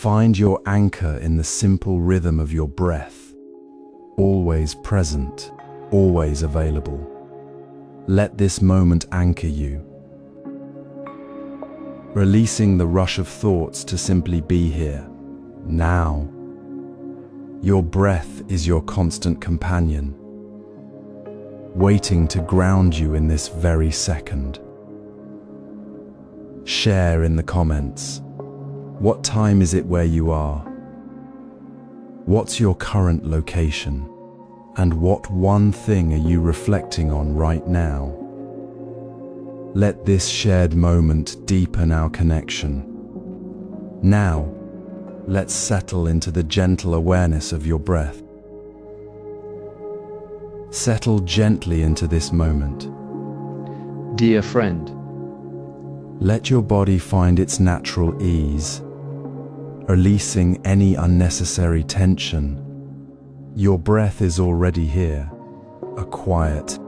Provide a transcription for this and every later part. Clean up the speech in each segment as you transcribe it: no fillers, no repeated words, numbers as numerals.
Find your anchor in the simple rhythm of your breath, always present, always available. Let this moment anchor you, releasing the rush of thoughts to simply be here, now. Your breath is your constant companion, waiting to ground you in this very second. Share in the comments. What time is it where you are? What's your current location? And what one thing are you reflecting on right now? Let this shared moment deepen our connection. Now, let's settle into the gentle awareness of your breath. Settle gently into this moment. Dear friend, let your body find its natural ease, releasing any unnecessary tension. Your breath is already here, a quiet,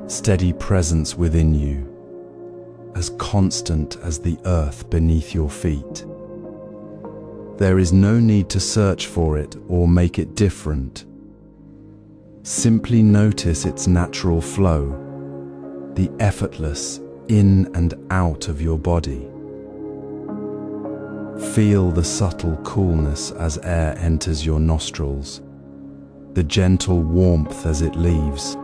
steady presence within you, as constant as the earth beneath your feet. There is no need to search for it or make it different. Simply notice its natural flow, the effortless in and out of your body. Feel the subtle coolness as air enters your nostrils, the gentle warmth as it leaves.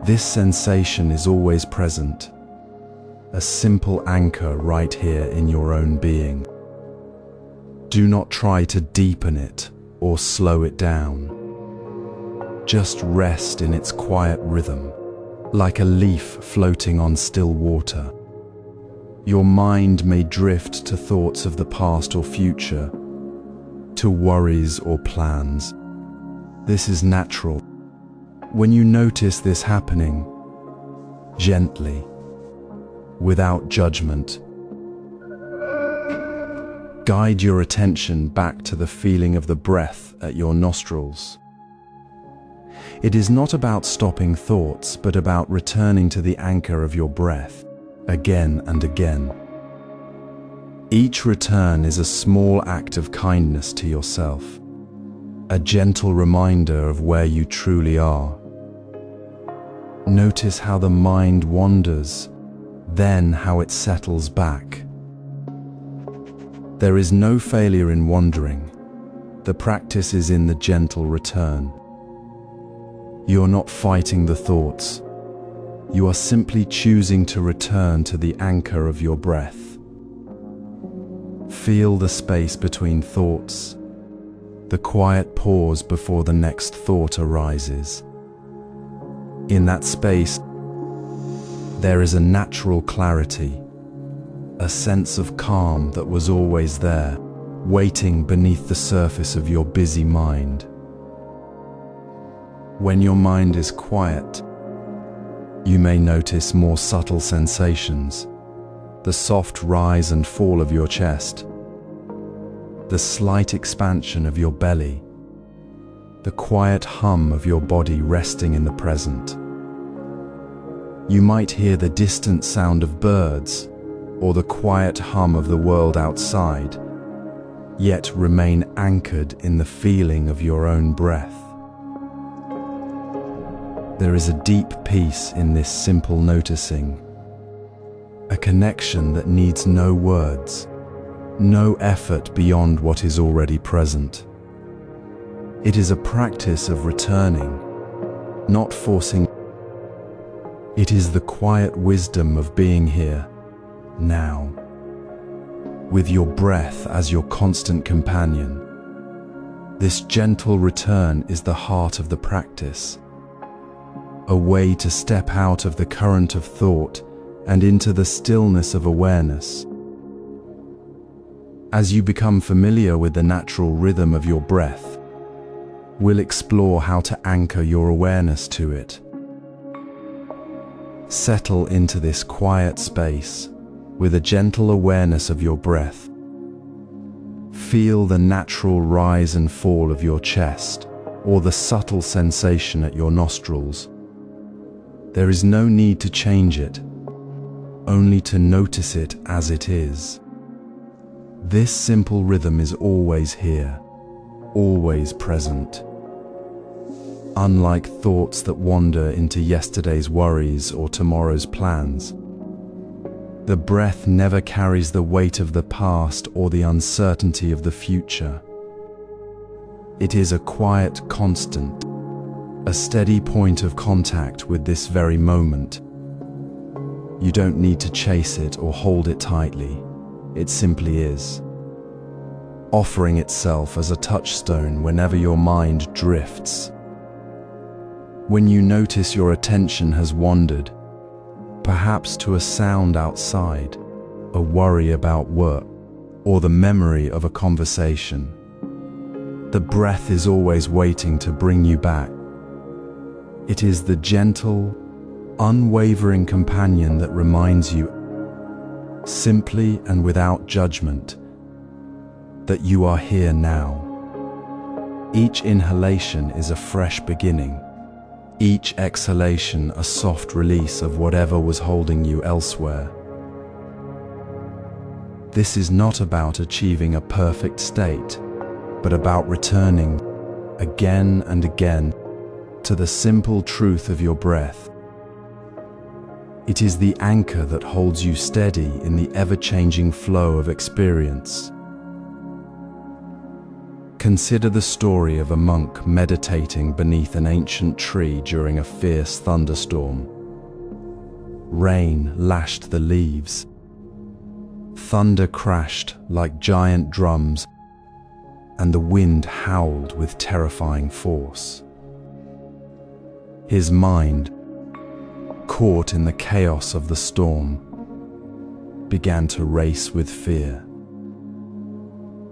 This sensation is always present, a simple anchor right here in your own being. Do not try to deepen it or slow it down. Just rest in its quiet rhythm, like a leaf floating on still water. Your mind may drift to thoughts of the past or future, to worries or plans. This is natural. When you notice this happening, gently, without judgment, guide your attention back to the feeling of the breath at your nostrils. It is not about stopping thoughts, but about returning to the anchor of your breath, again and again. Each return is a small act of kindness to yourself, a gentle reminder of where you truly are. Notice how the mind wanders, then how it settles back. There is no failure in wandering. The practice is in the gentle return. You're not fighting the thoughts. You are simply choosing to return to the anchor of your breath. Feel the space between thoughts, the quiet pause before the next thought arises. In that space, there is a natural clarity, a sense of calm that was always there, waiting beneath the surface of your busy mind. When your mind is quiet, you may notice more subtle sensations, the soft rise and fall of your chest, the slight expansion of your belly, the quiet hum of your body resting in the present. You might hear the distant sound of birds or the quiet hum of the world outside, yet remain anchored in the feeling of your own breath. There is a deep peace in this simple noticing, a connection that needs no words, no effort beyond what is already present. It is a practice of returning, not forcing. It is the quiet wisdom of being here, now, with your breath as your constant companion. This gentle return is the heart of the practice, a way to step out of the current of thought and into the stillness of awareness. As you become familiar with the natural rhythm of your breath, we'll explore how to anchor your awareness to it. Settle into this quiet space with a gentle awareness of your breath. Feel the natural rise and fall of your chest or the subtle sensation at your nostrils. There is no need to change it, only to notice it as it is. This simple rhythm is always here, always present. Unlike thoughts that wander into yesterday's worries or tomorrow's plans, the breath never carries the weight of the past or the uncertainty of the future. It is a quiet constant, a steady point of contact with this very moment. You don't need to chase it or hold it tightly. It simply is, offering itself as a touchstone whenever your mind drifts. When you notice your attention has wandered, perhaps to a sound outside, a worry about work, or the memory of a conversation, the breath is always waiting to bring you back. It is the gentle, unwavering companion that reminds you, simply and without judgment, that you are here now. Each inhalation is a fresh beginning. Each exhalation a soft release of whatever was holding you elsewhere. This is not about achieving a perfect state, but about returning again and again to the simple truth of your breath. It is the anchor that holds you steady in the ever-changing flow of experience. Consider the story of a monk meditating beneath an ancient tree during a fierce thunderstorm. Rain lashed the leaves. Thunder crashed like giant drums, and the wind howled with terrifying force. His mind, caught in the chaos of the storm, began to race with fear.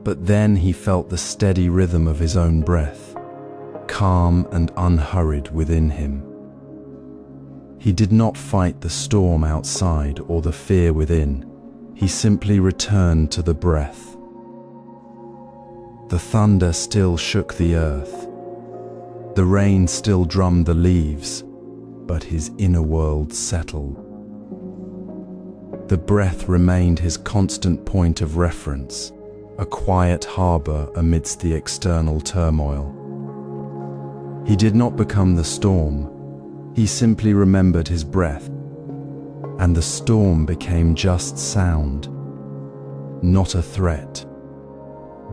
But then he felt the steady rhythm of his own breath, calm and unhurried within him. He did not fight the storm outside or the fear within. He simply returned to the breath. The thunder still shook the earth. The rain still drummed the leaves, but his inner world settled. The breath remained his constant point of reference, a quiet harbor amidst the external turmoil. He did not become the storm. He simply remembered his breath, and the storm became just sound, not a threat.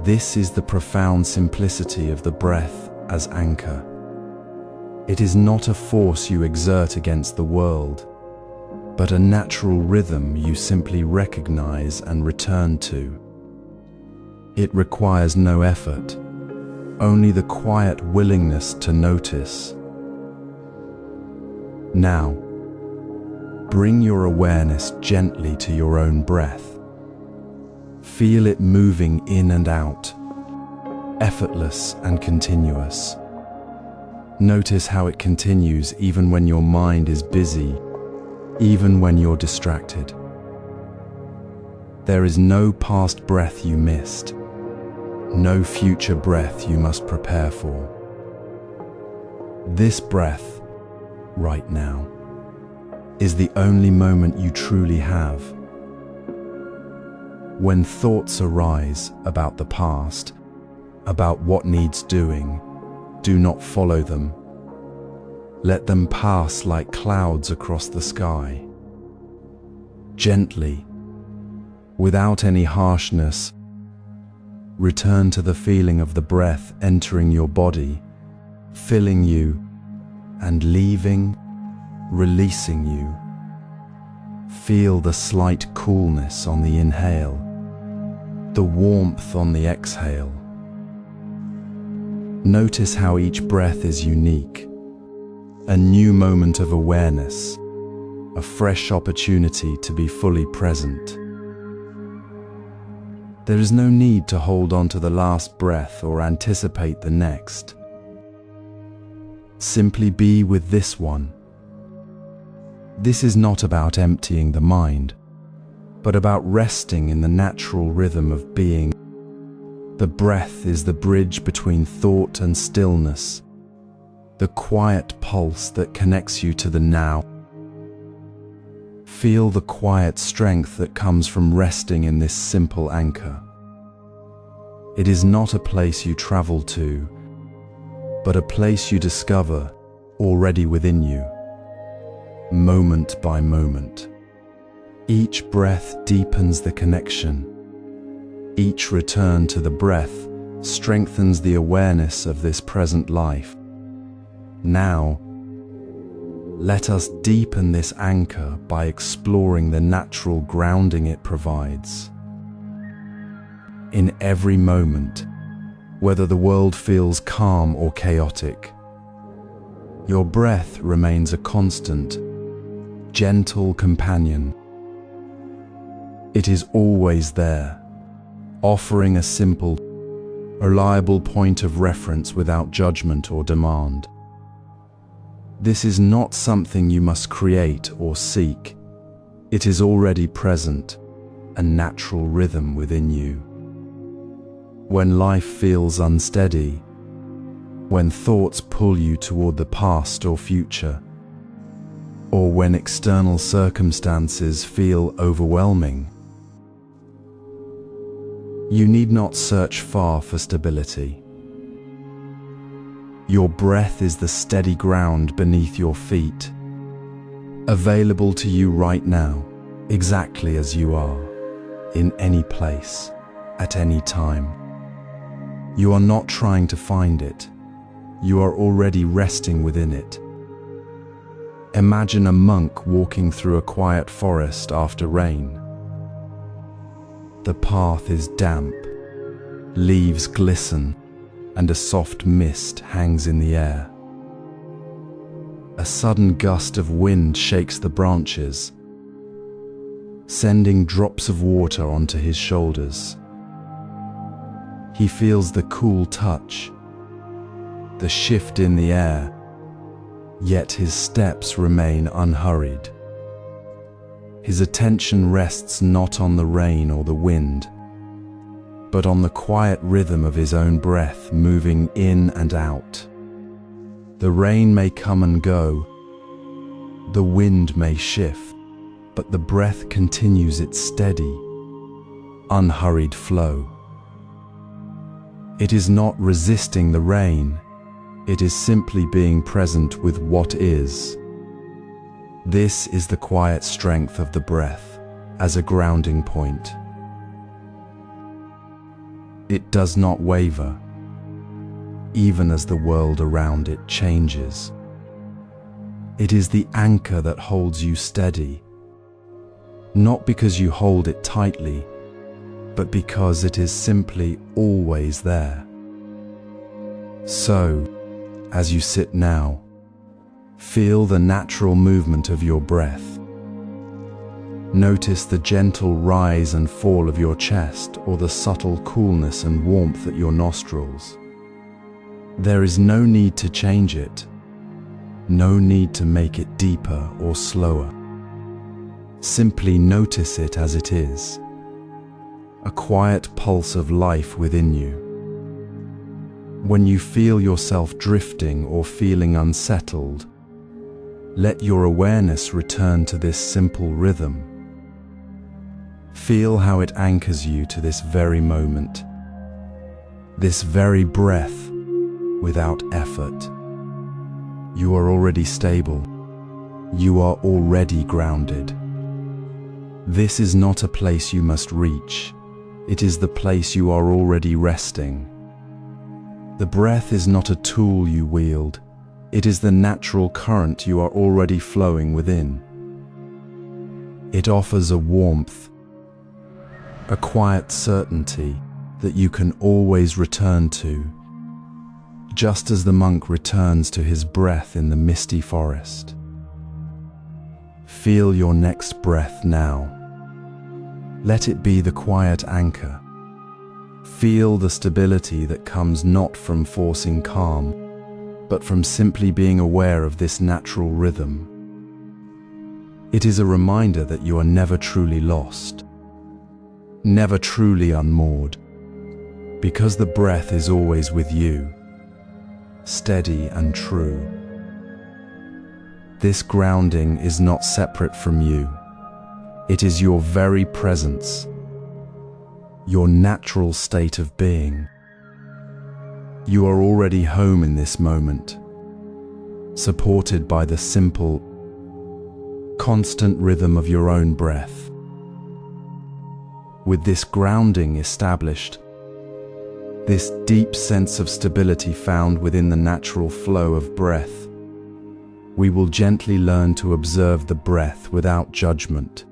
This is the profound simplicity of the breath as anchor. It is not a force you exert against the world, but a natural rhythm you simply recognize and return to. It requires no effort, only the quiet willingness to notice. Now, bring your awareness gently to your own breath. Feel it moving in and out, effortless and continuous. Notice how it continues even when your mind is busy, even when you're distracted. There is no past breath you missed, no future breath you must prepare for. This breath, right now, is the only moment you truly have. When thoughts arise about the past, about what needs doing, do not follow them. Let them pass like clouds across the sky. Gently, without any harshness, return to the feeling of the breath entering your body, filling you, and leaving, releasing you. Feel the slight coolness on the inhale, the warmth on the exhale. Notice how each breath is unique, a new moment of awareness, a fresh opportunity to be fully present. There is no need to hold on to the last breath or anticipate the next. Simply be with this one. This is not about emptying the mind, but about resting in the natural rhythm of being. The breath is the bridge between thought and stillness, the quiet pulse that connects you to the now. Feel the quiet strength that comes from resting in this simple anchor. It is not a place you travel to, but a place you discover already within you, moment by moment. Each breath deepens the connection. Each return to the breath strengthens the awareness of this present life. Now, let us deepen this anchor by exploring the natural grounding it provides. In every moment, whether the world feels calm or chaotic, your breath remains a constant, gentle companion. It is always there, offering a simple, reliable point of reference without judgment or demand. This is not something you must create or seek. It is already present, a natural rhythm within you. When life feels unsteady, when thoughts pull you toward the past or future, or when external circumstances feel overwhelming, you need not search far for stability. Your breath is the steady ground beneath your feet, available to you right now, exactly as you are, in any place, at any time. You are not trying to find it. You are already resting within it. Imagine a monk walking through a quiet forest after rain. The path is damp, leaves glisten, and a soft mist hangs in the air. A sudden gust of wind shakes the branches, sending drops of water onto his shoulders. He feels the cool touch, the shift in the air, yet his steps remain unhurried. His attention rests not on the rain or the wind, but on the quiet rhythm of his own breath moving in and out. The rain may come and go, the wind may shift, but the breath continues its steady, unhurried flow. It is not resisting the rain, it is simply being present with what is. This is the quiet strength of the breath as a grounding point. It does not waver, even as the world around it changes. It is the anchor that holds you steady, not because you hold it tightly, but because it is simply always there. So, as you sit now, feel the natural movement of your breath. Notice the gentle rise and fall of your chest or the subtle coolness and warmth at your nostrils. There is no need to change it, no need to make it deeper or slower. Simply notice it as it is, a quiet pulse of life within you. When you feel yourself drifting or feeling unsettled, let your awareness return to this simple rhythm. Feel how it anchors you to this very moment, this very breath, without effort. You are already stable. You are already grounded. This is not a place you must reach. It is the place you are already resting. The breath is not a tool you wield. It is the natural current you are already flowing within. It offers a warmth, a quiet certainty that you can always return to, just as the monk returns to his breath in the misty forest. Feel your next breath now. Let it be the quiet anchor. Feel the stability that comes not from forcing calm, but from simply being aware of this natural rhythm. It is a reminder that you are never truly lost, never truly unmoored, because the breath is always with you, steady and true. This grounding is not separate from you. It is your very presence. your natural state of being. You are already home in this moment, supported by the simple, constant rhythm of your own breath. With this grounding established, this deep sense of stability found within the natural flow of breath, we will gently learn to observe the breath without judgment,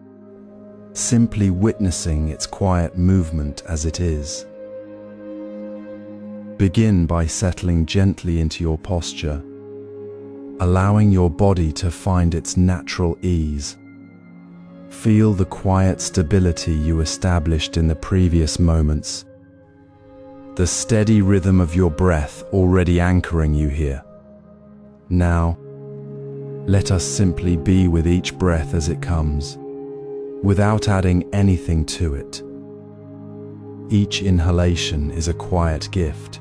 simply witnessing its quiet movement as it is. Begin by settling gently into your posture, allowing your body to find its natural ease. Feel the quiet stability you established in the previous moments, the steady rhythm of your breath already anchoring you here. Now, let us simply be with each breath as it comes, without adding anything to it. Each inhalation is a quiet gift,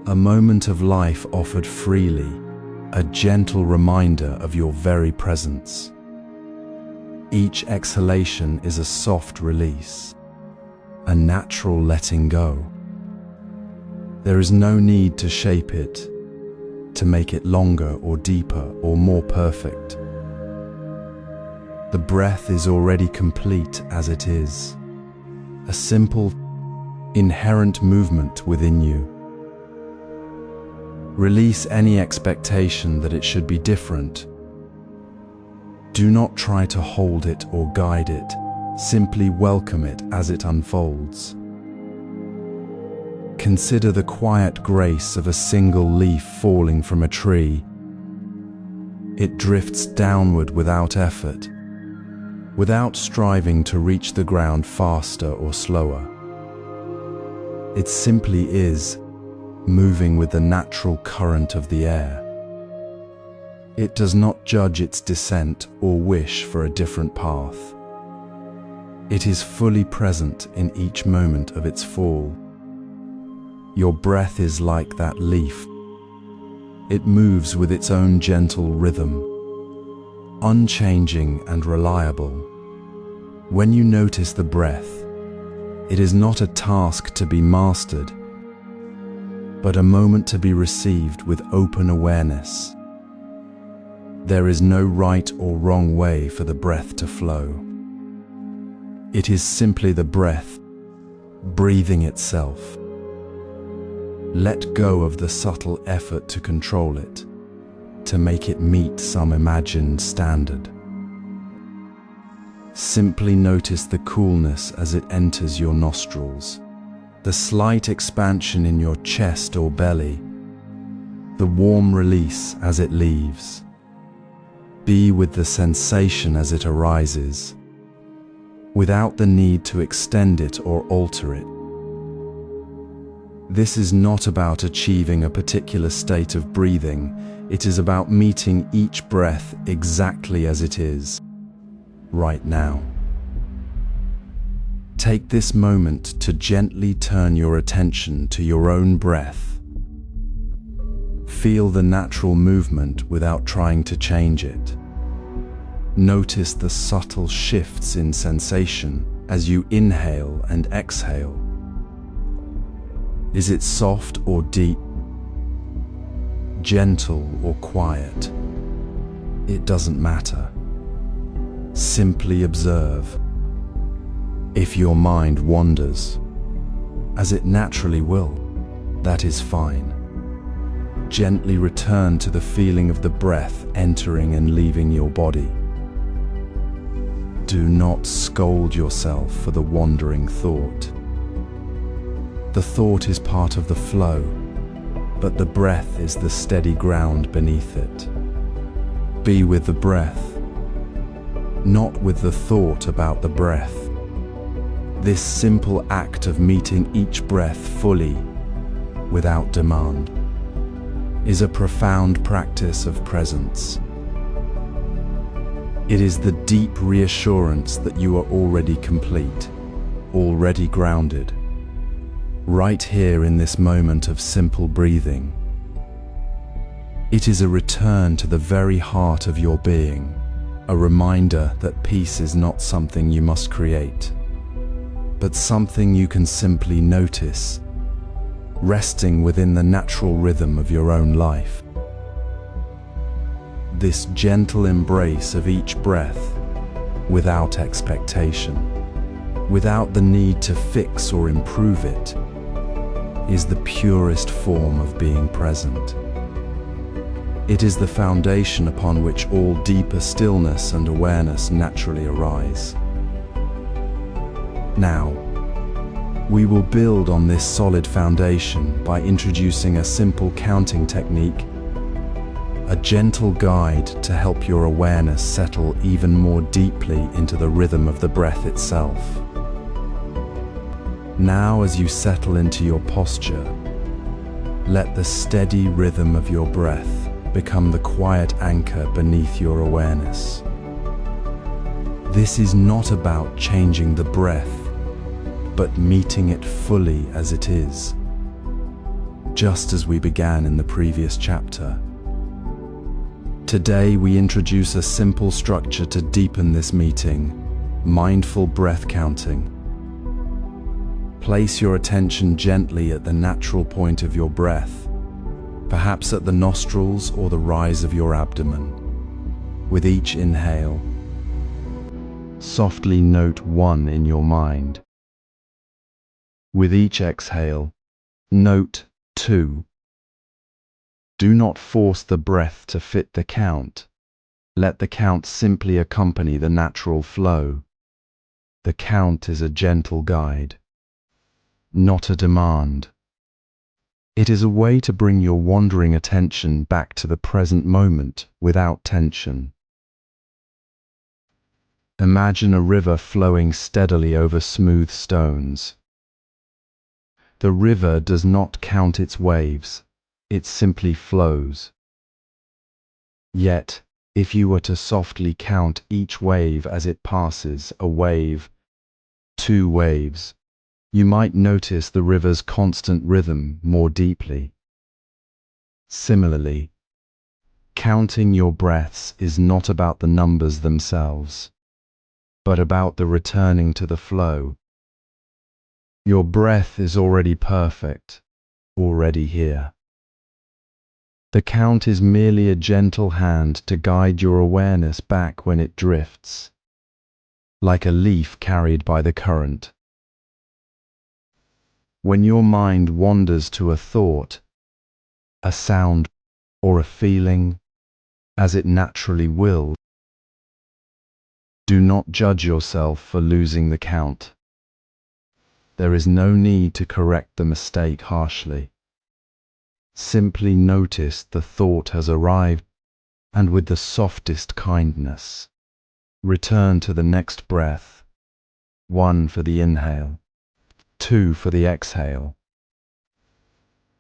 a moment of life offered freely, a gentle reminder of your very presence. Each exhalation is a soft release, a natural letting go. There is no need to shape it, to make it longer or deeper or more perfect. The breath is already complete as it is, a simple, inherent movement within you. Release any expectation that it should be different. Do not try to hold it or guide it, simply welcome it as it unfolds. Consider the quiet grace of a single leaf falling from a tree. It drifts downward without effort, without striving to reach the ground faster or slower. It simply is, moving with the natural current of the air. It does not judge its descent or wish for a different path. It is fully present in each moment of its fall. Your breath is like that leaf. It moves with its own gentle rhythm, unchanging and reliable. When you notice the breath, it is not a task to be mastered, but a moment to be received with open awareness. There is no right or wrong way for the breath to flow. It is simply the breath, breathing itself. Let go of the subtle effort to control it, to make it meet some imagined standard. Simply notice the coolness as it enters your nostrils, the slight expansion in your chest or belly, the warm release as it leaves. Be with the sensation as it arises, without the need to extend it or alter it. This is not about achieving a particular state of breathing. It is about meeting each breath exactly as it is, right now. Take this moment to gently turn your attention to your own breath. Feel the natural movement without trying to change it. Notice the subtle shifts in sensation as you inhale and exhale. Is it soft or deep? Gentle or quiet? It doesn't matter. Simply observe. If your mind wanders, as it naturally will, that is fine. Gently return to the feeling of the breath entering and leaving your body. Do not scold yourself for the wandering thought. The thought is part of the flow, but the breath is the steady ground beneath it. Be with the breath, not with the thought about the breath. This simple act of meeting each breath fully, without demand, is a profound practice of presence. It is the deep reassurance that you are already complete, already grounded, right here in this moment of simple breathing. It is a return to the very heart of your being, a reminder that peace is not something you must create. but something you can simply notice, resting within the natural rhythm of your own life. This gentle embrace of each breath, without expectation, without the need to fix or improve it, is the purest form of being present. It is the foundation upon which all deeper stillness and awareness naturally arise. Now, we will build on this solid foundation by introducing a simple counting technique, a gentle guide to help your awareness settle even more deeply into the rhythm of the breath itself. Now, as you settle into your posture, let the steady rhythm of your breath become the quiet anchor beneath your awareness. This is not about changing the breath, but meeting it fully as it is, just as we began in the previous chapter. Today we introduce a simple structure to deepen this meeting: mindful breath counting. Place your attention gently at the natural point of your breath, perhaps at the nostrils or the rise of your abdomen. With each inhale, softly note 1 in your mind. With each exhale, note 2. Do not force the breath to fit the count. Let the count simply accompany the natural flow. The count is a gentle guide, not a demand. It is a way to bring your wandering attention back to the present moment without tension. Imagine a river flowing steadily over smooth stones. The river does not count its waves, it simply flows. Yet, if you were to softly count each wave as it passes, a wave, 2 waves, you might notice the river's constant rhythm more deeply. Similarly, counting your breaths is not about the numbers themselves, but about the returning to the flow. Your breath is already perfect, already here. The count is merely a gentle hand to guide your awareness back when it drifts, like a leaf carried by the current. When your mind wanders to a thought, a sound, or a feeling, as it naturally will, do not judge yourself for losing the count. There is no need to correct the mistake harshly. Simply notice the thought has arrived, and with the softest kindness, return to the next breath, 1 for the inhale, 2 for the exhale.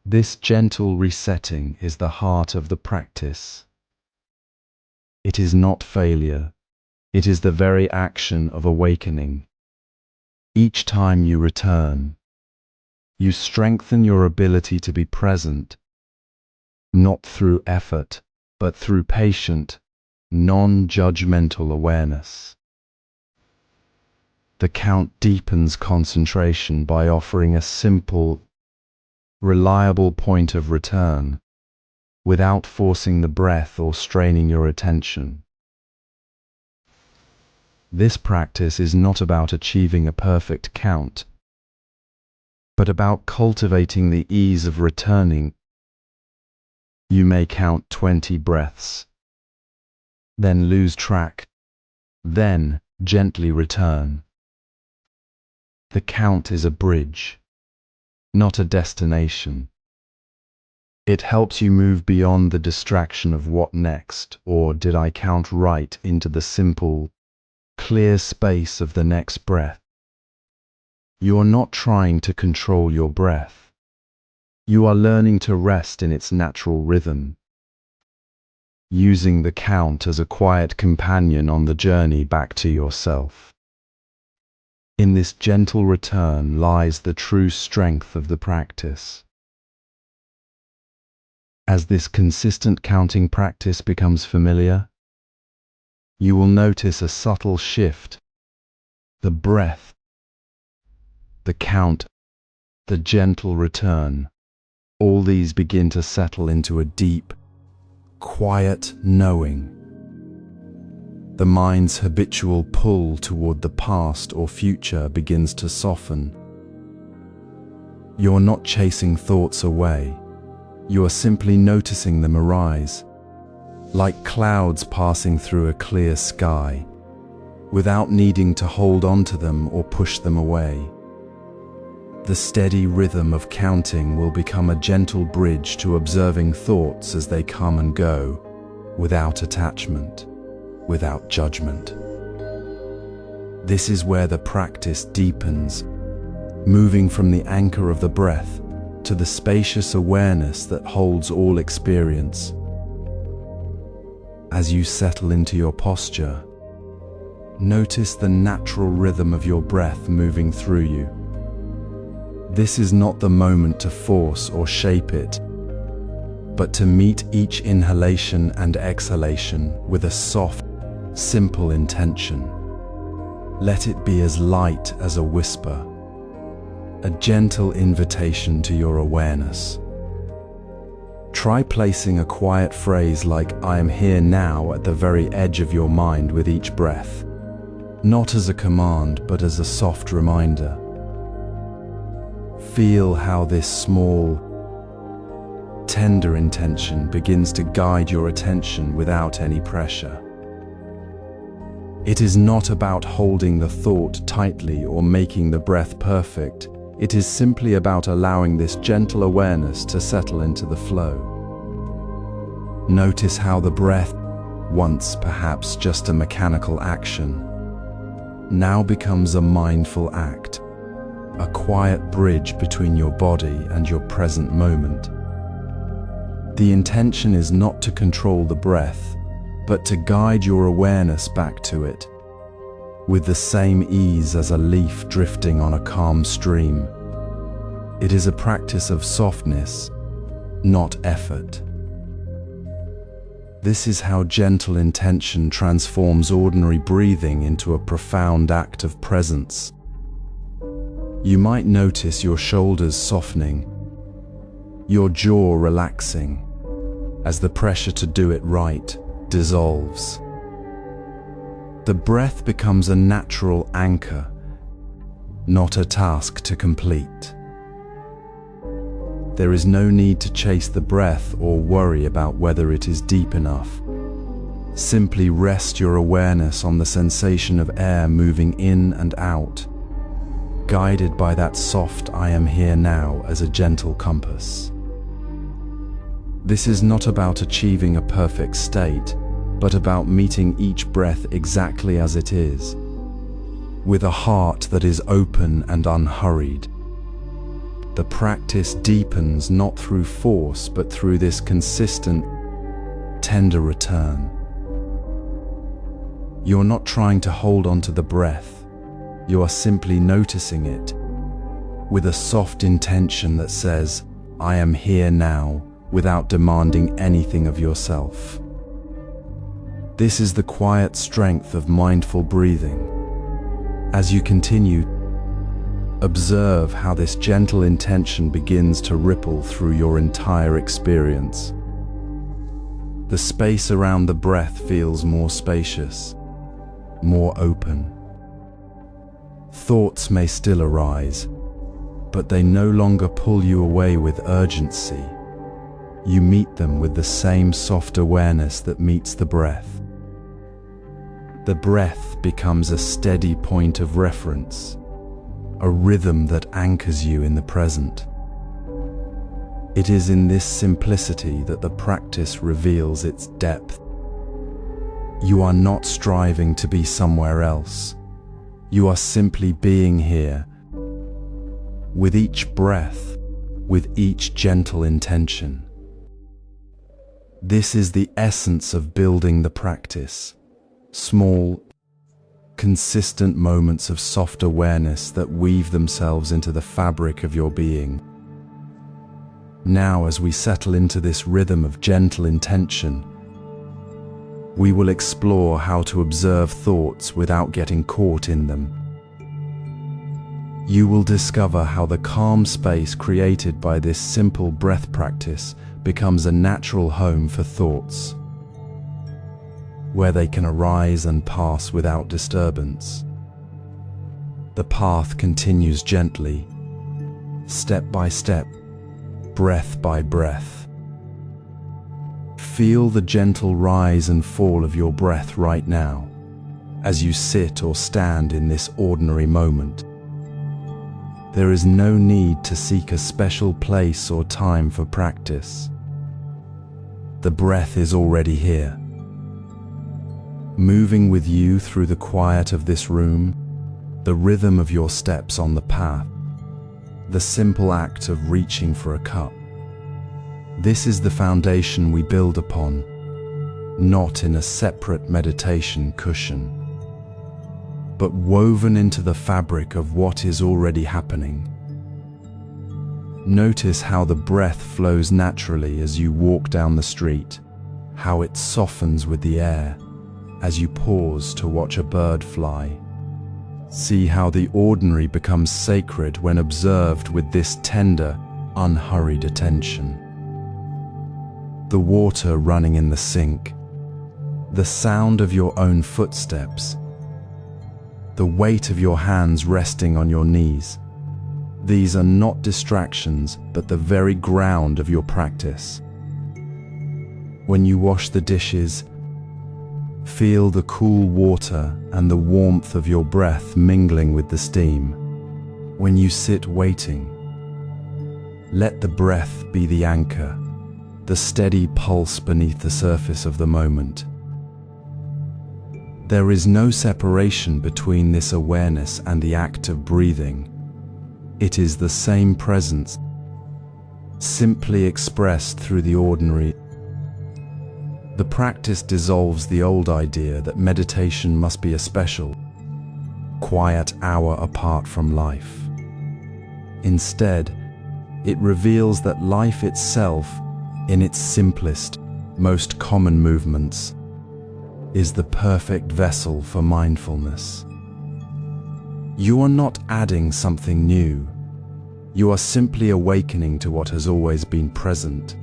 This gentle resetting is the heart of the practice. It is not failure, it is the very action of awakening. Each time you return, you strengthen your ability to be present, not through effort, but through patient, non-judgmental awareness. The count deepens concentration by offering a simple, reliable point of return, without forcing the breath or straining your attention. This practice is not about achieving a perfect count, but about cultivating the ease of returning. You may count 20 breaths, then lose track, then gently return. The count is a bridge, not a destination. It helps you move beyond the distraction of what next, or did I count right, into the simple, clear space of the next breath. You are not trying to control your breath. You are learning to rest in its natural rhythm, using the count as a quiet companion on the journey back to yourself. In this gentle return lies the true strength of the practice. As this consistent counting practice becomes familiar, you will notice a subtle shift. The breath the count, the gentle return, all these begin to settle into a deep, quiet knowing. The mind's habitual pull toward the past or future begins to soften. You're not chasing thoughts away. You are simply noticing them arise, like clouds passing through a clear sky, without needing to hold on to them or push them away. The steady rhythm of counting will become a gentle bridge to observing thoughts as they come and go, without attachment, without judgment. This is where the practice deepens, moving from the anchor of the breath to the spacious awareness that holds all experience. As you settle into your posture, notice the natural rhythm of your breath moving through you. This is not the moment to force or shape it, but to meet each inhalation and exhalation with a soft, simple intention. Let it be as light as a whisper, a gentle invitation to your awareness. Try placing a quiet phrase like "I am here now" at the very edge of your mind with each breath, not as a command but as a soft reminder. Feel how this small, tender intention begins to guide your attention without any pressure. It is not about holding the thought tightly or making the breath perfect. It is simply about allowing this gentle awareness to settle into the flow. Notice how the breath, once perhaps just a mechanical action, now becomes a mindful act, a quiet bridge between your body and your present moment. The intention is not to control the breath, but to guide your awareness back to it, with the same ease as a leaf drifting on a calm stream. It is a practice of softness, not effort. This is how gentle intention transforms ordinary breathing into a profound act of presence. You might notice your shoulders softening, your jaw relaxing, as the pressure to do it right dissolves. The breath becomes a natural anchor, not a task to complete. There is no need to chase the breath or worry about whether it is deep enough. Simply rest your awareness on the sensation of air moving in and out, guided by that soft "I am here now" as a gentle compass. This is not about achieving a perfect state, but about meeting each breath exactly as it is, with a heart that is open and unhurried. The practice deepens not through force, but through this consistent, tender return. You're not trying to hold on to the breath. You are simply noticing it, with a soft intention that says, "I am here now," without demanding anything of yourself. This is the quiet strength of mindful breathing. As you continue, observe how this gentle intention begins to ripple through your entire experience. The space around the breath feels more spacious, more open. Thoughts may still arise, but they no longer pull you away with urgency. You meet them with the same soft awareness that meets the breath. The breath becomes a steady point of reference, a rhythm that anchors you in the present. It is in this simplicity that the practice reveals its depth. You are not striving to be somewhere else. You are simply being here, with each breath, with each gentle intention. This is the essence of building the practice. Small, consistent moments of soft awareness that weave themselves into the fabric of your being. Now, as we settle into this rhythm of gentle intention, we will explore how to observe thoughts without getting caught in them. you will discover how the calm space created by this simple breath practice becomes a natural home for thoughts, where they can arise and pass without disturbance. The path continues gently, step by step, breath by breath. Feel the gentle rise and fall of your breath right now, as you sit or stand in this ordinary moment. There is no need to seek a special place or time for practice. The breath is already here, moving with you through the quiet of this room, the rhythm of your steps on the path, the simple act of reaching for a cup. This is the foundation we build upon, not in a separate meditation cushion, but woven into the fabric of what is already happening. Notice how the breath flows naturally as you walk down the street, how it softens with the air as you pause to watch a bird fly. See how the ordinary becomes sacred when observed with this tender, unhurried attention. The water running in the sink, the sound of your own footsteps, the weight of your hands resting on your knees. These are not distractions, but the very ground of your practice. When you wash the dishes, feel the cool water and the warmth of your breath mingling with the steam. When you sit waiting, let the breath be the anchor, the steady pulse beneath the surface of the moment. There is no separation between this awareness and the act of breathing. It is the same presence, simply expressed through the ordinary. The practice dissolves the old idea that meditation must be a special, quiet hour apart from life. Instead, it reveals that life itself, in its simplest, most common movements, is the perfect vessel for mindfulness. You are not adding something new. You are simply awakening to what has always been present,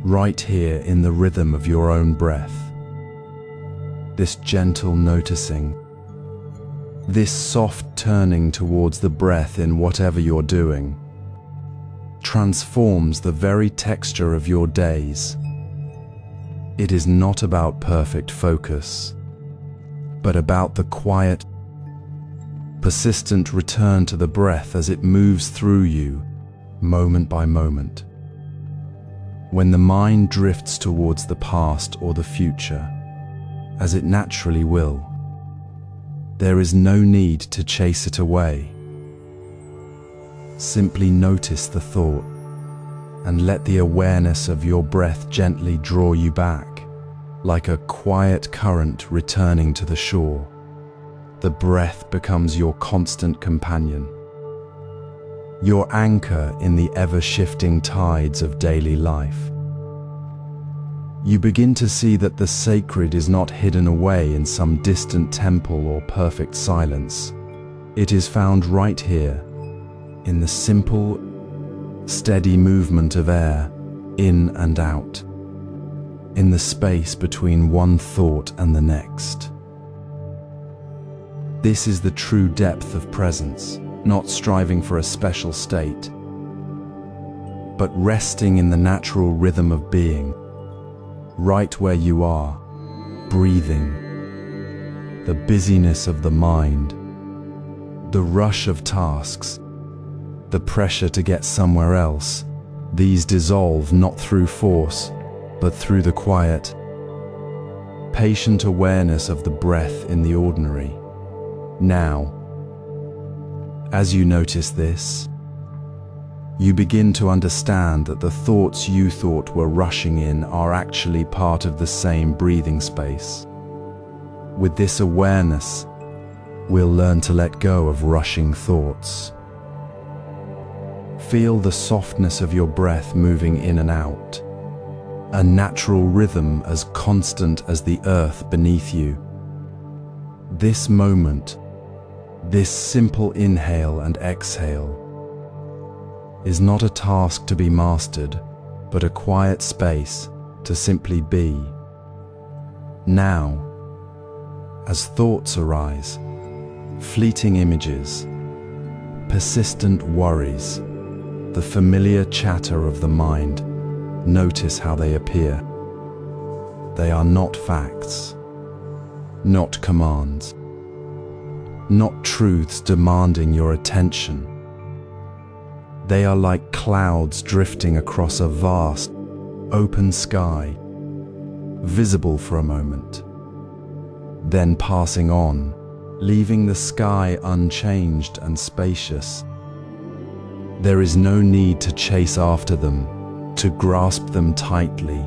right here in the rhythm of your own breath. This gentle noticing, this soft turning towards the breath in whatever you're doing, transforms the very texture of your days. It is not about perfect focus, but about the quiet, persistent return to the breath as it moves through you, moment by moment. When the mind drifts towards the past or the future, as it naturally will, there is no need to chase it away. Simply notice the thought and let the awareness of your breath gently draw you back, like a quiet current returning to the shore. The breath becomes your constant companion, your anchor in the ever-shifting tides of daily life. You begin to see that the sacred is not hidden away in some distant temple or perfect silence. It is found right here, in the simple, steady movement of air, in and out, in the space between one thought and the next. This is the true depth of presence, not striving for a special state, but resting in the natural rhythm of being, right where you are, breathing. The busyness of the mind, the rush of tasks, the pressure to get somewhere else, these dissolve not through force, but through the quiet, patient awareness of the breath in the ordinary. Now, as you notice this, you begin to understand that the thoughts you thought were rushing in are actually part of the same breathing space. With this awareness, we'll learn to let go of rushing thoughts. Feel the softness of your breath moving in and out, a natural rhythm as constant as the earth beneath you. This moment, This simple inhale and exhale is not a task to be mastered, but a quiet space to simply be. Now, as thoughts arise, fleeting images, persistent worries, the familiar chatter of the mind, notice how they appear. They are not facts, not commands, not truths demanding your attention. They are like clouds drifting across a vast, open sky, visible for a moment, then passing on, leaving the sky unchanged and spacious. There is no need to chase after them, to grasp them tightly,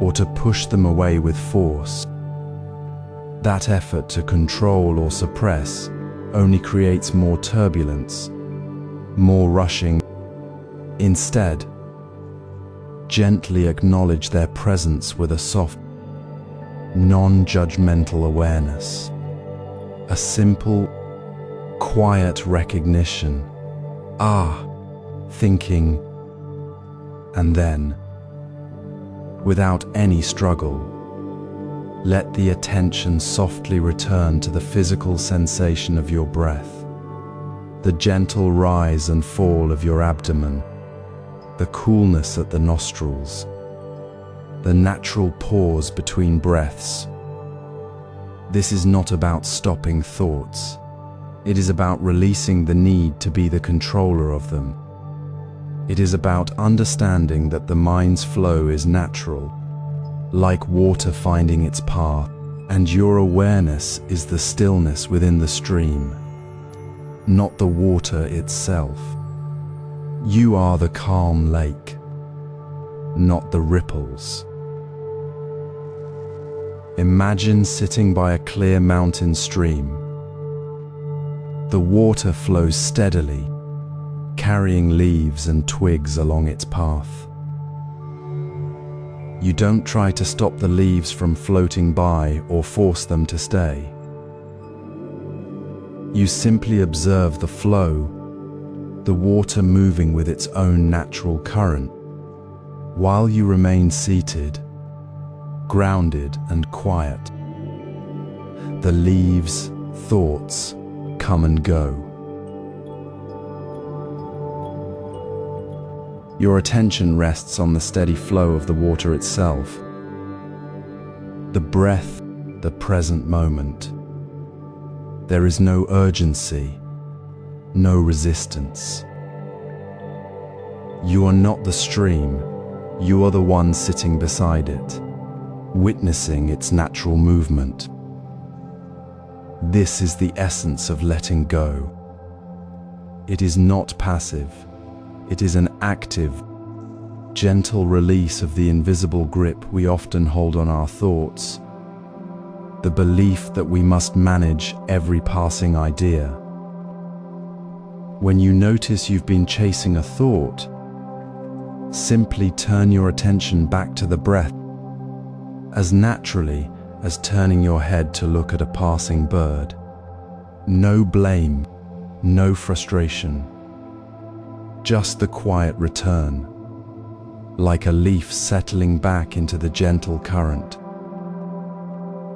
or to push them away with force. That effort to control or suppress only creates more turbulence, more rushing. Instead, gently acknowledge their presence with a soft, non-judgmental awareness. A simple, quiet recognition. Thinking, and then, without any struggle, let the attention softly return to the physical sensation of your breath, the gentle rise and fall of your abdomen, the coolness at the nostrils, the natural pause between breaths. This is not about stopping thoughts. It is about releasing the need to be the controller of them. It is about understanding that the mind's flow is natural, like water finding its path, and your awareness is the stillness within the stream, not the water itself. You are the calm lake, not the ripples. Imagine sitting by a clear mountain stream. The water flows steadily, carrying leaves and twigs along its path. You don't try to stop the leaves from floating by or force them to stay. You simply observe the flow, the water moving with its own natural current, while you remain seated, grounded and quiet. The leaves, thoughts, come and go. Your attention rests on the steady flow of the water itself, the breath, the present moment. There is no urgency, no resistance. You are not the stream, you are the one sitting beside it, witnessing its natural movement. This is the essence of letting go. It is not passive. It is an active, gentle release of the invisible grip we often hold on our thoughts, the belief that we must manage every passing idea. When you notice you've been chasing a thought, simply turn your attention back to the breath, as naturally as turning your head to look at a passing bird. No blame, no frustration. Just the quiet return, like a leaf settling back into the gentle current.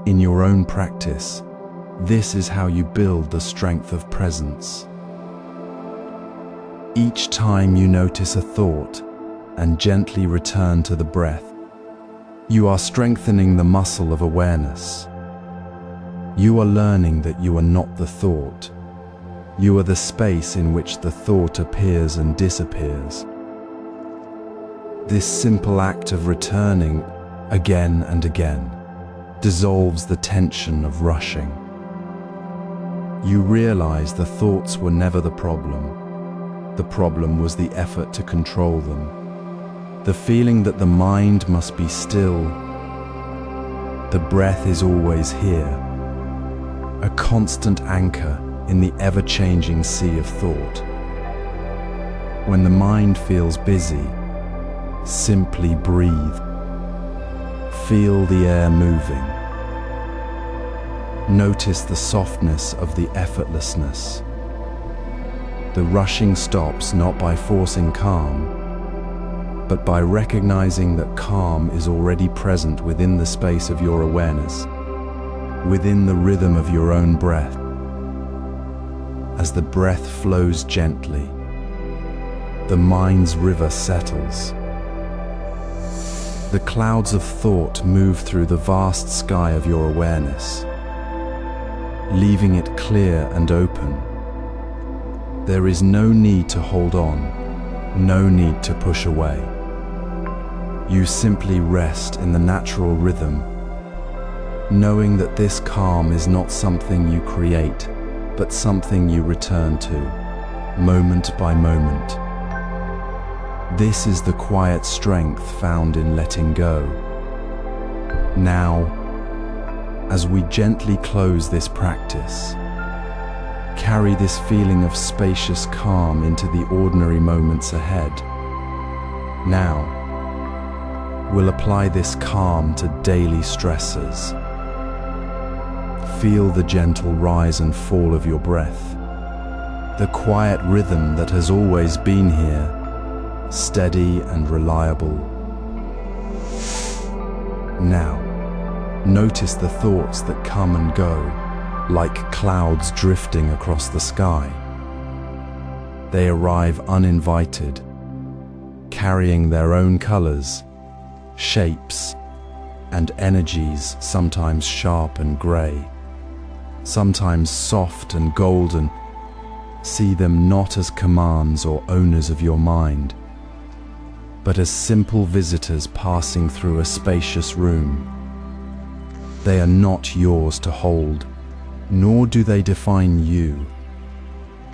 In your own practice, this is how you build the strength of presence. Each time you notice a thought and gently return to the breath, you are strengthening the muscle of awareness. You are learning that you are not the thought. You are the space in which the thought appears and disappears. This simple act of returning again and again dissolves the tension of rushing. You realize the thoughts were never the problem. The problem was the effort to control them. The feeling that the mind must be still. The breath is always here, a constant anchor in the ever-changing sea of thought. When the mind feels busy, simply breathe. Feel the air moving. Notice the softness of the effortlessness. The rushing stops not by forcing calm, but by recognizing that calm is already present within the space of your awareness, within the rhythm of your own breath. As the breath flows gently, the mind's river settles. The clouds of thought move through the vast sky of your awareness, leaving it clear and open. There is no need to hold on, no need to push away. You simply rest in the natural rhythm, knowing that this calm is not something you create, but something you return to, moment by moment. This is the quiet strength found in letting go. Now, as we gently close this practice, carry this feeling of spacious calm into the ordinary moments ahead. Now, we'll apply this calm to daily stressors. Feel the gentle rise and fall of your breath, the quiet rhythm that has always been here, steady and reliable. Now, notice the thoughts that come and go, like clouds drifting across the sky. They arrive uninvited, carrying their own colors, shapes, and energies, sometimes sharp and gray, sometimes soft and golden. See them not as commands or owners of your mind, but as simple visitors passing through a spacious room. They are not yours to hold, nor do they define you.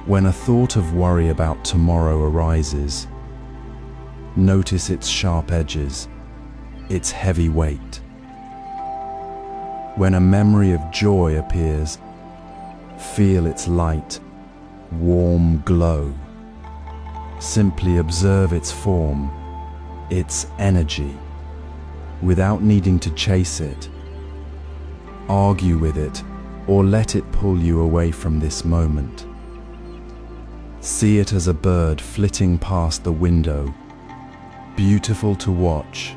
When a thought of worry about tomorrow arises, notice its sharp edges, its heavy weight. When a memory of joy appears, feel its light, warm glow. Simply observe its form, its energy, without needing to chase it, argue with it, or let it pull you away from this moment. See it as a bird flitting past the window, beautiful to watch,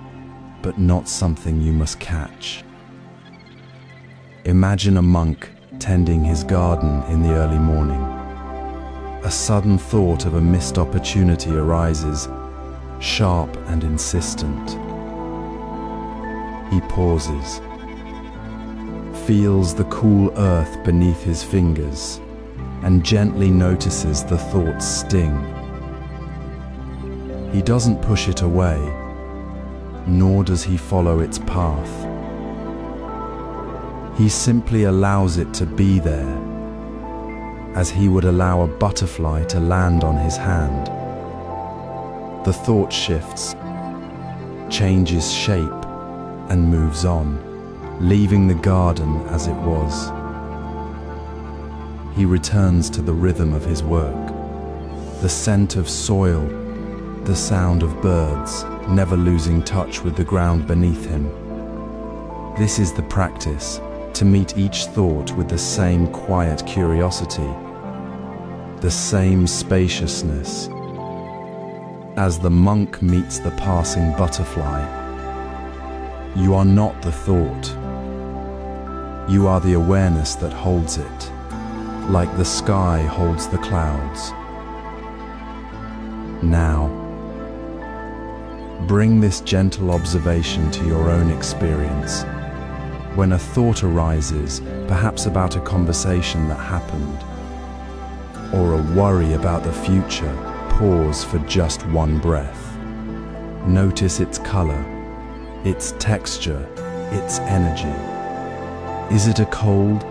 but not something you must catch. Imagine a monk tending his garden in the early morning. A sudden thought of a missed opportunity arises, sharp and insistent. He pauses, feels the cool earth beneath his fingers, and gently notices the thought's sting. He doesn't push it away, nor does he follow its path. He simply allows it to be there, as he would allow a butterfly to land on his hand. The thought shifts, changes shape, and moves on, leaving the garden as it was. He returns to the rhythm of his work, the scent of soil, the sound of birds, never losing touch with the ground beneath him. This is the practice, to meet each thought with the same quiet curiosity, the same spaciousness. As the monk meets the passing butterfly, you are not the thought. You are the awareness that holds it, like the sky holds the clouds. Now, bring this gentle observation to your own experience. When a thought arises, perhaps about a conversation that happened, or a worry about the future, pause for just one breath. Notice its color, its texture, its energy. Is it a cold,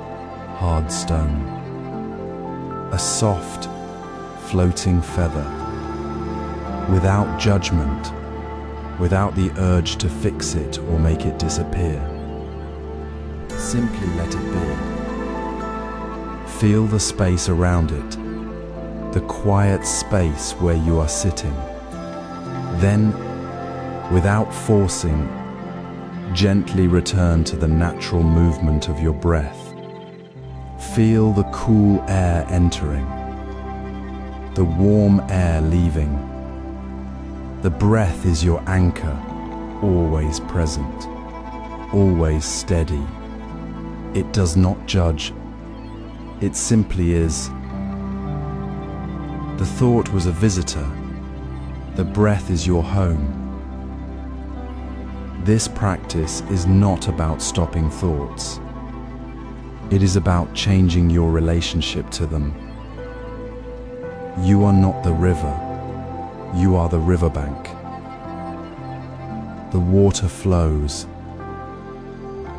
hard stone? A soft, floating feather? Without judgment, without the urge to fix it or make it disappear. Simply let it be. Feel the space around it, the quiet space where you are sitting. Then, without forcing, gently return to the natural movement of your breath, Feel the cool air entering, the warm air leaving. The breath is your anchor, always present, always steady. It does not judge, it simply is. The thought was a visitor, the breath is your home. This practice is not about stopping thoughts. It is about changing your relationship to them. You are not the river, you are the riverbank. The water flows,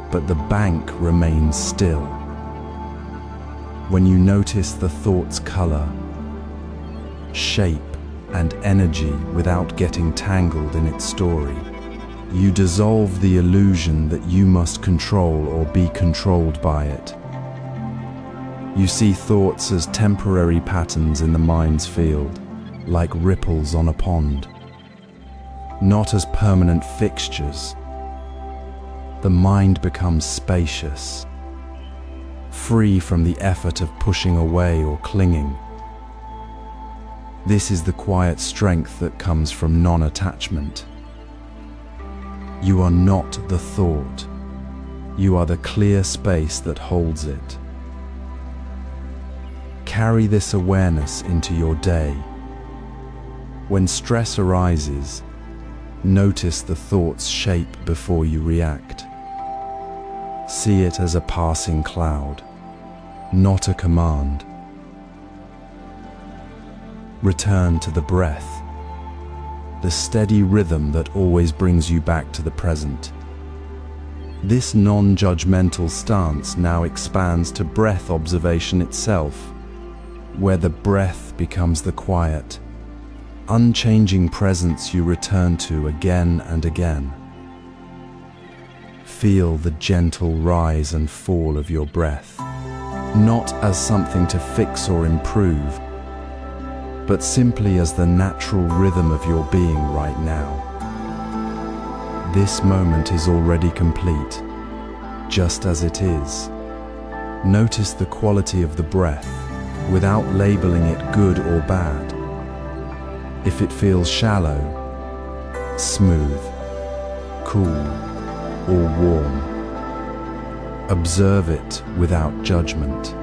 but the bank remains still. When you notice the thought's color, shape, and energy without getting tangled in its story, you dissolve the illusion that you must control or be controlled by it. You see thoughts as temporary patterns in the mind's field, like ripples on a pond, not as permanent fixtures. The mind becomes spacious, free from the effort of pushing away or clinging. This is the quiet strength that comes from non-attachment. You are not the thought. You are the clear space that holds it. Carry this awareness into your day. When stress arises, notice the thought's shape before you react. See it as a passing cloud, not a command. Return to the breath, the steady rhythm that always brings you back to the present. This non-judgmental stance now expands to breath observation itself, where the breath becomes the quiet, unchanging presence you return to again and again. Feel the gentle rise and fall of your breath, not as something to fix or improve, but simply as the natural rhythm of your being right now. This moment is already complete, just as it is. Notice the quality of the breath without labeling it good or bad. If it feels shallow, smooth, cool, or warm, observe it without judgment.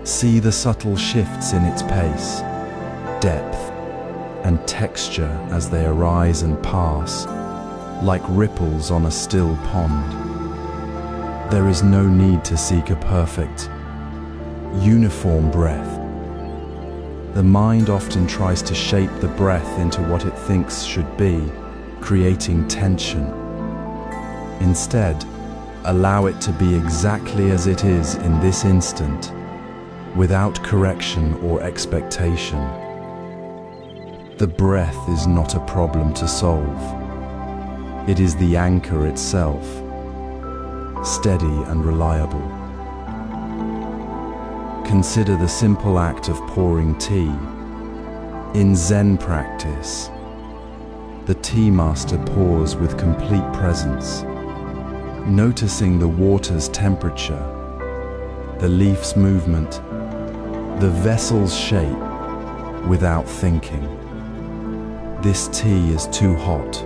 See the subtle shifts in its pace, depth, and texture as they arise and pass, like ripples on a still pond. There is no need to seek a perfect, uniform breath. The mind often tries to shape the breath into what it thinks should be, creating tension. Instead, allow it to be exactly as it is in this instant, without correction or expectation. The breath is not a problem to solve. It is the anchor itself, steady and reliable. Consider the simple act of pouring tea. In Zen practice, the tea master pours with complete presence, noticing the water's temperature, the leaf's movement, the vessel's shape, without thinking. This tea is too hot,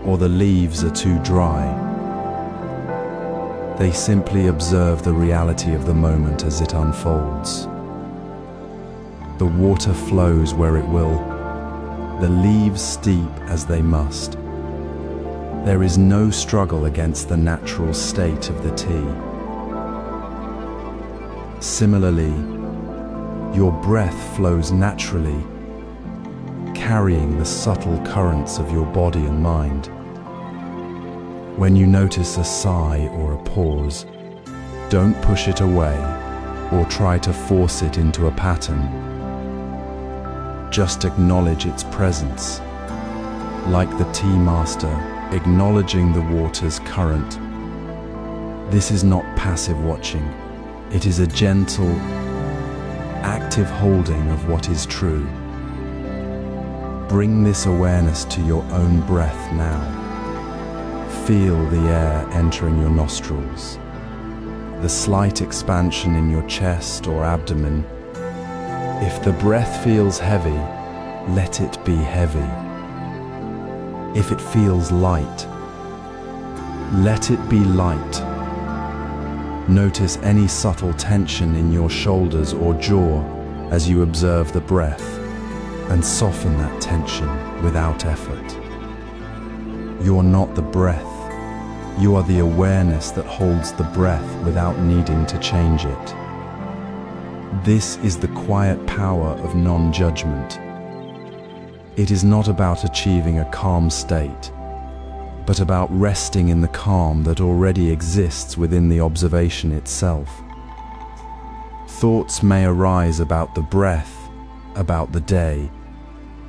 or the leaves are too dry. They simply observe the reality of the moment as it unfolds. The water flows where it will, the leaves steep as they must. There is no struggle against the natural state of the tea. Similarly, your breath flows naturally, carrying the subtle currents of your body and mind. When you notice a sigh or a pause, don't push it away or try to force it into a pattern. Just acknowledge its presence, like the tea master acknowledging the water's current. This is not passive watching. It is a gentle, active holding of what is true. Bring this awareness to your own breath now. Feel the air entering your nostrils, the slight expansion in your chest or abdomen. If the breath feels heavy, let it be heavy. If it feels light, let it be light. Notice any subtle tension in your shoulders or jaw as you observe the breath, and soften that tension without effort. You're not the breath. You are the awareness that holds the breath without needing to change it. This is the quiet power of non-judgment. It is not about achieving a calm state, but about resting in the calm that already exists within the observation itself. Thoughts may arise about the breath, about the day,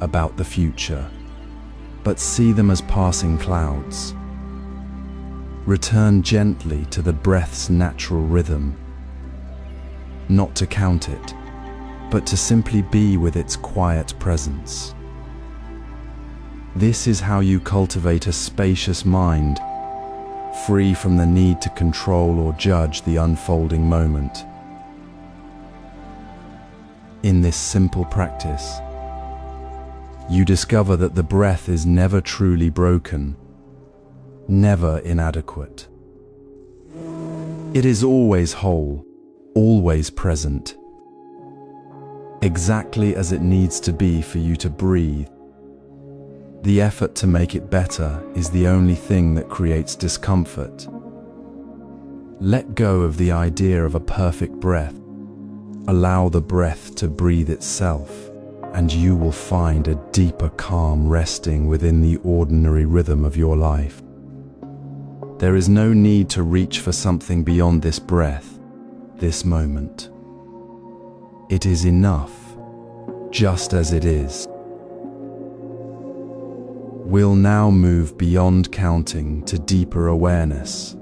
about the future, but see them as passing clouds. Return gently to the breath's natural rhythm, not to count it, but to simply be with its quiet presence. This is how you cultivate a spacious mind, free from the need to control or judge the unfolding moment. In this simple practice, you discover that the breath is never truly broken, never inadequate. It is always whole, always present, exactly as it needs to be for you to breathe. The effort to make it better is the only thing that creates discomfort. Let go of the idea of a perfect breath. Allow the breath to breathe itself, and you will find a deeper calm resting within the ordinary rhythm of your life. There is no need to reach for something beyond this breath, this moment. It is enough, just as it is. We'll now move beyond counting to deeper awareness.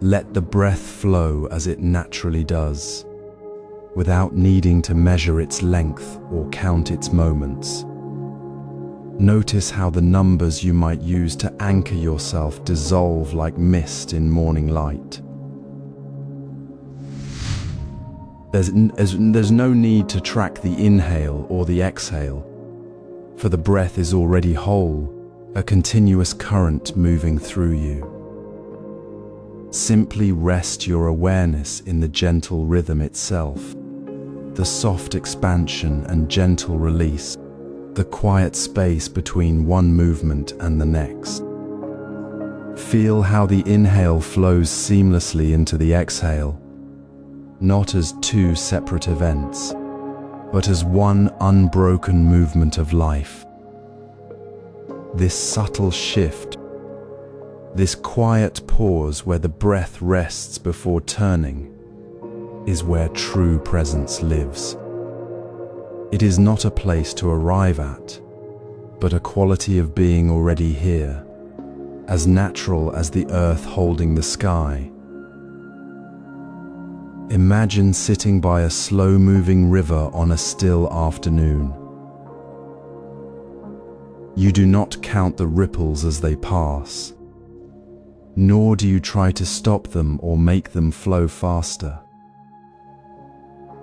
Let the breath flow as it naturally does, without needing to measure its length or count its moments. Notice how the numbers you might use to anchor yourself dissolve like mist in morning light. There's no need to track the inhale or the exhale, for the breath is already whole, a continuous current moving through you. Simply rest your awareness in the gentle rhythm itself, the soft expansion and gentle release, the quiet space between one movement and the next. Feel how the inhale flows seamlessly into the exhale, not as two separate events, but as one unbroken movement of life. This subtle shift, this quiet pause where the breath rests before turning, is where true presence lives. It is not a place to arrive at, but a quality of being already here, as natural as the earth holding the sky. Imagine sitting by a slow-moving river on a still afternoon. You do not count the ripples as they pass, nor do you try to stop them or make them flow faster.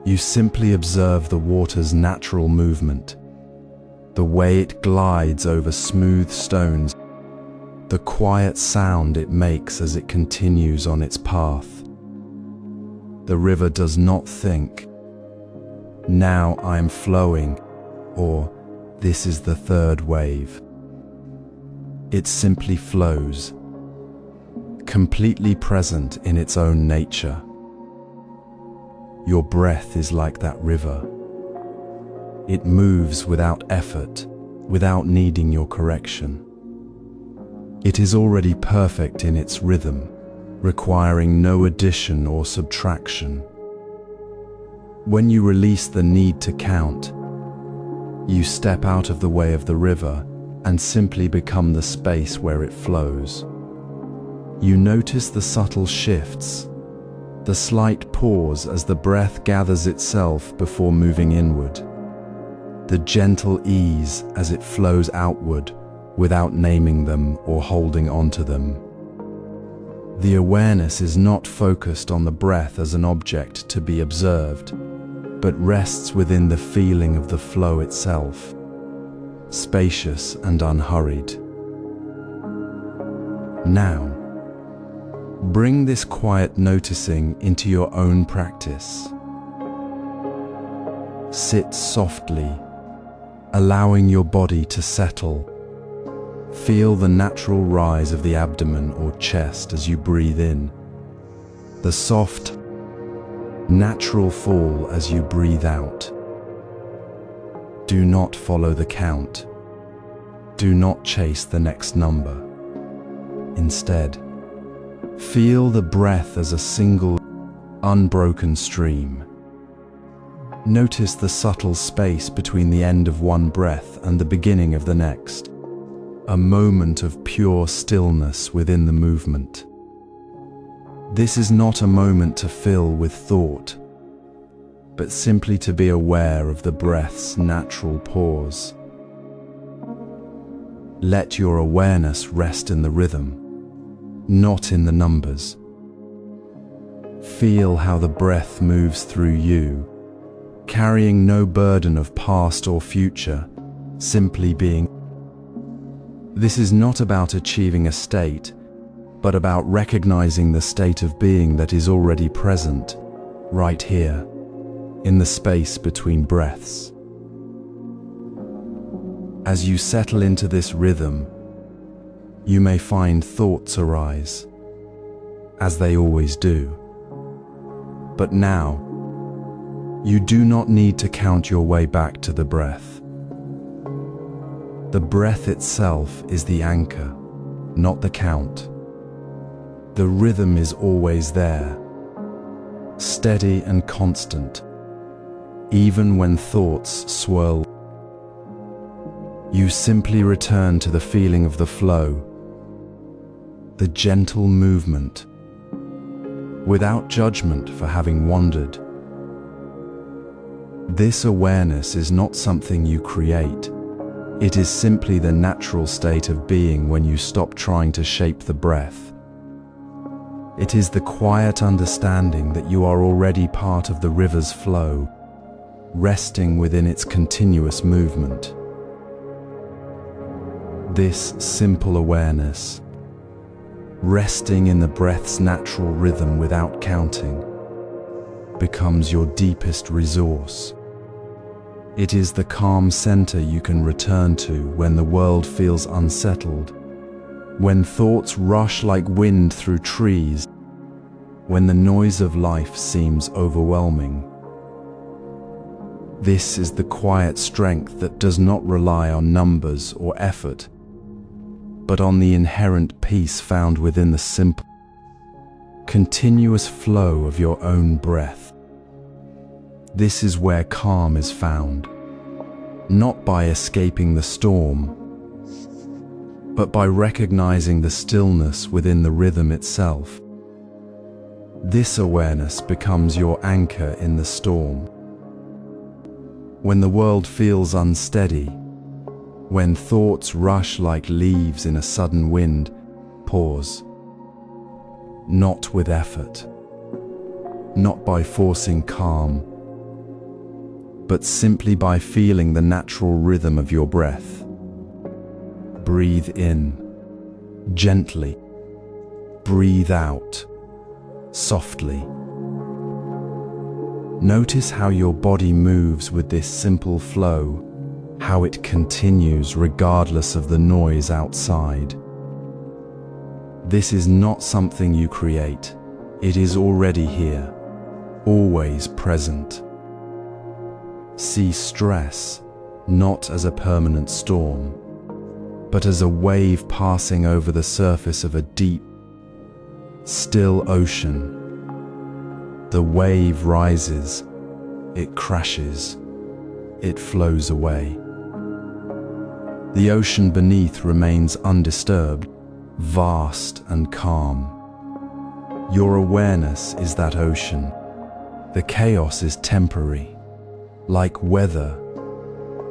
You simply observe the water's natural movement, the way it glides over smooth stones, the quiet sound it makes as it continues on its path. The river does not think, "Now I am flowing," or "This is the third wave." It simply flows, completely present in its own nature. Your breath is like that river. It moves without effort, without needing your correction. It is already perfect in its rhythm, requiring no addition or subtraction. When you release the need to count, you step out of the way of the river and simply become the space where it flows. You notice the subtle shifts, the slight pause as the breath gathers itself before moving inward, the gentle ease as it flows outward without naming them or holding onto them. The awareness is not focused on the breath as an object to be observed, but rests within the feeling of the flow itself, spacious and unhurried. Now, bring this quiet noticing into your own practice. Sit softly, allowing your body to settle. Feel the natural rise of the abdomen or chest as you breathe in, the soft, natural fall as you breathe out. Do not follow the count. Do not chase the next number. Instead, feel the breath as a single, unbroken stream. Notice the subtle space between the end of one breath and the beginning of the next, a moment of pure stillness within the movement. This is not a moment to fill with thought, but simply to be aware of the breath's natural pause. Let your awareness rest in the rhythm, not in the numbers. Feel how the breath moves through you, carrying no burden of past or future, simply being. This is not about achieving a state, but about recognizing the state of being that is already present, right here, in the space between breaths. As you settle into this rhythm, you may find thoughts arise, as they always do. But now, you do not need to count your way back to the breath. The breath itself is the anchor, not the count. The rhythm is always there, steady and constant, even when thoughts swirl. You simply return to the feeling of the flow, the gentle movement, without judgment for having wandered. This awareness is not something you create. It is simply the natural state of being when you stop trying to shape the breath. It is the quiet understanding that you are already part of the river's flow, resting within its continuous movement. This simple awareness, resting in the breath's natural rhythm without counting, becomes your deepest resource. It is the calm center you can return to when the world feels unsettled, when thoughts rush like wind through trees, when the noise of life seems overwhelming. This is the quiet strength that does not rely on numbers or effort, but on the inherent peace found within the simple, continuous flow of your own breath. This is where calm is found, not by escaping the storm, but by recognizing the stillness within the rhythm itself. This awareness becomes your anchor in the storm. When the world feels unsteady, when thoughts rush like leaves in a sudden wind, pause. Not with effort, not by forcing calm, but simply by feeling the natural rhythm of your breath. Breathe in, gently. Breathe out, softly. Notice how your body moves with this simple flow, how it continues regardless of the noise outside. This is not something you create. It is already here, always present. See stress not as a permanent storm, but as a wave passing over the surface of a deep, still ocean. The wave rises, it crashes, it flows away. The ocean beneath remains undisturbed, vast and calm. Your awareness is that ocean. The chaos is temporary, like weather,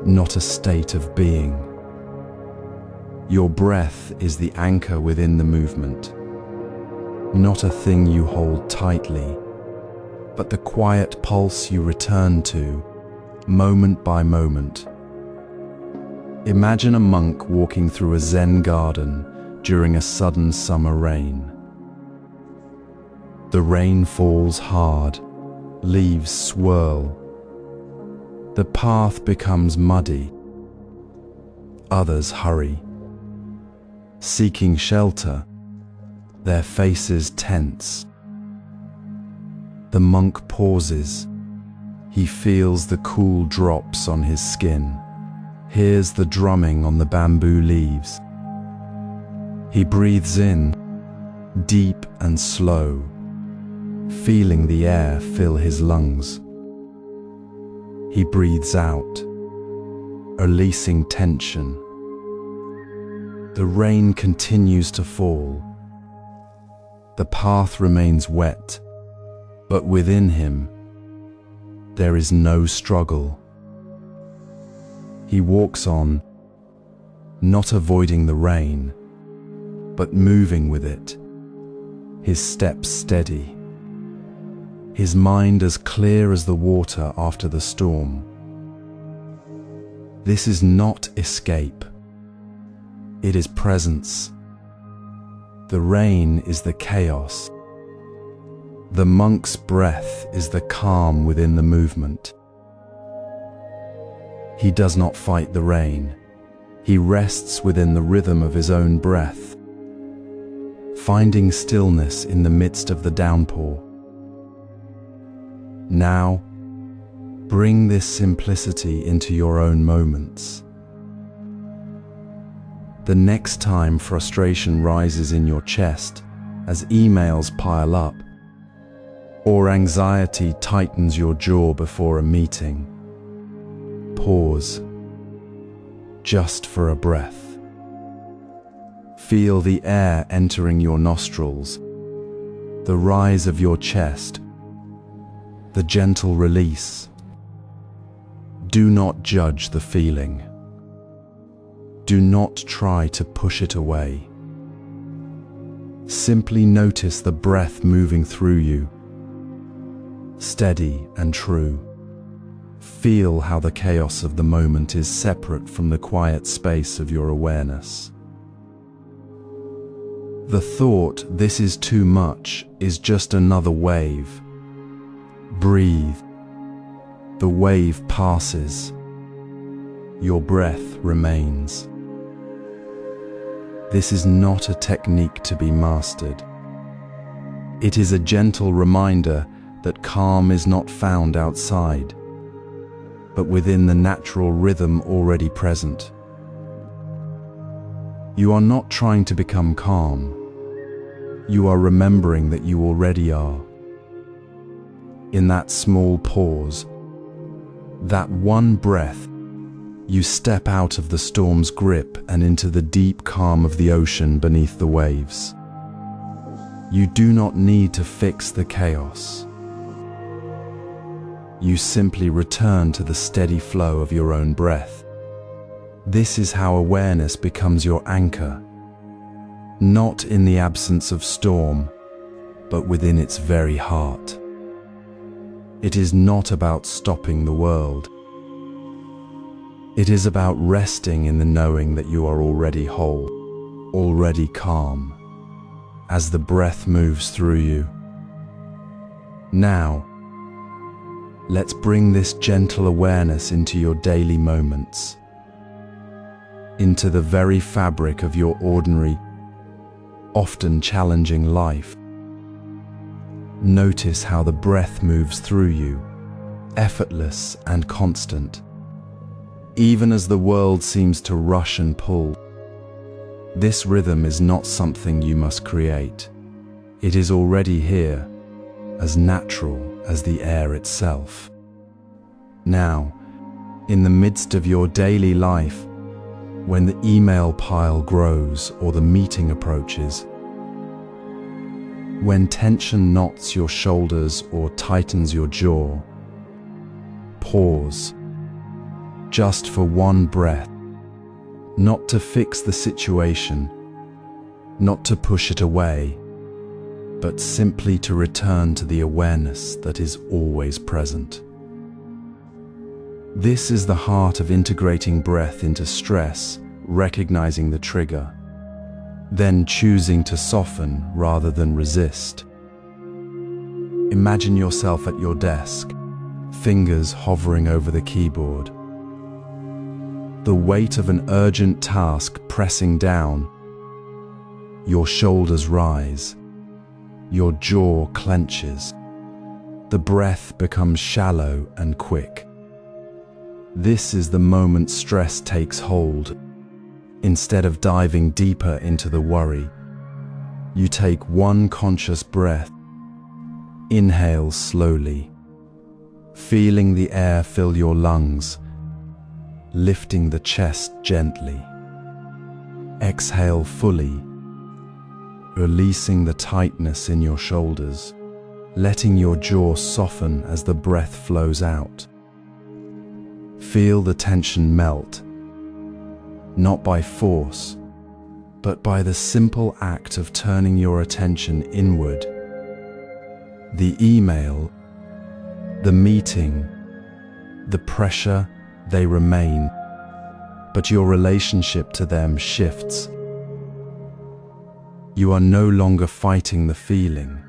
not a state of being. Your breath is the anchor within the movement. not a thing you hold tightly, but the quiet pulse you return to, moment by moment. Imagine a monk walking through a Zen garden during a sudden summer rain. The rain falls hard, leaves swirl. The path becomes muddy. Others hurry, seeking shelter, their faces tense. The monk pauses. He feels the cool drops on his skin, hears the drumming on the bamboo leaves. He breathes in, deep and slow, feeling the air fill his lungs. He breathes out, releasing tension. The rain continues to fall. The path remains wet, but within him, there is no struggle. He walks on, not avoiding the rain, but moving with it, his steps steady, his mind as clear as the water after the storm. This is not escape. It is presence. The rain is the chaos. The monk's breath is the calm within the movement. He does not fight the rain. He rests within the rhythm of his own breath, finding stillness in the midst of the downpour. Now, bring this simplicity into your own moments. The next time frustration rises in your chest as emails pile up, or anxiety tightens your jaw before a meeting, pause, just for a breath. Feel the air entering your nostrils, the rise of your chest, the gentle release. Do not judge the feeling. Do not try to push it away. Simply notice the breath moving through you, steady and true. Feel how the chaos of the moment is separate from the quiet space of your awareness. The thought, "This is too much," is just another wave. Breathe. The wave passes. Your breath remains. This is not a technique to be mastered. It is a gentle reminder that calm is not found outside, but within the natural rhythm already present. You are not trying to become calm. You are remembering that you already are. In that small pause, that one breath, you step out of the storm's grip and into the deep calm of the ocean beneath the waves. You do not need to fix the chaos. You simply return to the steady flow of your own breath. This is how awareness becomes your anchor, not in the absence of storm, but within its very heart. It is not about stopping the world. It is about resting in the knowing that you are already whole, already calm, as the breath moves through you. Now, let's bring this gentle awareness into your daily moments, into the very fabric of your ordinary, often challenging life. Notice how the breath moves through you, effortless and constant, even as the world seems to rush and pull. This rhythm is not something you must create. It is already here, as natural as the air itself. Now, in the midst of your daily life, when the email pile grows or the meeting approaches, when tension knots your shoulders or tightens your jaw, pause, just for one breath, not to fix the situation, not to push it away, but simply to return to the awareness that is always present. This is the heart of integrating breath into stress, recognizing the trigger, then choosing to soften rather than resist. Imagine yourself at your desk, fingers hovering over the keyboard. The weight of an urgent task pressing down. Your shoulders rise. Your jaw clenches. The breath becomes shallow and quick. This is the moment stress takes hold. Instead of diving deeper into the worry, you take one conscious breath. Inhale slowly, feeling the air fill your lungs, lifting the chest gently. Exhale fully, releasing the tightness in your shoulders, letting your jaw soften as the breath flows out. Feel the tension melt, not by force, but by the simple act of turning your attention inward. The email, the meeting, the pressure, they remain, but your relationship to them shifts. You are no longer fighting the feeling.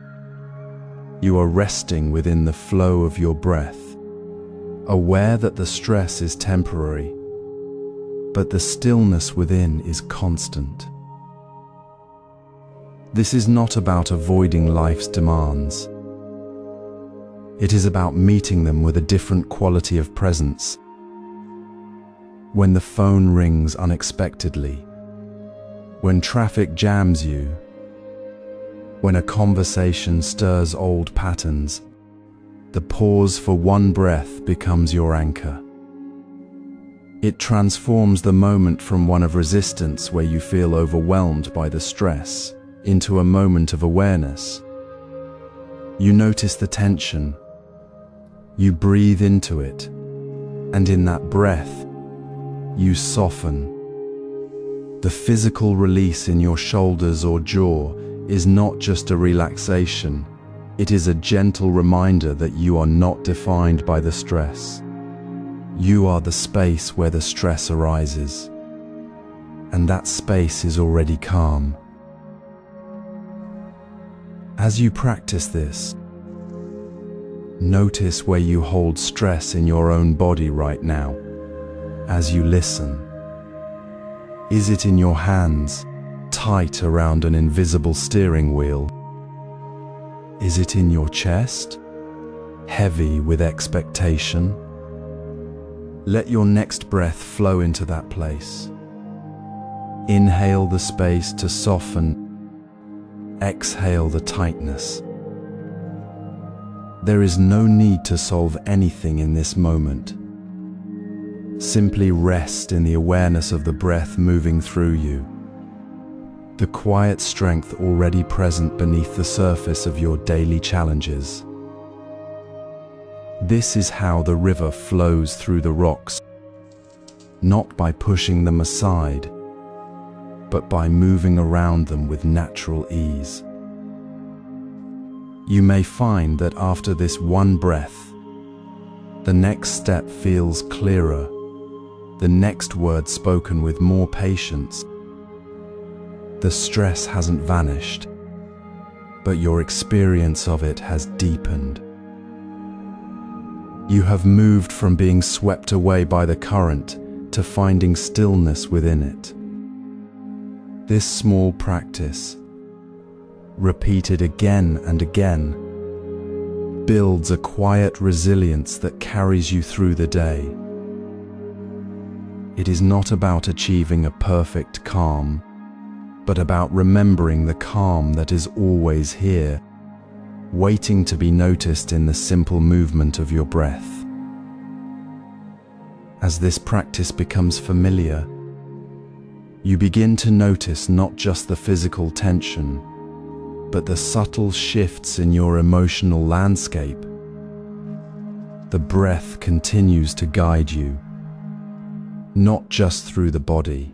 You are resting within the flow of your breath, aware that the stress is temporary, but the stillness within is constant. This is not about avoiding life's demands. It is about meeting them with a different quality of presence. When the phone rings unexpectedly, when traffic jams you, when a conversation stirs old patterns, the pause for one breath becomes your anchor. It transforms the moment from one of resistance where you feel overwhelmed by the stress into a moment of awareness. You notice the tension. You breathe into it, and in that breath, you soften. The physical release in your shoulders or jaw is not just a relaxation, it is a gentle reminder that you are not defined by the stress. You are the space where the stress arises, and that space is already calm. As you practice this, notice where you hold stress in your own body right now. As you listen, is it in your hands, tight around an invisible steering wheel? Is it in your chest, heavy with expectation? Let your next breath flow into that place. Inhale the space to soften. Exhale the tightness. There is no need to solve anything in this moment. Simply rest in the awareness of the breath moving through you, the quiet strength already present beneath the surface of your daily challenges. This is how the river flows through the rocks, not by pushing them aside, but by moving around them with natural ease. You may find that after this one breath, the next step feels clearer, the next word spoken with more patience. The stress hasn't vanished, but your experience of it has deepened. You have moved from being swept away by the current to finding stillness within it. This small practice, repeated again and again, builds a quiet resilience that carries you through the day. It is not about achieving a perfect calm, but about remembering the calm that is always here, waiting to be noticed in the simple movement of your breath. As this practice becomes familiar, you begin to notice not just the physical tension, but the subtle shifts in your emotional landscape. The breath continues to guide you, not just through the body,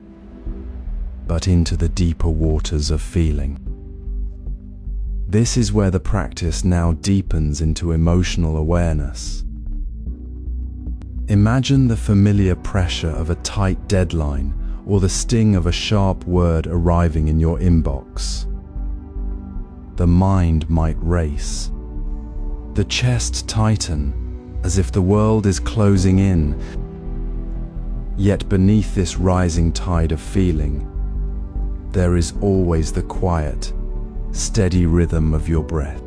but into the deeper waters of feeling. This is where the practice now deepens into emotional awareness. Imagine the familiar pressure of a tight deadline or the sting of a sharp word arriving in your inbox. The mind might race. The chest tighten, as if the world is closing in. Yet beneath this rising tide of feeling, there is always the quiet, steady rhythm of your breath.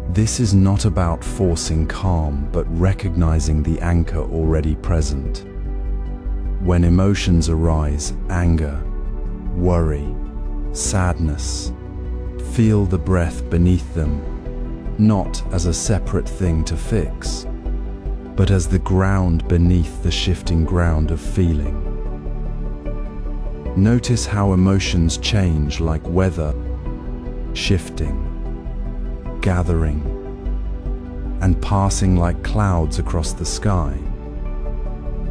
This is not about forcing calm, but recognizing the anchor already present. When emotions arise, anger, worry, sadness, feel the breath beneath them, not as a separate thing to fix, but as the ground beneath the shifting ground of feeling. Notice how emotions change like weather, shifting, gathering, and passing like clouds across the sky,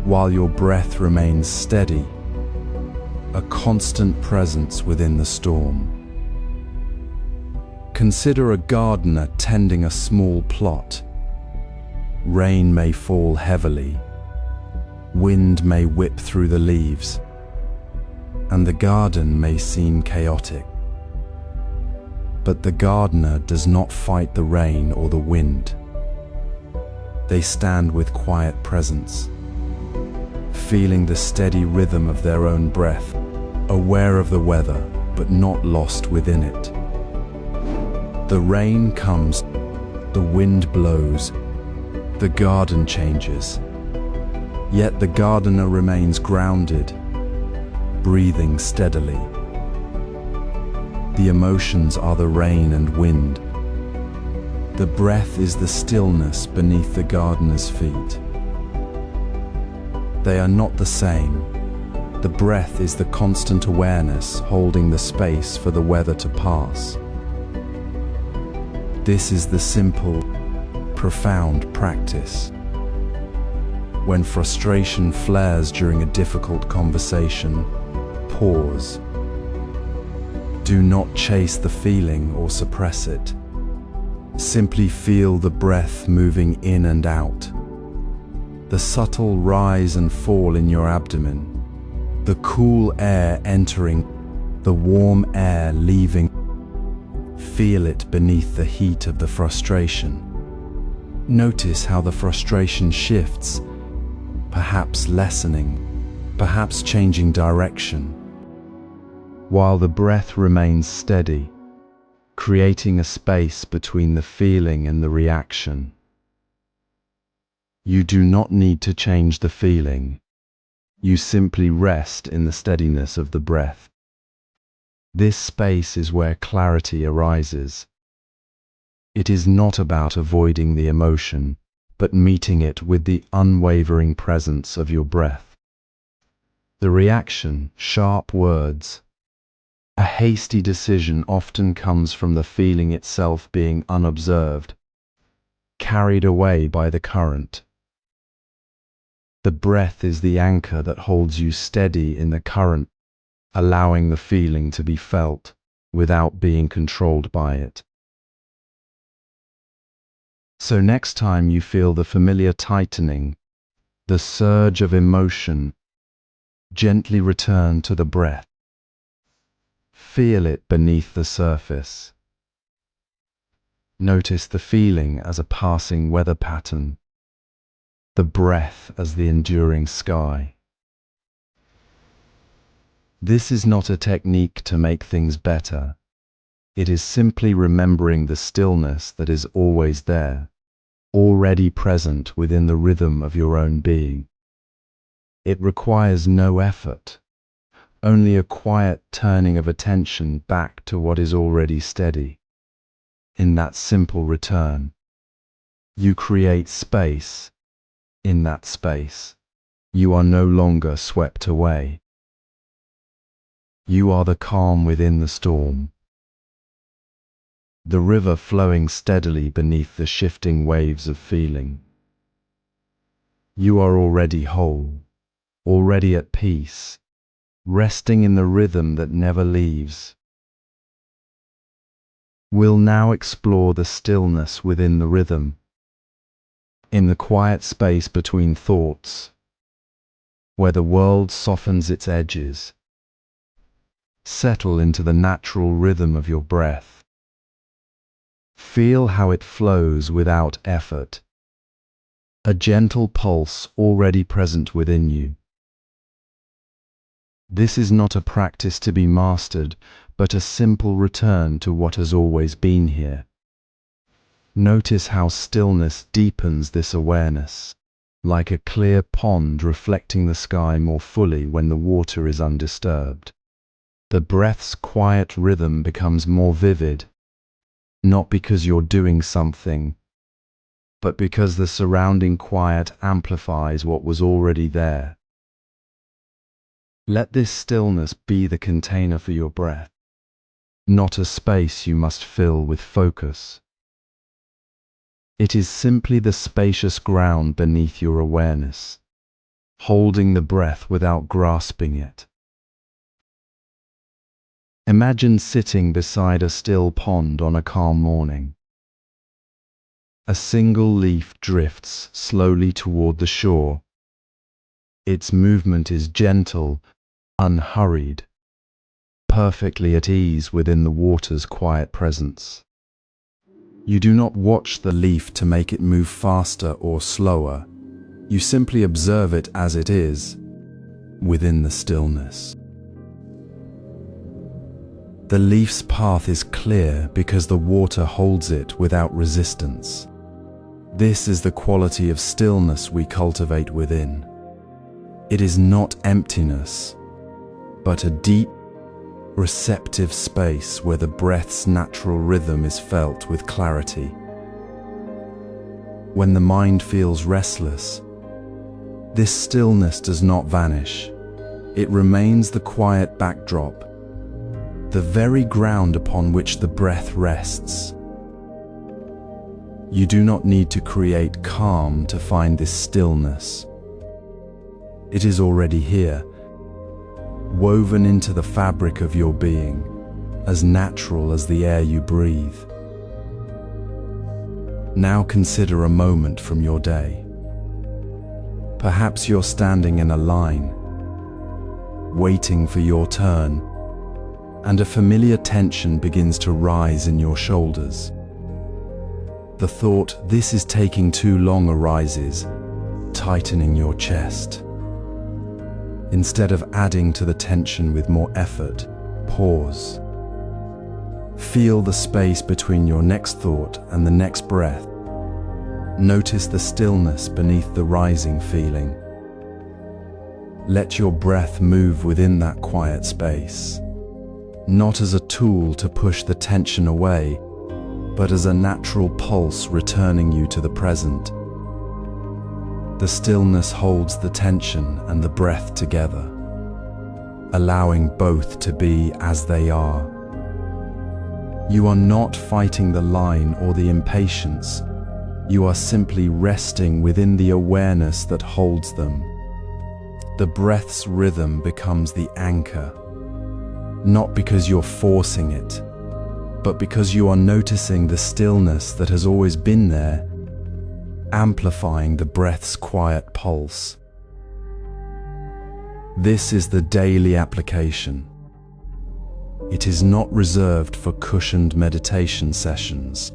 while your breath remains steady, a constant presence within the storm. Consider a gardener tending a small plot. Rain may fall heavily, wind may whip through the leaves, and the garden may seem chaotic. But the gardener does not fight the rain or the wind. They stand with quiet presence, feeling the steady rhythm of their own breath, aware of the weather, but not lost within it. The rain comes, the wind blows, the garden changes, yet the gardener remains grounded, breathing steadily. The emotions are the rain and wind. The breath is the stillness beneath the gardener's feet. They are not the same. The breath is the constant awareness holding the space for the weather to pass. This is the simple, profound practice. When frustration flares during a difficult conversation, pause. Do not chase the feeling or suppress it. Simply feel the breath moving in and out, the subtle rise and fall in your abdomen, the cool air entering, the warm air leaving. Feel it beneath the heat of the frustration. Notice how the frustration shifts, perhaps lessening, perhaps changing direction, while the breath remains steady, creating a space between the feeling and the reaction. You do not need to change the feeling. You simply rest in the steadiness of the breath. This space is where clarity arises. It is not about avoiding the emotion, but meeting it with the unwavering presence of your breath. The reaction, sharp words, a hasty decision often comes from the feeling itself being unobserved, carried away by the current. The breath is the anchor that holds you steady in the current, allowing the feeling to be felt without being controlled by it. So next time you feel the familiar tightening, the surge of emotion, gently return to the breath. Feel it beneath the surface. Notice the feeling as a passing weather pattern, the breath as the enduring sky. This is not a technique to make things better. It is simply remembering the stillness that is always there, already present within the rhythm of your own being. It requires no effort, only a quiet turning of attention back to what is already steady. In that simple return, you create space. In that space, you are no longer swept away. You are the calm within the storm, the river flowing steadily beneath the shifting waves of feeling. You are already whole, already at peace, resting in the rhythm that never leaves. We'll now explore the stillness within the rhythm, in the quiet space between thoughts, where the world softens its edges. Settle into the natural rhythm of your breath. Feel how it flows without effort, a gentle pulse already present within you. This is not a practice to be mastered, but a simple return to what has always been here. Notice how stillness deepens this awareness, like a clear pond reflecting the sky more fully when the water is undisturbed. The breath's quiet rhythm becomes more vivid, not because you're doing something, but because the surrounding quiet amplifies what was already there. Let this stillness be the container for your breath, not a space you must fill with focus. It is simply the spacious ground beneath your awareness, holding the breath without grasping it. Imagine sitting beside a still pond on a calm morning. A single leaf drifts slowly toward the shore. Its movement is gentle, unhurried, perfectly at ease within the water's quiet presence. You do not watch the leaf to make it move faster or slower. You simply observe it as it is, within the stillness. The leaf's path is clear because the water holds it without resistance. This is the quality of stillness we cultivate within. It is not emptiness, but a deep, receptive space where the breath's natural rhythm is felt with clarity. When the mind feels restless, this stillness does not vanish. It remains the quiet backdrop, the very ground upon which the breath rests. You do not need to create calm to find this stillness. It is already here, woven into the fabric of your being, as natural as the air you breathe. Now consider a moment from your day. Perhaps you're standing in a line, waiting for your turn, and a familiar tension begins to rise in your shoulders. The thought, "This is taking too long," arises, tightening your chest. Instead of adding to the tension with more effort, pause. Feel the space between your next thought and the next breath. Notice the stillness beneath the rising feeling. Let your breath move within that quiet space, not as a tool to push the tension away, but as a natural pulse returning you to the present. The stillness holds the tension and the breath together, allowing both to be as they are. You are not fighting the line or the impatience. You are simply resting within the awareness that holds them. The breath's rhythm becomes the anchor, not because you're forcing it, but because you are noticing the stillness that has always been there, amplifying the breath's quiet pulse. This is the daily application. It is not reserved for cushioned meditation sessions.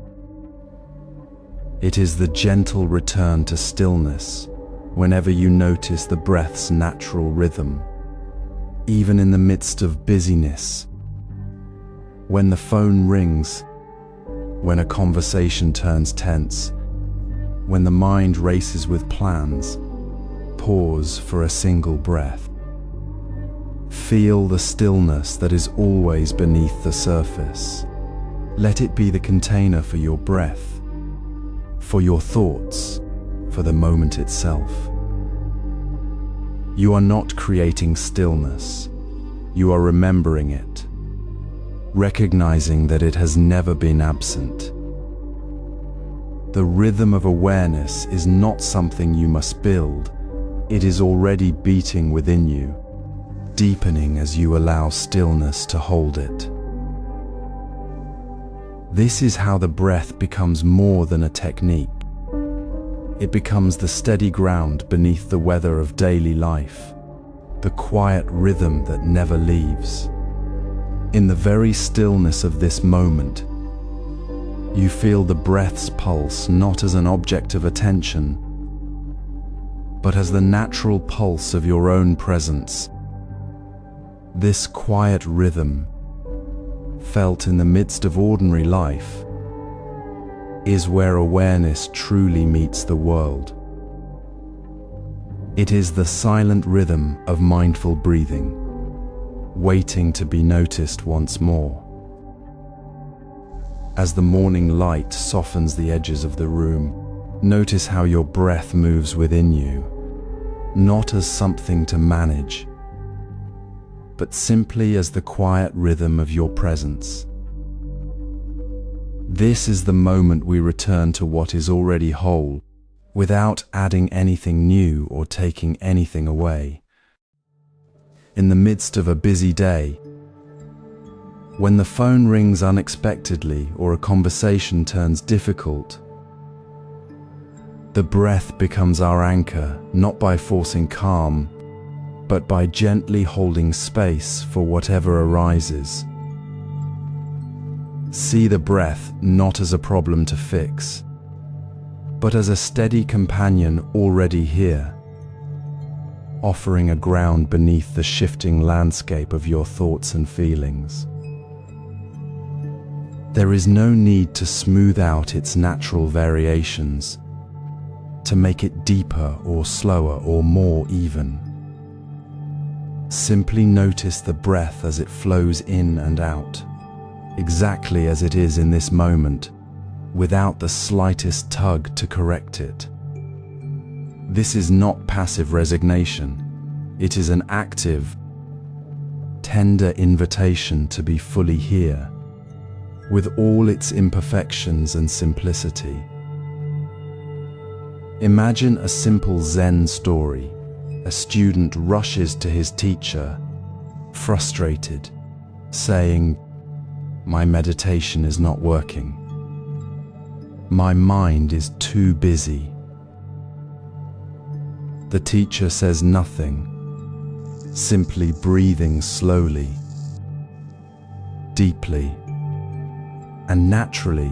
It is the gentle return to stillness whenever you notice the breath's natural rhythm, even in the midst of busyness. When the phone rings, when a conversation turns tense, when the mind races with plans, pause for a single breath. Feel the stillness that is always beneath the surface. Let it be the container for your breath, for your thoughts, for the moment itself. You are not creating stillness. You are remembering it, recognizing that it has never been absent. The rhythm of awareness is not something you must build. It is already beating within you, deepening as you allow stillness to hold it. This is how the breath becomes more than a technique. It becomes the steady ground beneath the weather of daily life, the quiet rhythm that never leaves. In the very stillness of this moment, you feel the breath's pulse not as an object of attention, but as the natural pulse of your own presence. This quiet rhythm, felt in the midst of ordinary life, is where awareness truly meets the world. It is the silent rhythm of mindful breathing, waiting to be noticed once more. As the morning light softens the edges of the room, notice how your breath moves within you, not as something to manage, but simply as the quiet rhythm of your presence. This is the moment we return to what is already whole, without adding anything new or taking anything away. In the midst of a busy day, when the phone rings unexpectedly or a conversation turns difficult, the breath becomes our anchor, not by forcing calm, but by gently holding space for whatever arises. See the breath not as a problem to fix, but as a steady companion already here, offering a ground beneath the shifting landscape of your thoughts and feelings. There is no need to smooth out its natural variations, to make it deeper or slower or more even. Simply notice the breath as it flows in and out, exactly as it is in this moment, without the slightest tug to correct it. This is not passive resignation. It is an active, tender invitation to be fully here, with all its imperfections and simplicity. Imagine a simple Zen story. A student rushes to his teacher, frustrated, saying, "My meditation is not working. My mind is too busy." The teacher says nothing, simply breathing slowly, deeply, and naturally,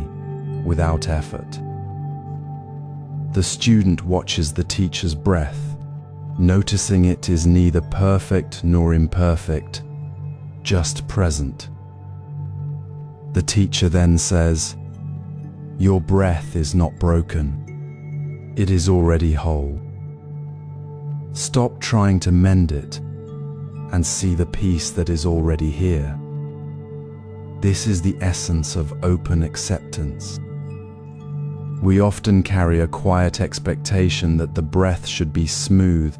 without effort. The student watches the teacher's breath, noticing it is neither perfect nor imperfect, just present. The teacher then says, "Your breath is not broken. It is already whole. Stop trying to mend it and see the peace that is already here." This is the essence of open acceptance. We often carry a quiet expectation that the breath should be smooth,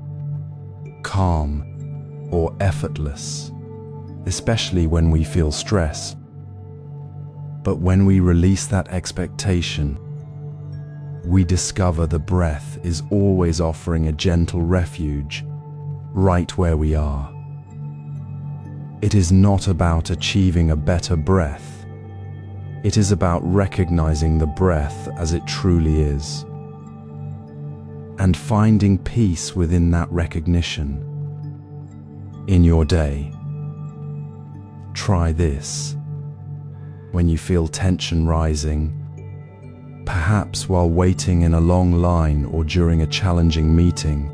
calm, or effortless, especially when we feel stress. But when we release that expectation, we discover the breath is always offering a gentle refuge, right where we are. It is not about achieving a better breath. It is about recognizing the breath as it truly is, and finding peace within that recognition. In your day, try this. When you feel tension rising, perhaps while waiting in a long line or during a challenging meeting,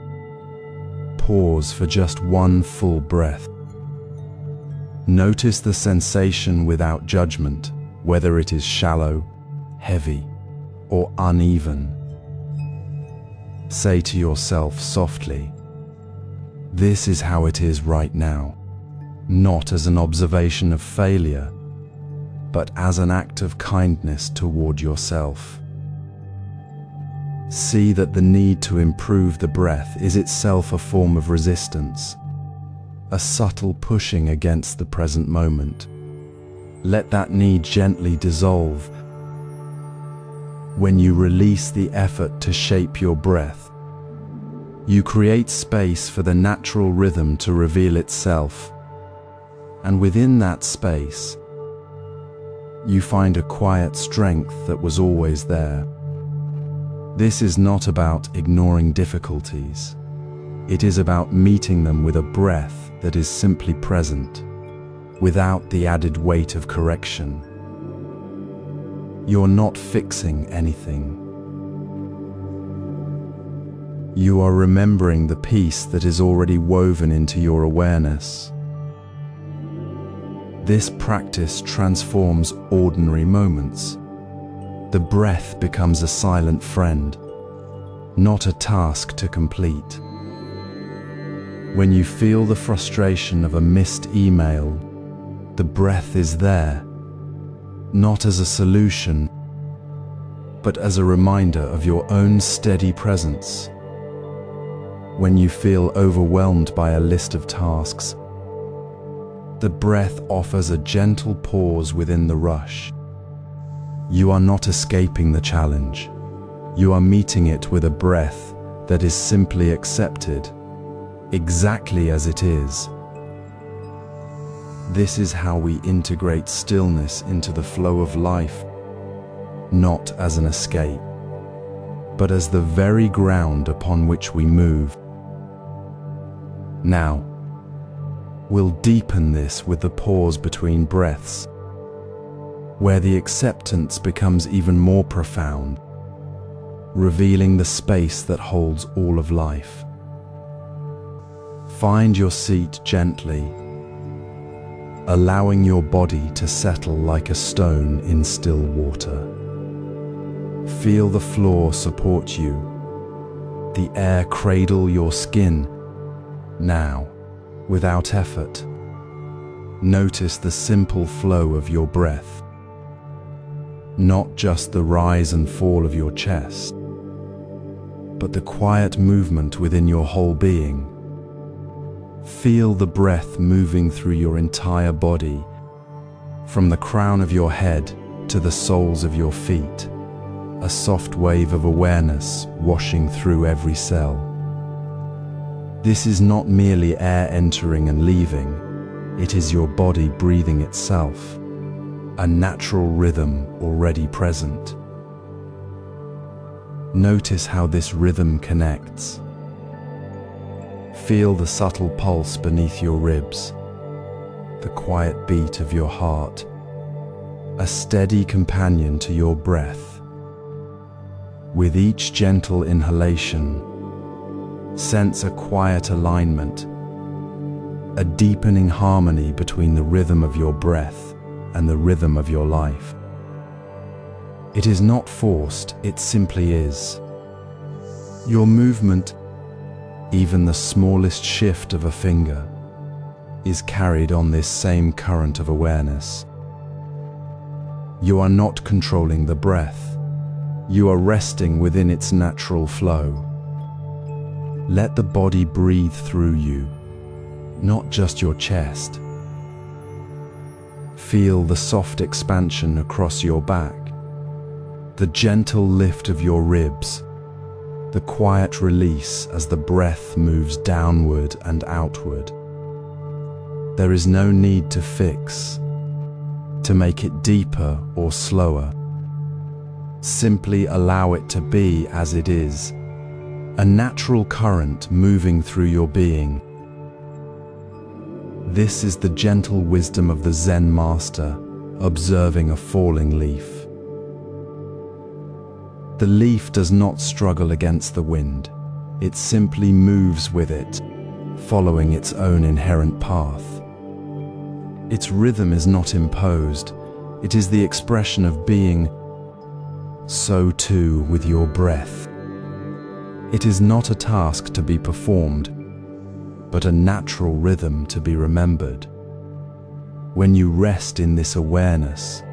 pause for just one full breath. Notice the sensation without judgment, whether it is shallow, heavy, or uneven. Say to yourself softly, "This is how it is right now," not as an observation of failure, but as an act of kindness toward yourself. See that the need to improve the breath is itself a form of resistance, a subtle pushing against the present moment. Let that need gently dissolve. When you release the effort to shape your breath, you create space for the natural rhythm to reveal itself. And within that space, you find a quiet strength that was always there. This is not about ignoring difficulties. It is about meeting them with a breath that is simply present, without the added weight of correction. You're not fixing anything. You are remembering the peace that is already woven into your awareness. This practice transforms ordinary moments. The breath becomes a silent friend, not a task to complete. When you feel the frustration of a missed email, the breath is there, not as a solution, but as a reminder of your own steady presence. When you feel overwhelmed by a list of tasks, the breath offers a gentle pause within the rush. You are not escaping the challenge. You are meeting it with a breath that is simply accepted, exactly as it is. This is how we integrate stillness into the flow of life, not as an escape, but as the very ground upon which we move. Now, we'll deepen this with the pause between breaths, where the acceptance becomes even more profound, revealing the space that holds all of life. Find your seat gently, allowing your body to settle like a stone in still water. Feel the floor support you, the air cradle your skin. Now, without effort, notice the simple flow of your breath, not just the rise and fall of your chest, but the quiet movement within your whole being. Feel the breath moving through your entire body, from the crown of your head to the soles of your feet, a soft wave of awareness washing through every cell. This is not merely air entering and leaving, it is your body breathing itself, a natural rhythm already present. Notice how this rhythm connects. Feel the subtle pulse beneath your ribs, the quiet beat of your heart, a steady companion to your breath. With each gentle inhalation, sense a quiet alignment, a deepening harmony between the rhythm of your breath and the rhythm of your life. It is not forced, it simply is. Your movement, even the smallest shift of a finger, is carried on this same current of awareness. You are not controlling the breath. You are resting within its natural flow. Let the body breathe through you, not just your chest. Feel the soft expansion across your back, the gentle lift of your ribs, the quiet release as the breath moves downward and outward. There is no need to fix, to make it deeper or slower. Simply allow it to be as it is, a natural current moving through your being. This is the gentle wisdom of the Zen master, observing a falling leaf. The leaf does not struggle against the wind. It simply moves with it, following its own inherent path. Its rhythm is not imposed. It is the expression of being. So too with your breath. It is not a task to be performed, but a natural rhythm to be remembered. When you rest in this awareness,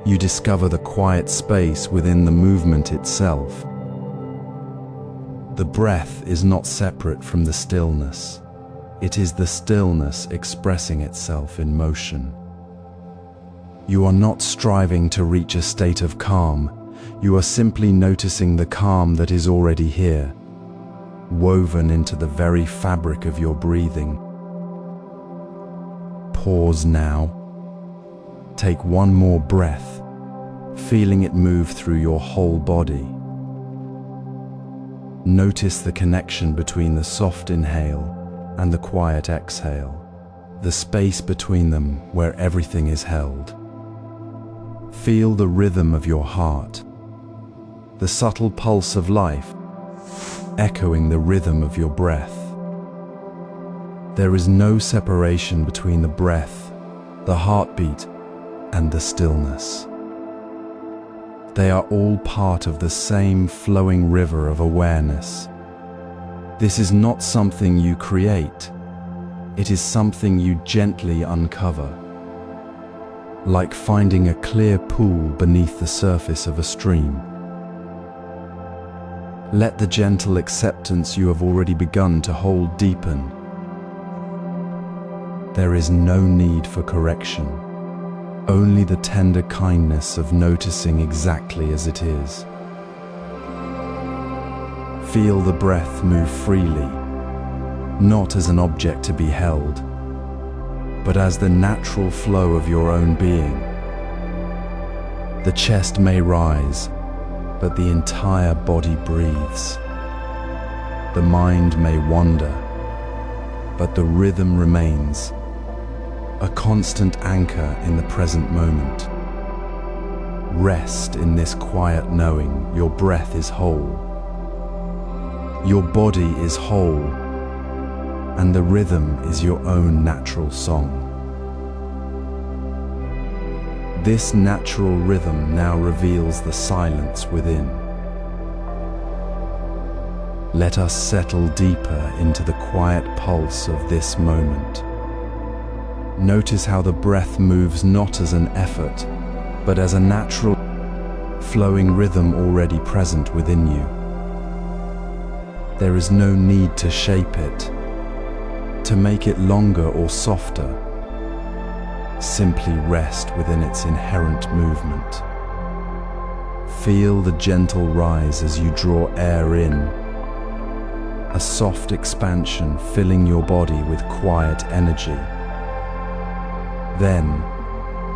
you discover the quiet space within the movement itself. The breath is not separate from the stillness. It is the stillness expressing itself in motion. You are not striving to reach a state of calm. You are simply noticing the calm that is already here, woven into the very fabric of your breathing. Pause now. Take one more breath, feeling it move through your whole body. Notice the connection between the soft inhale and the quiet exhale, the space between them where everything is held. Feel the rhythm of your heart, the subtle pulse of life, echoing the rhythm of your breath. There is no separation between the breath, the heartbeat, and the stillness. They are all part of the same flowing river of awareness. This is not something you create. It is something you gently uncover, like finding a clear pool beneath the surface of a stream. Let the gentle acceptance you have already begun to hold deepen. There is no need for correction, only the tender kindness of noticing exactly as it is. Feel the breath move freely, not as an object to be held, but as the natural flow of your own being. The chest may rise, but the entire body breathes. The mind may wander, but the rhythm remains, a constant anchor in the present moment. Rest in this quiet knowing your breath is whole, your body is whole, and the rhythm is your own natural song. This natural rhythm now reveals the silence within. Let us settle deeper into the quiet pulse of this moment. Notice how the breath moves not as an effort, but as a natural, flowing rhythm already present within you. There is no need to shape it, to make it longer or softer. Simply rest within its inherent movement. Feel the gentle rise as you draw air in, a soft expansion filling your body with quiet energy. Then,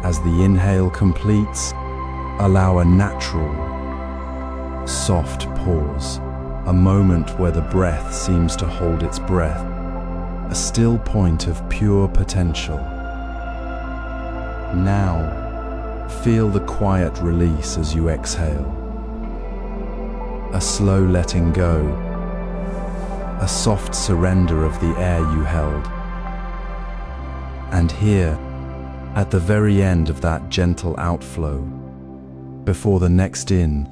as the inhale completes, allow a natural, soft pause, a moment where the breath seems to hold its breath, a still point of pure potential. Now, feel the quiet release as you exhale. A slow letting go, a soft surrender of the air you held. And here, at the very end of that gentle outflow, before the next in,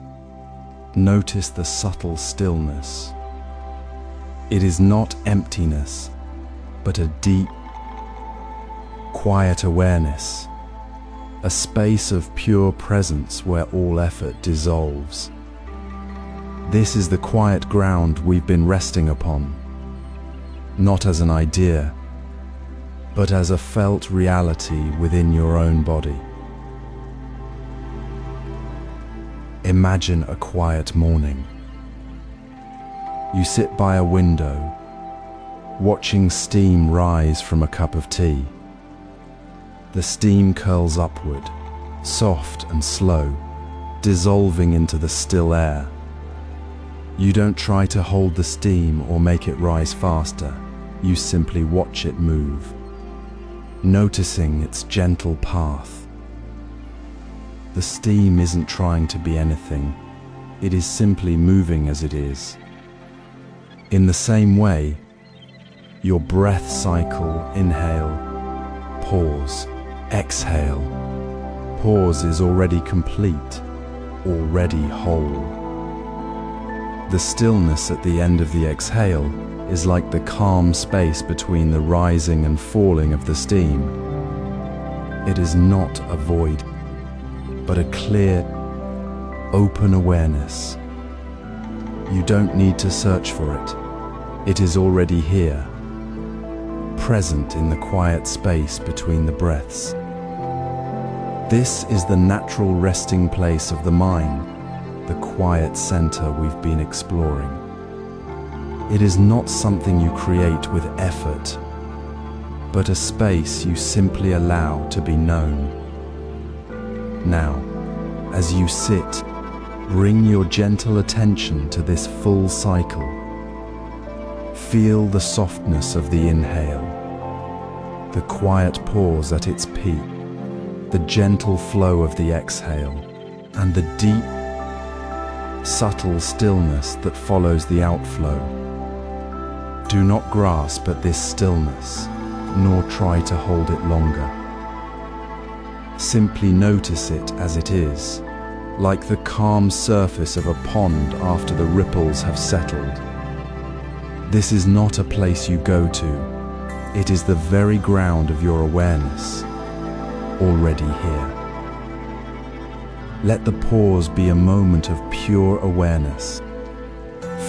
notice the subtle stillness. It is not emptiness, but a deep, quiet awareness, a space of pure presence where all effort dissolves. This is the quiet ground we've been resting upon, not as an idea, but as a felt reality within your own body. Imagine a quiet morning. You sit by a window, watching steam rise from a cup of tea. The steam curls upward, soft and slow, dissolving into the still air. You don't try to hold the steam or make it rise faster. You simply watch it move, noticing its gentle path. The steam isn't trying to be anything. It is simply moving as it is. In the same way, your breath cycle, inhale, pause, exhale. Pause is already complete, already whole. The stillness at the end of the exhale is like the calm space between the rising and falling of the steam. It is not a void, but a clear, open awareness. You don't need to search for it. It is already here, present in the quiet space between the breaths. This is the natural resting place of the mind, the quiet center we've been exploring. It is not something you create with effort, but a space you simply allow to be known. Now, as you sit, bring your gentle attention to this full cycle. Feel the softness of the inhale, the quiet pause at its peak, the gentle flow of the exhale, and the deep, subtle stillness that follows the outflow. Do not grasp at this stillness, nor try to hold it longer. Simply notice it as it is, like the calm surface of a pond after the ripples have settled. This is not a place you go to. It is the very ground of your awareness, already here. Let the pause be a moment of pure awareness,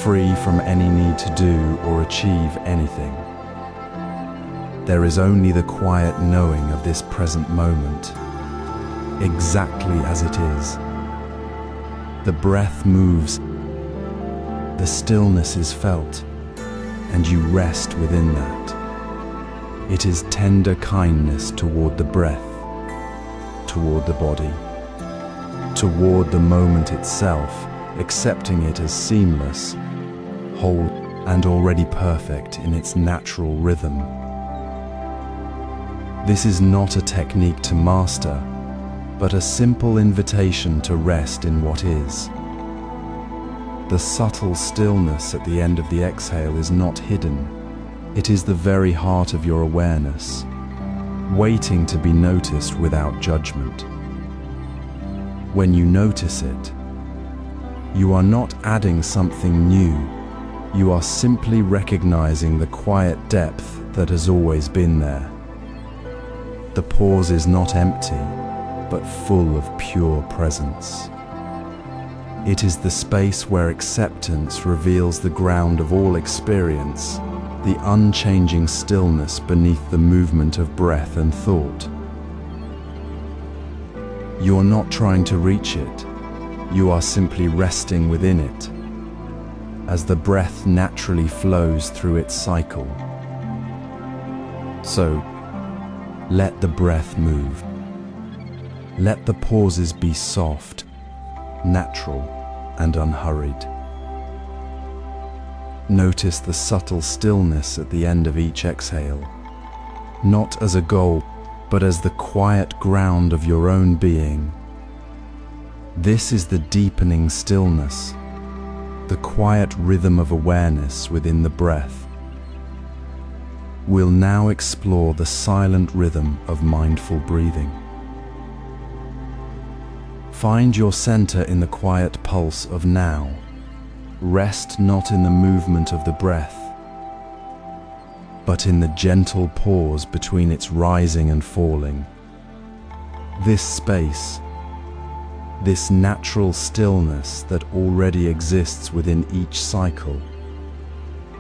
free from any need to do or achieve anything. There is only the quiet knowing of this present moment, exactly as it is. The breath moves, the stillness is felt, and you rest within that. It is tender kindness toward the breath, toward the body, toward the moment itself, accepting it as seamless, whole, and already perfect in its natural rhythm. This is not a technique to master, but a simple invitation to rest in what is. The subtle stillness at the end of the exhale is not hidden. It is the very heart of your awareness, waiting to be noticed without judgment. When you notice it, you are not adding something new. You are simply recognizing the quiet depth that has always been there. The pause is not empty, but full of pure presence. It is the space where acceptance reveals the ground of all experience, the unchanging stillness beneath the movement of breath and thought. You are not trying to reach it, you are simply resting within it, as the breath naturally flows through its cycle. So, let the breath move. Let the pauses be soft, natural, and unhurried. Notice the subtle stillness at the end of each exhale, not as a goal, but as the quiet ground of your own being. This is the deepening stillness, the quiet rhythm of awareness within the breath. We'll now explore the silent rhythm of mindful breathing. Find your center in the quiet pulse of now. Rest not in the movement of the breath, but in the gentle pause between its rising and falling. This space, this natural stillness that already exists within each cycle,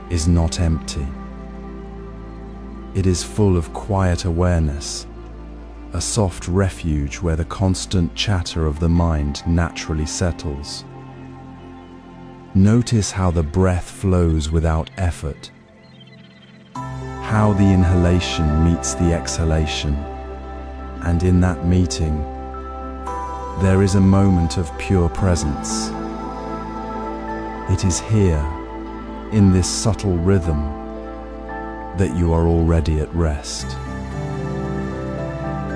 is not empty. It is full of quiet awareness, a soft refuge where the constant chatter of the mind naturally settles. Notice how the breath flows without effort, how the inhalation meets the exhalation, and in that meeting, there is a moment of pure presence. It is here, in this subtle rhythm, that you are already at rest.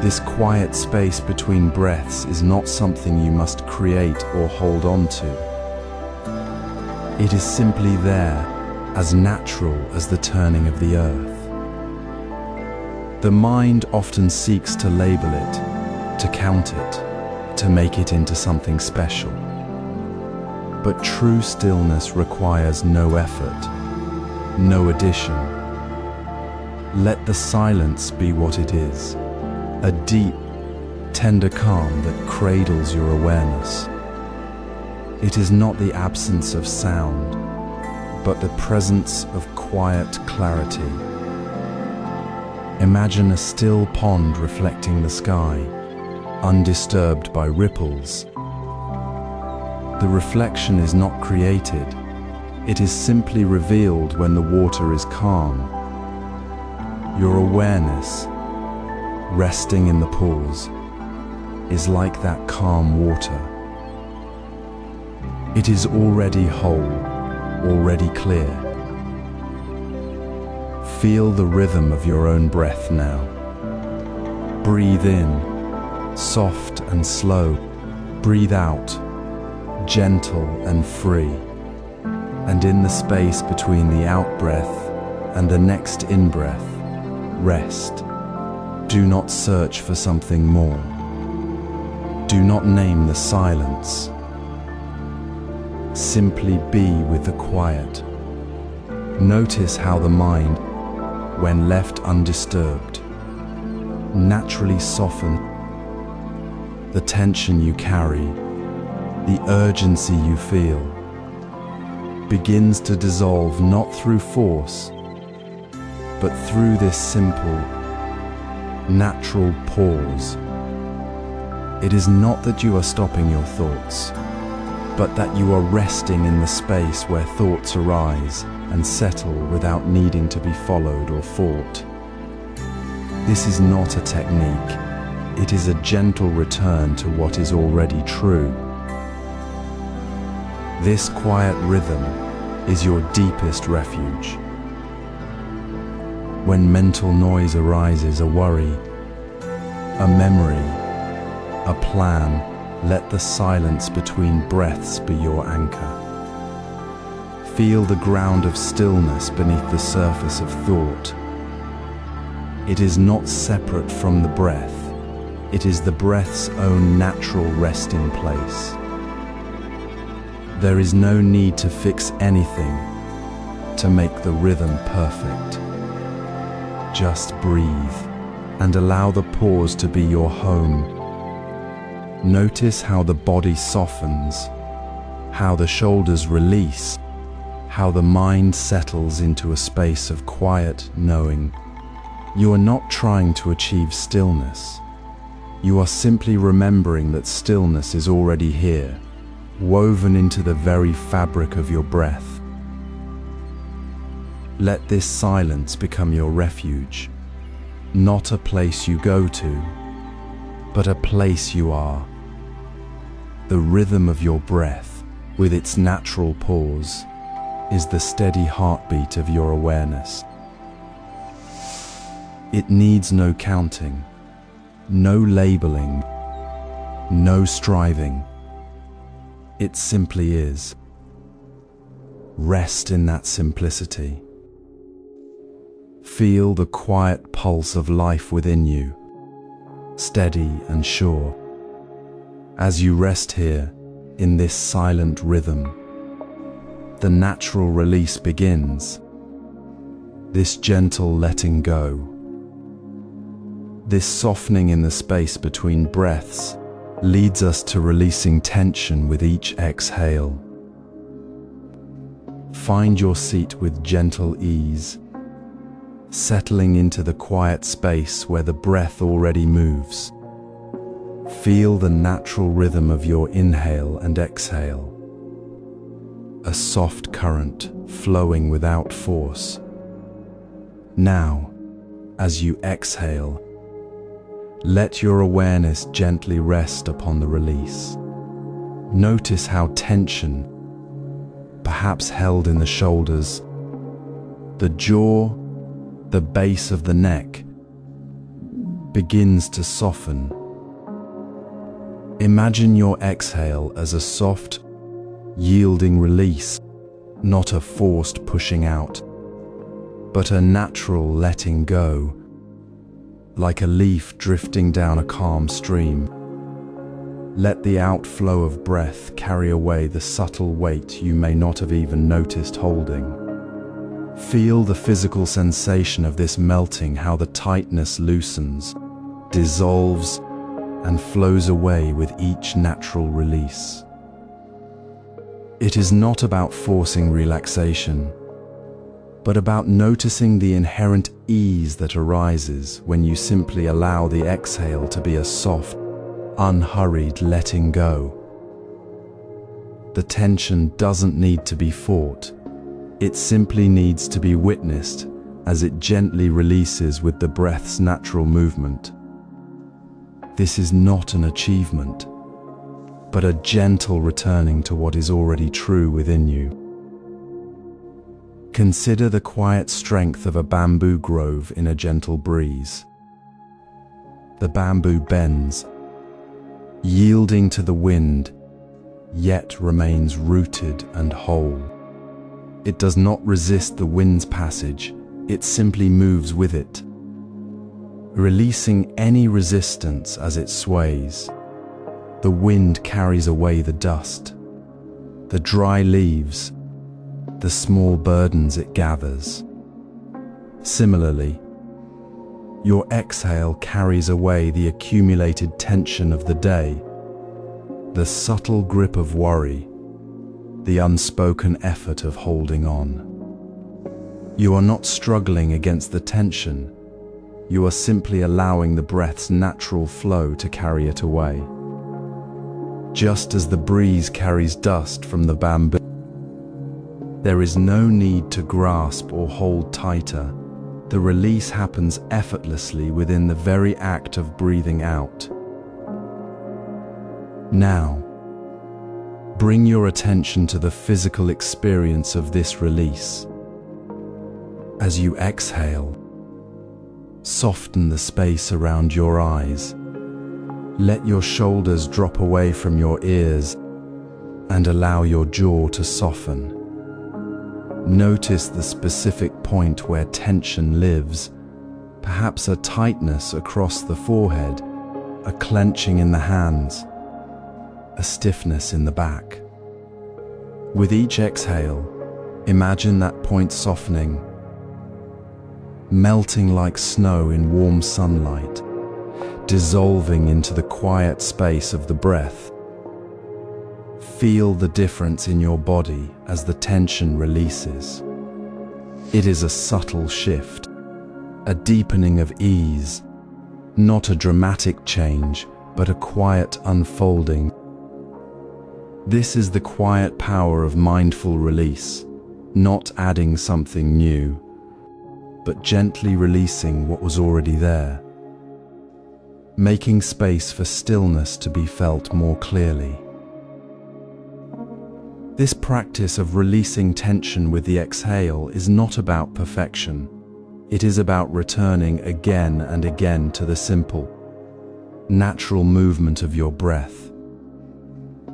This quiet space between breaths is not something you must create or hold on to. It is simply there, as natural as the turning of the earth. The mind often seeks to label it, to count it, to make it into something special. But true stillness requires no effort, no addition. Let the silence be what it is. A deep, tender calm that cradles your awareness. It is not the absence of sound, but the presence of quiet clarity. Imagine a still pond reflecting the sky, undisturbed by ripples. The reflection is not created, it is simply revealed when the water is calm. Your awareness, resting in the pause, is like that calm water. It is already whole, already clear. Feel the rhythm of your own breath now. Breathe in, soft and slow. Breathe out, gentle and free. And in the space between the out-breath and the next in-breath, rest. Do not search for something more. Do not name the silence. Simply be with the quiet. Notice how the mind, when left undisturbed, naturally softens. The tension you carry, the urgency you feel, begins to dissolve not through force, but through this simple, natural pause. It is not that you are stopping your thoughts, but that you are resting in the space where thoughts arise and settle without needing to be followed or fought. This is not a technique. It is a gentle return to what is already true. This quiet rhythm is your deepest refuge. When mental noise arises, a worry, a memory, a plan, let the silence between breaths be your anchor. Feel the ground of stillness beneath the surface of thought. It is not separate from the breath. It is the breath's own natural resting place. There is no need to fix anything to make the rhythm perfect. Just breathe and allow the pause to be your home. Notice how the body softens, how the shoulders release, how the mind settles into a space of quiet knowing. You are not trying to achieve stillness. You are simply remembering that stillness is already here, woven into the very fabric of your breath. Let this silence become your refuge, not a place you go to, but a place you are. The rhythm of your breath, with its natural pause, is the steady heartbeat of your awareness. It needs no counting, no labeling, no striving. It simply is. Rest in that simplicity. Feel the quiet pulse of life within you, steady and sure. As you rest here, in this silent rhythm, the natural release begins. This gentle letting go. This softening in the space between breaths leads us to releasing tension with each exhale. Find your seat with gentle ease, settling into the quiet space where the breath already moves. Feel the natural rhythm of your inhale and exhale. A soft current flowing without force. Now, as you exhale, let your awareness gently rest upon the release. Notice how tension, perhaps held in the shoulders, the jaw, the base of the neck, begins to soften. Imagine your exhale as a soft, yielding release, not a forced pushing out, but a natural letting go, like a leaf drifting down a calm stream. Let the outflow of breath carry away the subtle weight you may not have even noticed holding. Feel the physical sensation of this melting, how the tightness loosens, dissolves, and flows away with each natural release. It is not about forcing relaxation, but about noticing the inherent ease that arises when you simply allow the exhale to be a soft, unhurried letting go. The tension doesn't need to be fought. It simply needs to be witnessed as it gently releases with the breath's natural movement. This is not an achievement, but a gentle returning to what is already true within you. Consider the quiet strength of a bamboo grove in a gentle breeze. The bamboo bends, yielding to the wind, yet remains rooted and whole. It does not resist the wind's passage, it simply moves with it, releasing any resistance as it sways. The wind carries away the dust, the dry leaves, the small burdens it gathers. Similarly, your exhale carries away the accumulated tension of the day, the subtle grip of worry, the unspoken effort of holding on. You are not struggling against the tension, you are simply allowing the breath's natural flow to carry it away. Just as the breeze carries dust from the bamboo, there is no need to grasp or hold tighter. The release happens effortlessly within the very act of breathing out. Now, bring your attention to the physical experience of this release. As you exhale, soften the space around your eyes. Let your shoulders drop away from your ears and allow your jaw to soften. Notice the specific point where tension lives, perhaps a tightness across the forehead, a clenching in the hands, a stiffness in the back. With each exhale, imagine that point softening, melting like snow in warm sunlight, dissolving into the quiet space of the breath. Feel the difference in your body as the tension releases. It is a subtle shift, a deepening of ease, not a dramatic change, but a quiet unfolding. This is the quiet power of mindful release, not adding something new, but gently releasing what was already there, making space for stillness to be felt more clearly. This practice of releasing tension with the exhale is not about perfection. It is about returning again and again to the simple, natural movement of your breath.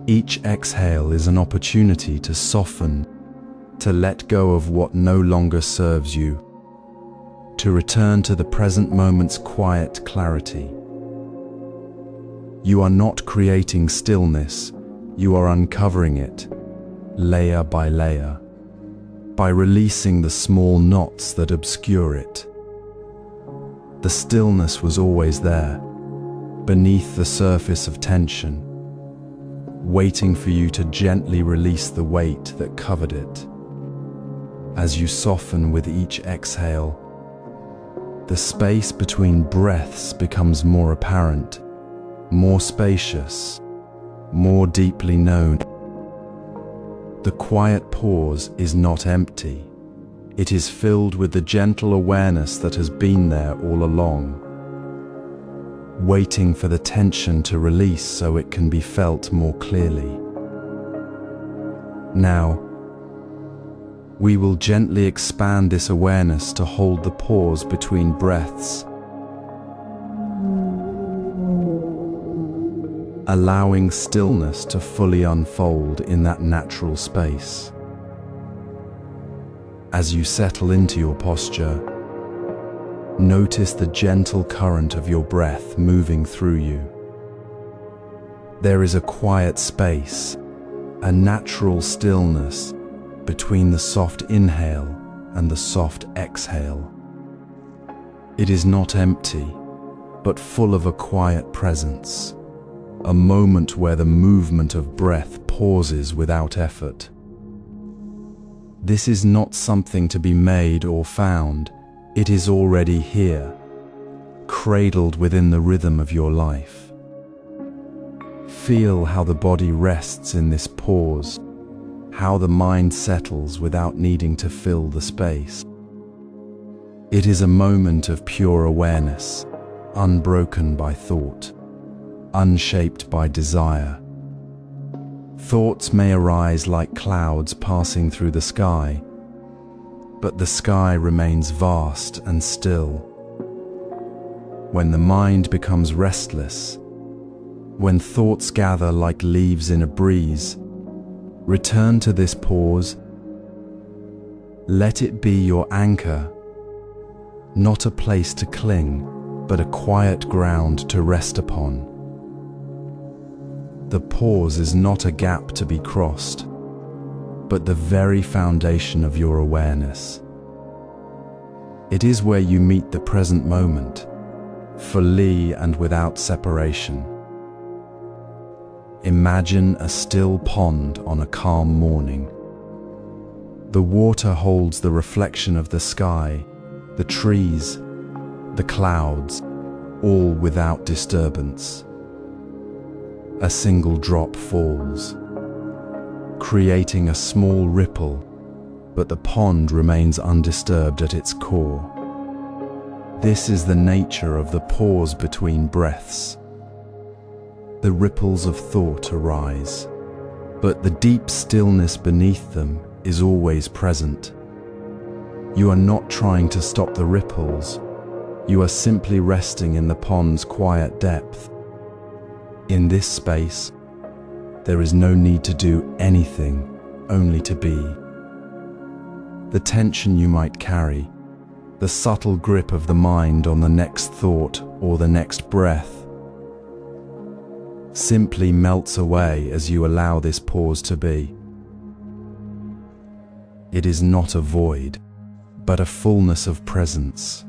Each exhale is an opportunity to soften, to let go of what no longer serves you, to return to the present moment's quiet clarity. You are not creating stillness, you are uncovering it, layer by layer, by releasing the small knots that obscure it. The stillness was always there, beneath the surface of tension, waiting for you to gently release the weight that covered it. As you soften with each exhale, the space between breaths becomes more apparent, more spacious, more deeply known. The quiet pause is not empty. It is filled with the gentle awareness that has been there all along, waiting for the tension to release so it can be felt more clearly. Now, we will gently expand this awareness to hold the pause between breaths, allowing stillness to fully unfold in that natural space. As you settle into your posture, notice the gentle current of your breath moving through you. There is a quiet space, a natural stillness between the soft inhale and the soft exhale. It is not empty, but full of a quiet presence, a moment where the movement of breath pauses without effort. This is not something to be made or found, it is already here, cradled within the rhythm of your life. Feel how the body rests in this pause, how the mind settles without needing to fill the space. It is a moment of pure awareness, unbroken by thought. unshaped by desire. Thoughts may arise like clouds passing through the sky, but the sky remains vast and still. When the mind becomes restless, when thoughts gather like leaves in a breeze, return to this pause. Let it be your anchor, not a place to cling, but a quiet ground to rest upon. The pause is not a gap to be crossed, but the very foundation of your awareness. It is where you meet the present moment, fully and without separation. Imagine a still pond on a calm morning. The water holds the reflection of the sky, the trees, the clouds, all without disturbance. A single drop falls, creating a small ripple, but the pond remains undisturbed at its core. This is the nature of the pause between breaths. The ripples of thought arise, but the deep stillness beneath them is always present. You are not trying to stop the ripples, you are simply resting in the pond's quiet depth. In this space, there is no need to do anything, only to be. The tension you might carry, the subtle grip of the mind on the next thought or the next breath, simply melts away as you allow this pause to be. It is not a void, but a fullness of presence.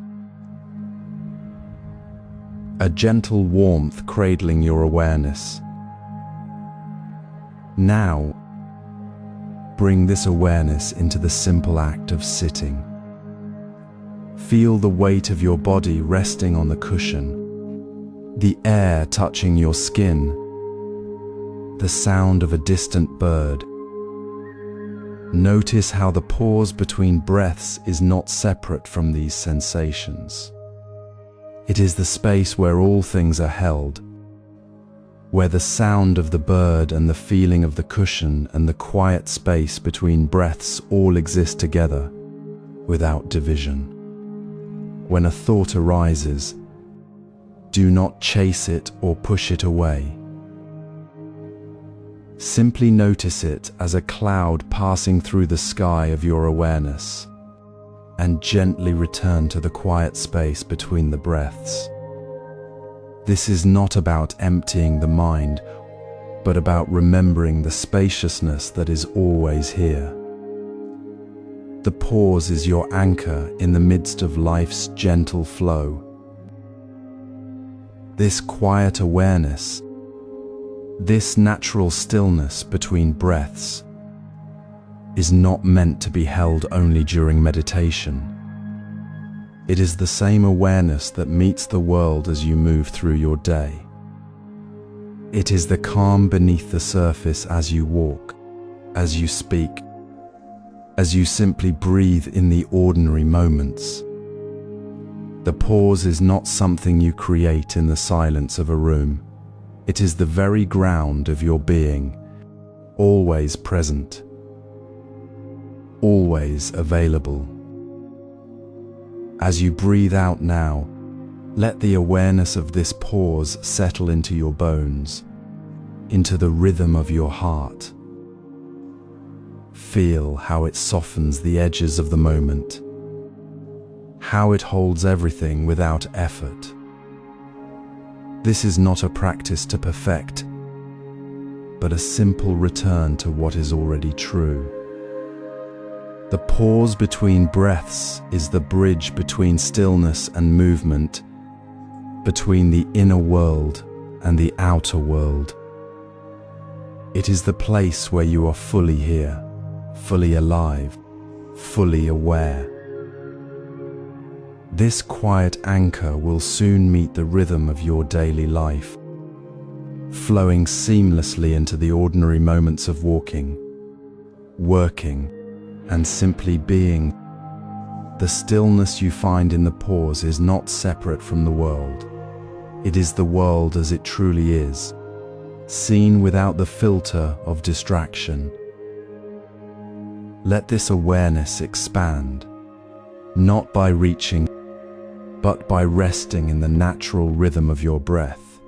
A gentle warmth cradling your awareness. Now, bring this awareness into the simple act of sitting. Feel the weight of your body resting on the cushion, the air touching your skin, the sound of a distant bird. Notice how the pause between breaths is not separate from these sensations. It is the space where all things are held, where the sound of the bird and the feeling of the cushion and the quiet space between breaths all exist together, without division. When a thought arises, do not chase it or push it away. Simply notice it as a cloud passing through the sky of your awareness, and gently return to the quiet space between the breaths. This is not about emptying the mind, but about remembering the spaciousness that is always here. The pause is your anchor in the midst of life's gentle flow. This quiet awareness, this natural stillness between breaths, is not meant to be held only during meditation. It is the same awareness that meets the world as you move through your day. It is the calm beneath the surface as you walk, as you speak, as you simply breathe in the ordinary moments. The pause is not something you create in the silence of a room. It is the very ground of your being, always present, always available. As you breathe out now, let the awareness of this pause settle into your bones, into the rhythm of your heart. Feel how it softens the edges of the moment, how it holds everything without effort. This is not a practice to perfect, but a simple return to what is already true. The pause between breaths is the bridge between stillness and movement, between the inner world and the outer world. It is the place where you are fully here, fully alive, fully aware. This quiet anchor will soon meet the rhythm of your daily life, flowing seamlessly into the ordinary moments of walking, working, and simply being. The stillness you find in the pause is not separate from the world. It is the world as it truly is, seen without the filter of distraction. Let this awareness expand, not by reaching, but by resting in the natural rhythm of your breath,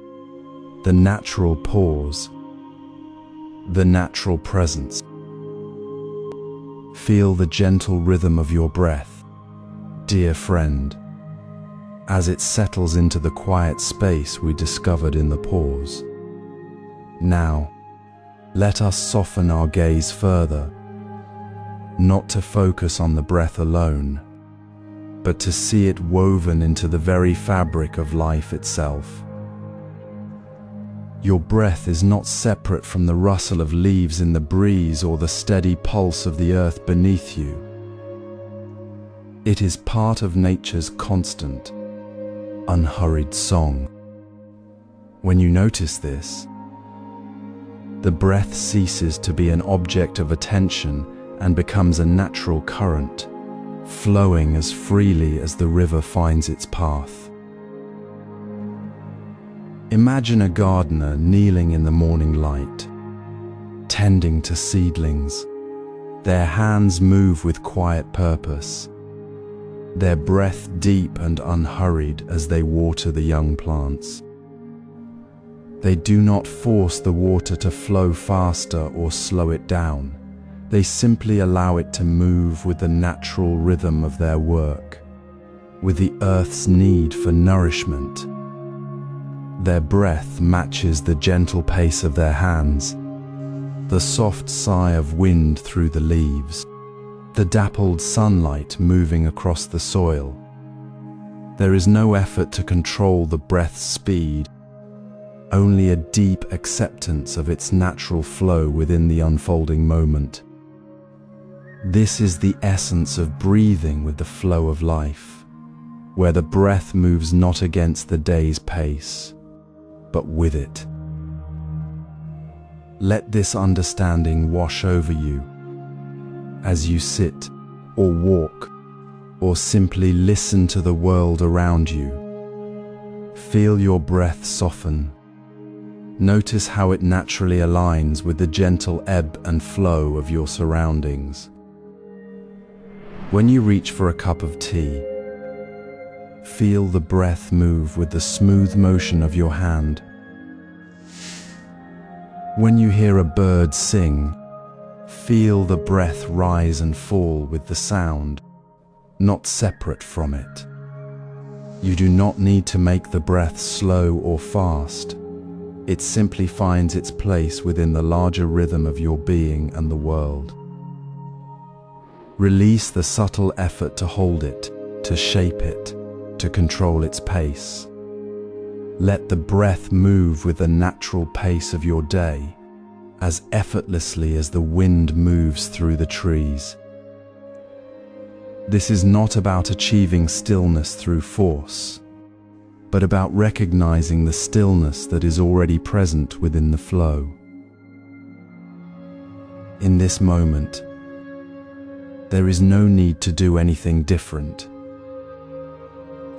the natural pause, the natural presence. Feel the gentle rhythm of your breath, dear friend, as it settles into the quiet space we discovered in the pause. Now, let us soften our gaze further, not to focus on the breath alone, but to see it woven into the very fabric of life itself. Your breath is not separate from the rustle of leaves in the breeze or the steady pulse of the earth beneath you. It is part of nature's constant, unhurried song. When you notice this, the breath ceases to be an object of attention and becomes a natural current, flowing as freely as the river finds its path. Imagine a gardener kneeling in the morning light, tending to seedlings. Their hands move with quiet purpose, their breath deep and unhurried as they water the young plants. They do not force the water to flow faster or slow it down. They simply allow it to move with the natural rhythm of their work, with the earth's need for nourishment. Their breath matches the gentle pace of their hands, the soft sigh of wind through the leaves, the dappled sunlight moving across the soil. There is no effort to control the breath's speed, only a deep acceptance of its natural flow within the unfolding moment. This is the essence of breathing with the flow of life, where the breath moves not against the day's pace, but with it. Let this understanding wash over you as you sit or walk or simply listen to the world around you. Feel your breath soften. Notice how it naturally aligns with the gentle ebb and flow of your surroundings. When you reach for a cup of tea, feel the breath move with the smooth motion of your hand. When you hear a bird sing, feel the breath rise and fall with the sound, not separate from it. You do not need to make the breath slow or fast. It simply finds its place within the larger rhythm of your being and the world. Release the subtle effort to hold it, to shape it, to control its pace. Let the breath move with the natural pace of your day, as effortlessly as the wind moves through the trees. This is not about achieving stillness through force, but about recognizing the stillness that is already present within the flow. In this moment, there is no need to do anything different.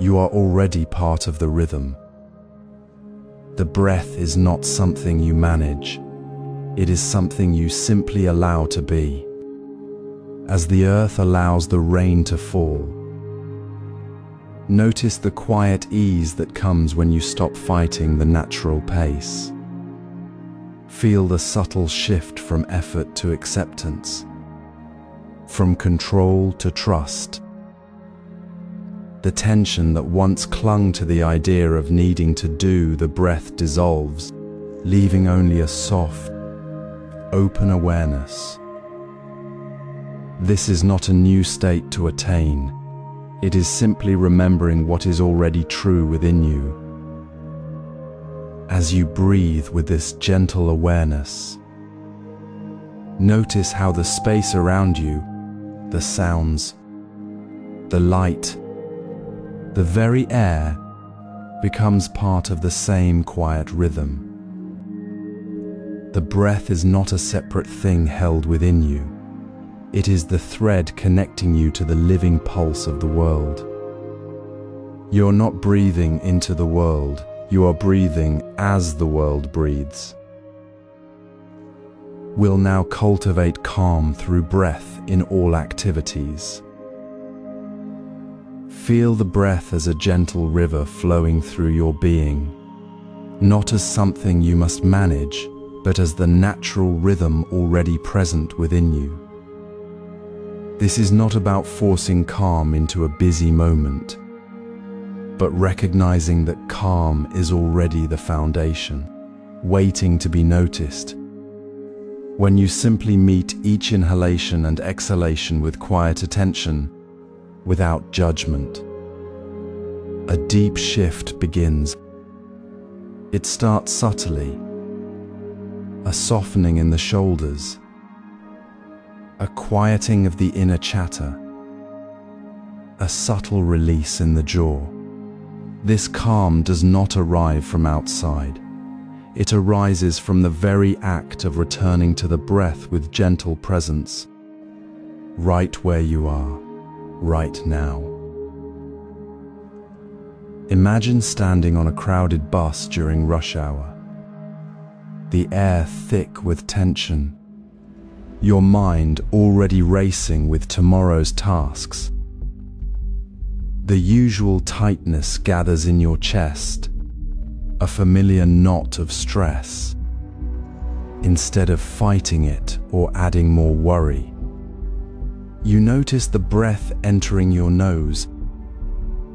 You are already part of the rhythm. The breath is not something you manage. It is something you simply allow to be, as the earth allows the rain to fall. Notice the quiet ease that comes when you stop fighting the natural pace. Feel the subtle shift from effort to acceptance, from control to trust. The tension that once clung to the idea of needing to do, the breath dissolves, leaving only a soft, open awareness. This is not a new state to attain. It is simply remembering what is already true within you. As you breathe with this gentle awareness, notice how the space around you, the sounds, the light, the very air, becomes part of the same quiet rhythm. The breath is not a separate thing held within you. It is the thread connecting you to the living pulse of the world. You're not breathing into the world, You are breathing as the world breathes. We'll now cultivate calm through breath in all activities. Feel the breath as a gentle river flowing through your being, not as something you must manage, but as the natural rhythm already present within you. This is not about forcing calm into a busy moment, but recognizing that calm is already the foundation, waiting to be noticed. When you simply meet each inhalation and exhalation with quiet attention, without judgment, a deep shift begins. It starts subtly, a softening in the shoulders, a quieting of the inner chatter, a subtle release in the jaw. This calm does not arrive from outside. It arises from the very act of returning to the breath with gentle presence, right where you are, right now. Imagine standing on a crowded bus during rush hour, the air thick with tension, your mind already racing with tomorrow's tasks. The usual tightness gathers in your chest, a familiar knot of stress. Instead of fighting it or adding more worry, you notice the breath entering your nose,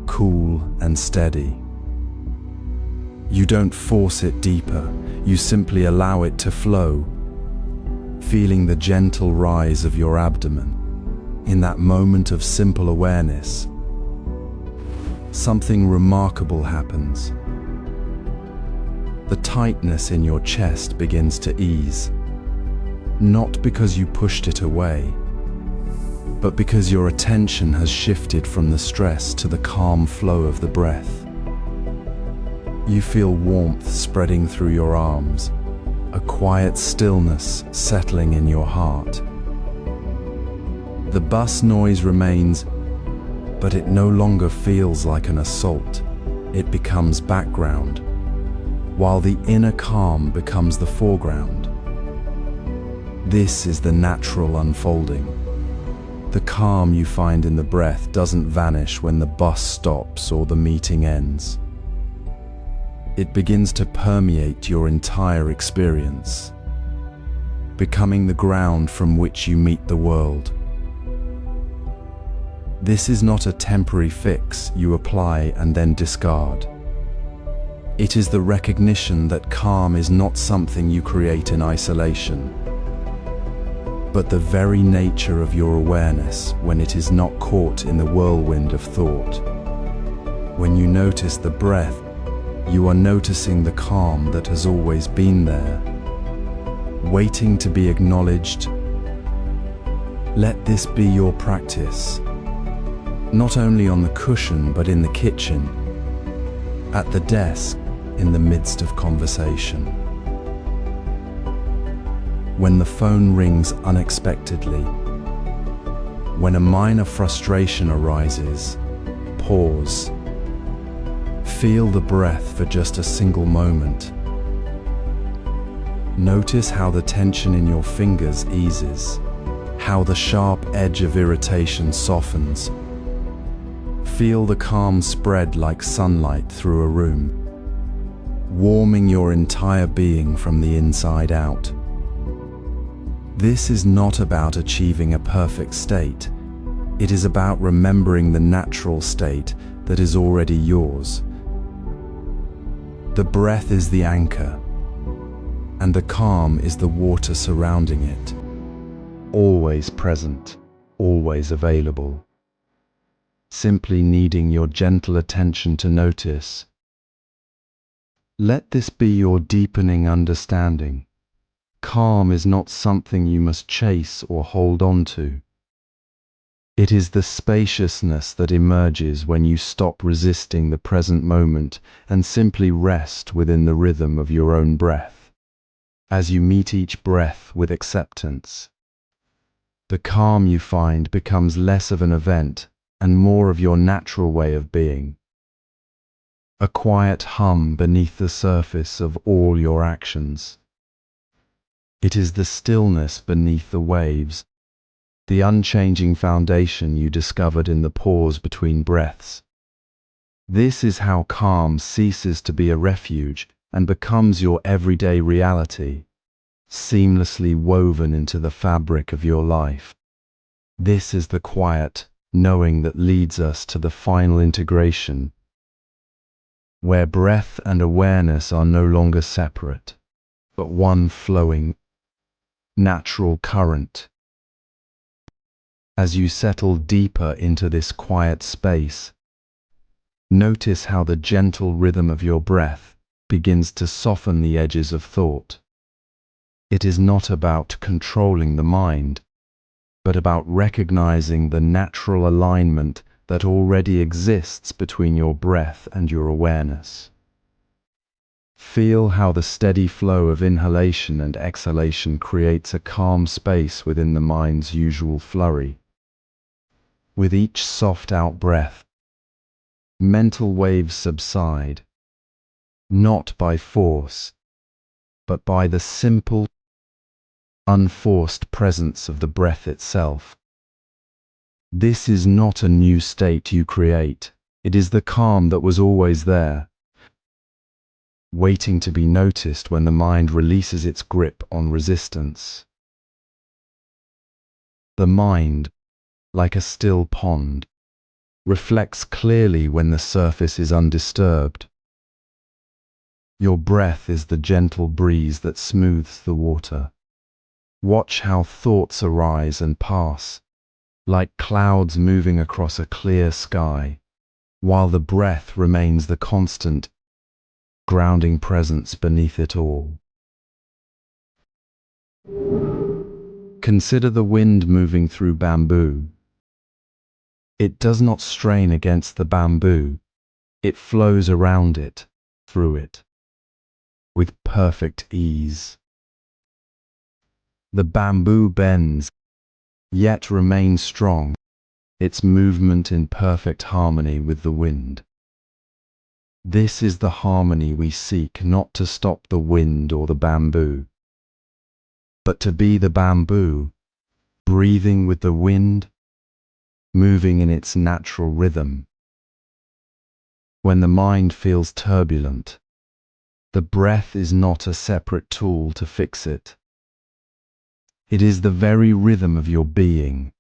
cool and steady. You don't force it deeper, you simply allow it to flow, feeling the gentle rise of your abdomen. In that moment of simple awareness, something remarkable happens. The tightness in your chest begins to ease, not because you pushed it away, but because your attention has shifted from the stress to the calm flow of the breath. You feel warmth spreading through your arms, a quiet stillness settling in your heart. The bus noise remains, but it no longer feels like an assault. It becomes background, while the inner calm becomes the foreground. This is the natural unfolding. The calm you find in the breath doesn't vanish when the bus stops or the meeting ends. It begins to permeate your entire experience, becoming the ground from which you meet the world. This is not a temporary fix you apply and then discard. It is the recognition that calm is not something you create in isolation, but the very nature of your awareness when it is not caught in the whirlwind of thought. When you notice the breath, you are noticing the calm that has always been there, waiting to be acknowledged. Let this be your practice, not only on the cushion but in the kitchen, at the desk, in the midst of conversation. When the phone rings unexpectedly, when a minor frustration arises, pause. Feel the breath for just a single moment. Notice how the tension in your fingers eases, how the sharp edge of irritation softens. Feel the calm spread like sunlight through a room, warming your entire being from the inside out. This is not about achieving a perfect state. It is about remembering the natural state that is already yours. The breath is the anchor, and the calm is the water surrounding it. Always present, always available. Simply needing your gentle attention to notice. Let this be your deepening understanding. Calm is not something you must chase or hold on to. It is the spaciousness that emerges when you stop resisting the present moment and simply rest within the rhythm of your own breath. As you meet each breath with acceptance, the calm you find becomes less of an event and more of your natural way of being. a quiet hum beneath the surface of all your actions. It is the stillness beneath the waves, the unchanging foundation you discovered in the pause between breaths. This is how calm ceases to be a refuge and becomes your everyday reality, seamlessly woven into the fabric of your life. This is the quiet knowing that leads us to the final integration, where breath and awareness are no longer separate, but one flowing, natural current. As you settle deeper into this quiet space, notice how the gentle rhythm of your breath begins to soften the edges of thought. It is not about controlling the mind, but about recognizing the natural alignment that already exists between your breath and your awareness. Feel how the steady flow of inhalation and exhalation creates a calm space within the mind's usual flurry. With each soft out-breath, mental waves subside, not by force, but by the simple, unforced presence of the breath itself. This is not a new state you create. It is the calm that was always there, waiting to be noticed when the mind releases its grip on resistance. The mind, like a still pond, reflects clearly when the surface is undisturbed. Your breath is the gentle breeze that smooths the water. Watch how thoughts arise and pass, like clouds moving across a clear sky, while the breath remains the constant, grounding presence beneath it all. Consider the wind moving through bamboo. It does not strain against the bamboo, it flows around it, through it, with perfect ease. The bamboo bends, yet remains strong, its movement in perfect harmony with the wind. This is the harmony we seek, not to stop the wind or the bamboo, but to be the bamboo, breathing with the wind, moving in its natural rhythm. When the mind feels turbulent, the breath is not a separate tool to fix it. It is the very rhythm of your being,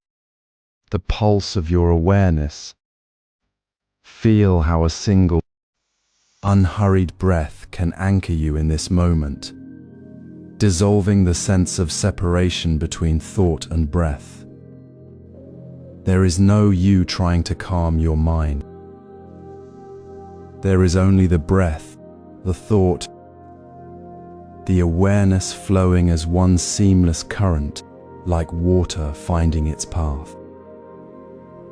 the pulse of your awareness. Feel how a single, unhurried breath can anchor you in this moment, dissolving the sense of separation between thought and breath. There is no you trying to calm your mind. There is only the breath, the thought, the awareness flowing as one seamless current, like water finding its path.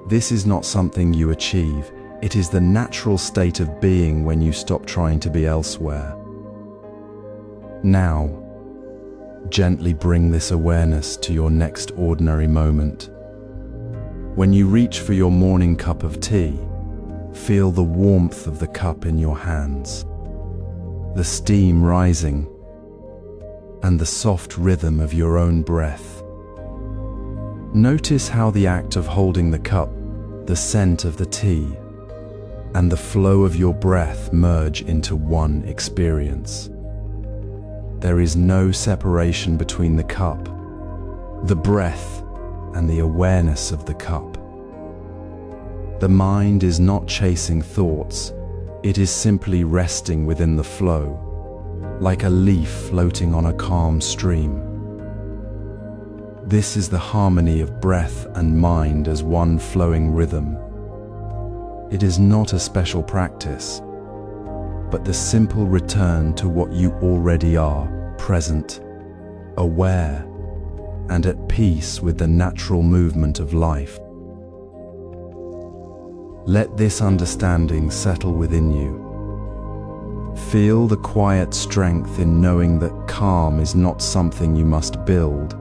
This is not something you achieve, it is the natural state of being when you stop trying to be elsewhere. Now, gently bring this awareness to your next ordinary moment. When you reach for your morning cup of tea, feel the warmth of the cup in your hands, the steam rising, and the soft rhythm of your own breath. Notice how the act of holding the cup, the scent of the tea, and the flow of your breath merge into one experience. There is no separation between the cup, the breath, and the awareness of the cup. The mind is not chasing thoughts, it is simply resting within the flow, like a leaf floating on a calm stream. This is the harmony of breath and mind as one flowing rhythm. It is not a special practice, but the simple return to what you already are, present, aware, and at peace with the natural movement of life. Let this understanding settle within you. Feel the quiet strength in knowing that calm is not something you must build,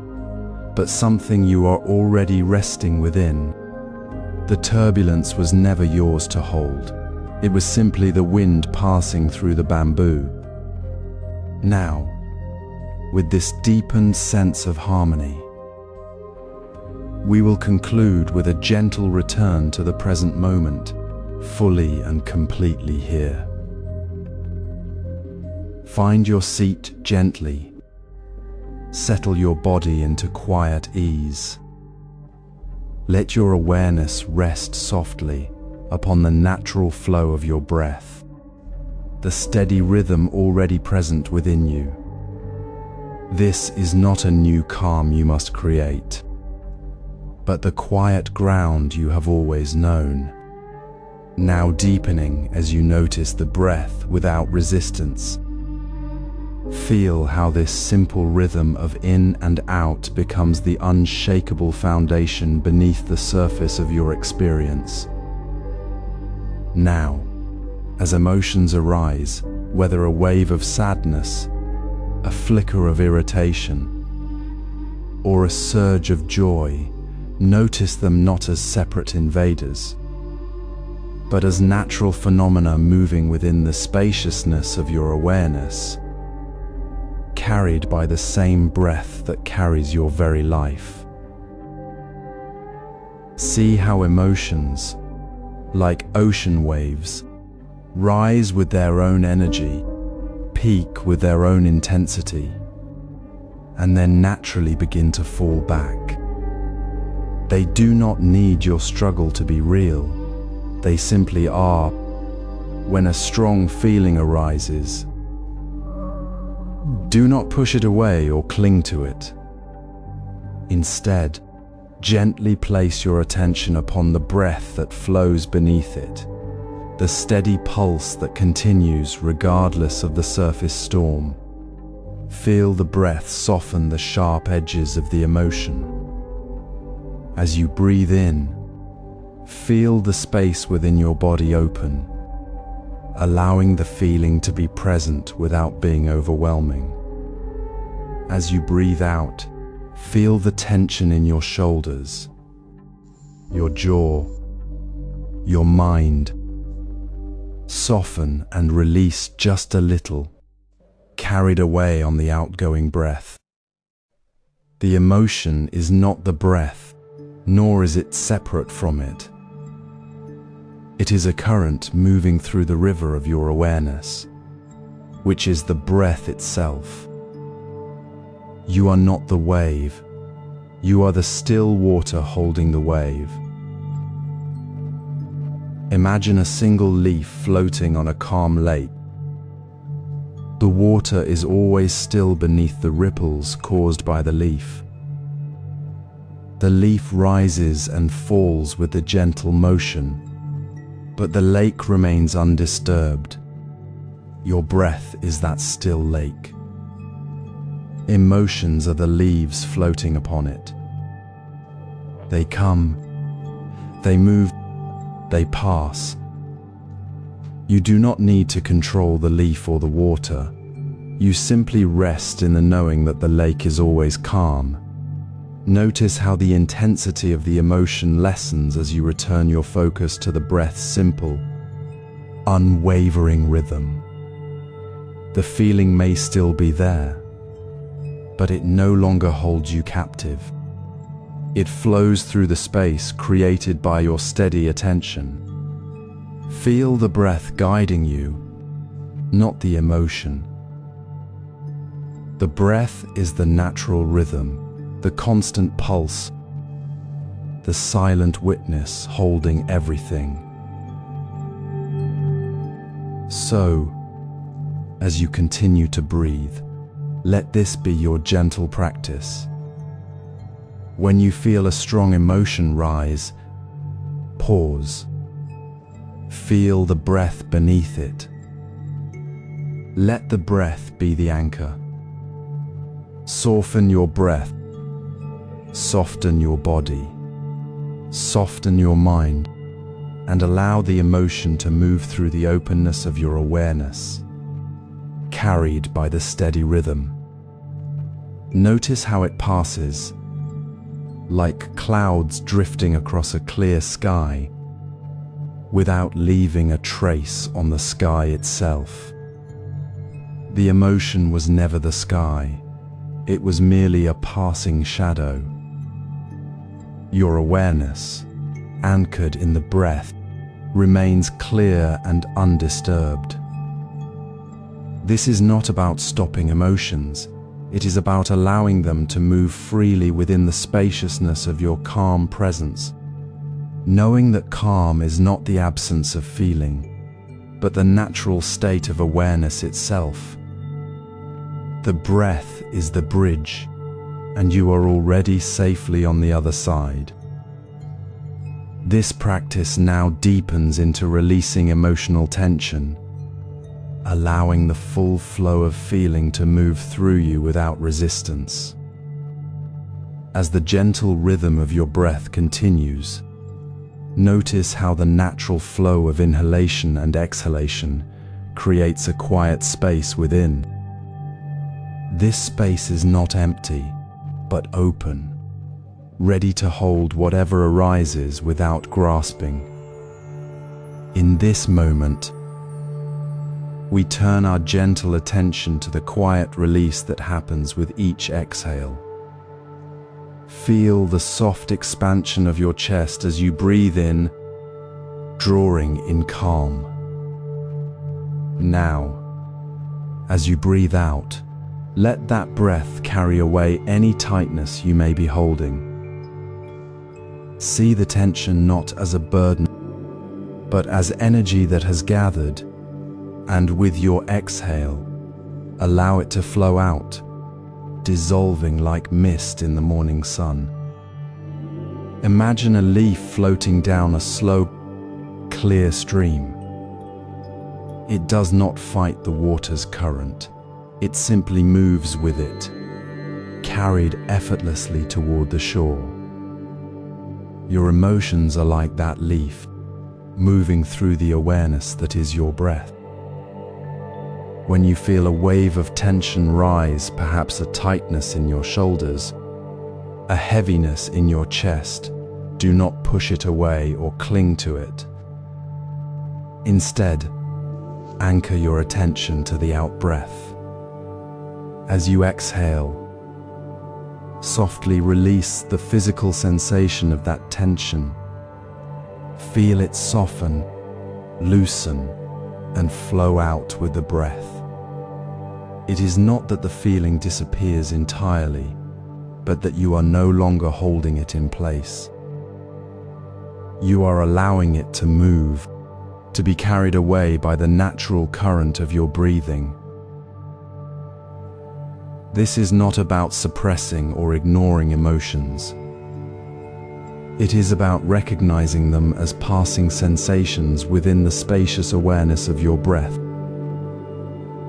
but something you are already resting within. The turbulence was never yours to hold. It was simply the wind passing through the bamboo. Now, with this deepened sense of harmony, we will conclude with a gentle return to the present moment, fully and completely here. Find your seat gently. Settle your body into quiet ease. Let your awareness rest softly upon the natural flow of your breath, the steady rhythm already present within you. This is not a new calm you must create, but the quiet ground you have always known, now deepening as you notice the breath without resistance. Feel how this simple rhythm of in and out becomes the unshakable foundation beneath the surface of your experience. Now, as emotions arise, whether a wave of sadness, a flicker of irritation, or a surge of joy, notice them not as separate invaders, but as natural phenomena moving within the spaciousness of your awareness, carried by the same breath that carries your very life. See how emotions, like ocean waves, rise with their own energy, peak with their own intensity, and then naturally begin to fall back. They do not need your struggle to be real. They simply are. When a strong feeling arises, do not push it away or cling to it. Instead, gently place your attention upon the breath that flows beneath it, the steady pulse that continues regardless of the surface storm. Feel the breath soften the sharp edges of the emotion. As you breathe in, feel the space within your body open, allowing the feeling to be present without being overwhelming. As you breathe out, feel the tension in your shoulders, your jaw, your mind. Soften and release just a little, carried away on the outgoing breath. The emotion is not the breath, nor is it separate from it. It is a current moving through the river of your awareness, which is the breath itself. You are not the wave. You are the still water holding the wave. Imagine a single leaf floating on a calm lake. The water is always still beneath the ripples caused by the leaf. The leaf rises and falls with a gentle motion, but the lake remains undisturbed. Your breath is that still lake. Emotions are the leaves floating upon it. They come, they move, they pass. You do not need to control the leaf or the water. You simply rest in the knowing that the lake is always calm. Notice how the intensity of the emotion lessens as you return your focus to the breath's simple, unwavering rhythm. The feeling may still be there, but it no longer holds you captive. It flows through the space created by your steady attention. Feel the breath guiding you, not the emotion. The breath is the natural rhythm, the constant pulse, the silent witness holding everything. So, as you continue to breathe, let this be your gentle practice. When you feel a strong emotion rise, pause. Feel the breath beneath it. Let the breath be the anchor. Soften your breath. Soften your body. Soften your mind, and allow the emotion to move through the openness of your awareness, carried by the steady rhythm. Notice how it passes, like clouds drifting across a clear sky, without leaving a trace on the sky itself. The emotion was never the sky. It was merely a passing shadow. Your awareness, anchored in the breath, remains clear and undisturbed. This is not about stopping emotions. It is about allowing them to move freely within the spaciousness of your calm presence, knowing that calm is not the absence of feeling, but the natural state of awareness itself. The breath is the bridge, and you are already safely on the other side. This practice now deepens into releasing emotional tension, allowing the full flow of feeling to move through you without resistance. As the gentle rhythm of your breath continues, notice how the natural flow of inhalation and exhalation creates a quiet space within. This space is not empty, but open, ready to hold whatever arises without grasping. In this moment, we turn our gentle attention to the quiet release that happens with each exhale. Feel the soft expansion of your chest as you breathe in, drawing in calm. Now, as you breathe out, let that breath carry away any tightness you may be holding. See the tension not as a burden, but as energy that has gathered, and with your exhale, allow it to flow out, dissolving like mist in the morning sun. Imagine a leaf floating down a slow, clear stream. It does not fight the water's current. It simply moves with it, carried effortlessly toward the shore. Your emotions are like that leaf, moving through the awareness that is your breath. When you feel a wave of tension rise, perhaps a tightness in your shoulders, a heaviness in your chest, do not push it away or cling to it. Instead, anchor your attention to the out-breath. As you exhale, softly release the physical sensation of that tension. Feel it soften, loosen, and flow out with the breath. It is not that the feeling disappears entirely, but that you are no longer holding it in place. You are allowing it to move, to be carried away by the natural current of your breathing. This is not about suppressing or ignoring emotions. It is about recognizing them as passing sensations within the spacious awareness of your breath.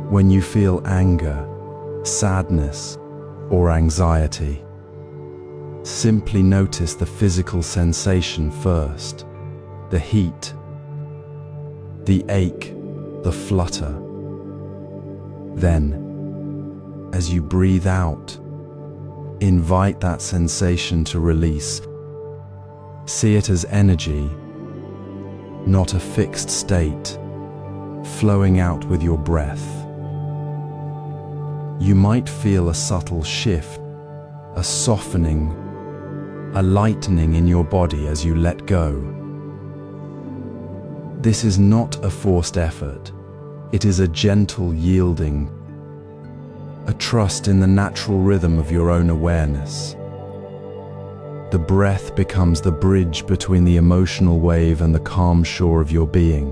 When you feel anger, sadness, or anxiety, simply notice the physical sensation first, the heat, the ache, the flutter. Then, as you breathe out, invite that sensation to release. See it as energy, not a fixed state, flowing out with your breath. You might feel a subtle shift, a softening, a lightening in your body as you let go. This is not a forced effort. It is a gentle yielding, a trust in the natural rhythm of your own awareness. The breath becomes the bridge between the emotional wave and the calm shore of your being.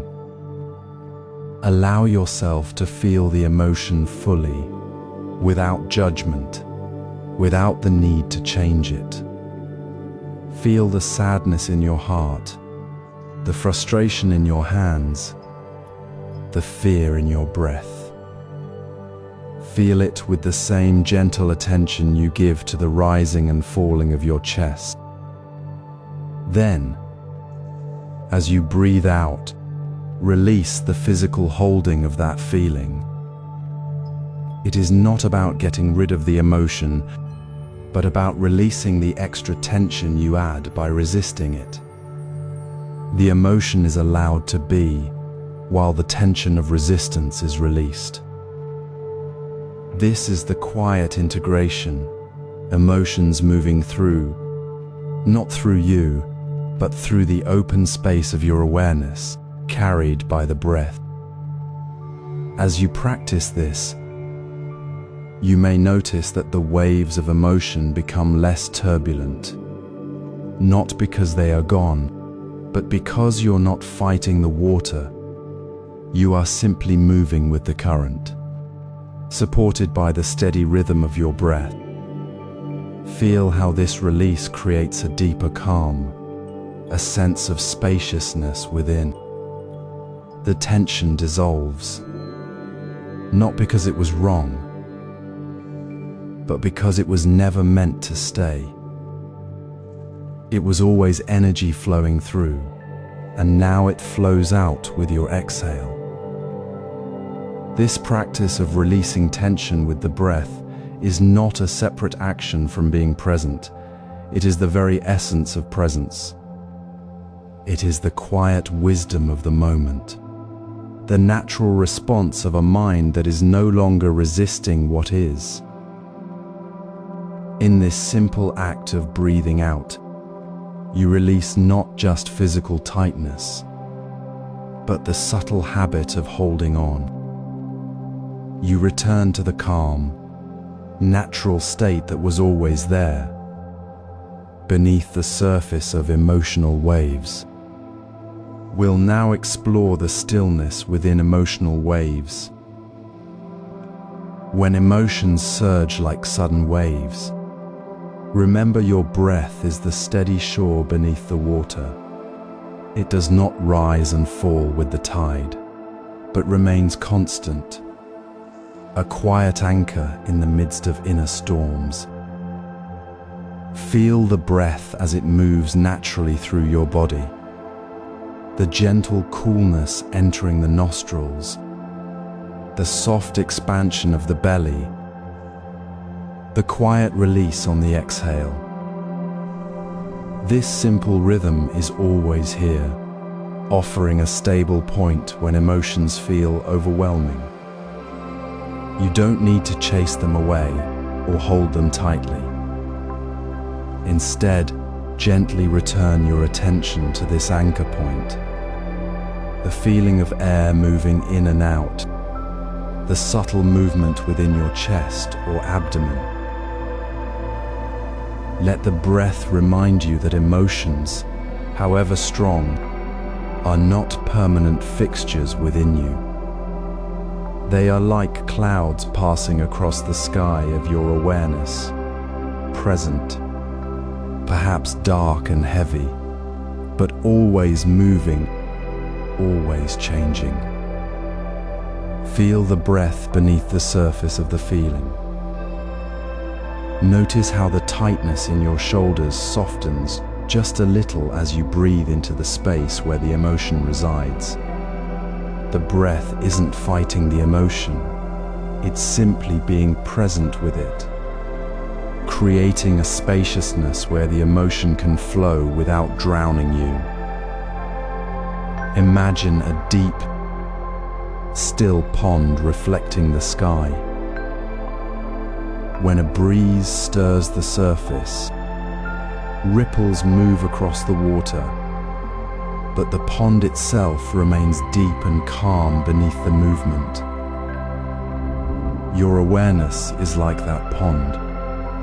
Allow yourself to feel the emotion fully, without judgment, without the need to change it. Feel the sadness in your heart, the frustration in your hands, the fear in your breath. Feel it with the same gentle attention you give to the rising and falling of your chest. Then, as you breathe out, release the physical holding of that feeling. It is not about getting rid of the emotion, but about releasing the extra tension you add by resisting it. The emotion is allowed to be, while the tension of resistance is released. This is the quiet integration, emotions moving through, not through you, but through the open space of your awareness, carried by the breath. As you practice this, you may notice that the waves of emotion become less turbulent, not because they are gone, but because you're not fighting the water. You are simply moving with the current, supported by the steady rhythm of your breath. Feel how this release creates a deeper calm, a sense of spaciousness within. The tension dissolves, not because it was wrong, but because it was never meant to stay. It was always energy flowing through, and now it flows out with your exhale. This practice of releasing tension with the breath is not a separate action from being present. It is the very essence of presence. It is the quiet wisdom of the moment, the natural response of a mind that is no longer resisting what is. In this simple act of breathing out, you release not just physical tightness, but the subtle habit of holding on. You return to the calm, natural state that was always there, beneath the surface of emotional waves. We'll now explore the stillness within emotional waves. When emotions surge like sudden waves, remember your breath is the steady shore beneath the water. It does not rise and fall with the tide, but remains constant, a quiet anchor in the midst of inner storms. Feel the breath as it moves naturally through your body, the gentle coolness entering the nostrils, the soft expansion of the belly, the quiet release on the exhale. This simple rhythm is always here, offering a stable point when emotions feel overwhelming. You don't need to chase them away or hold them tightly. Instead, gently return your attention to this anchor point, the feeling of air moving in and out, the subtle movement within your chest or abdomen. Let the breath remind you that emotions, however strong, are not permanent fixtures within you. They are like clouds passing across the sky of your awareness, present, perhaps dark and heavy, but always moving, always changing. Feel the breath beneath the surface of the feeling. Notice how the tightness in your shoulders softens just a little as you breathe into the space where the emotion resides. The breath isn't fighting the emotion, it's simply being present with it, creating a spaciousness where the emotion can flow without drowning you. Imagine a deep, still pond reflecting the sky. When a breeze stirs the surface, ripples move across the water, but the pond itself remains deep and calm beneath the movement. Your awareness is like that pond,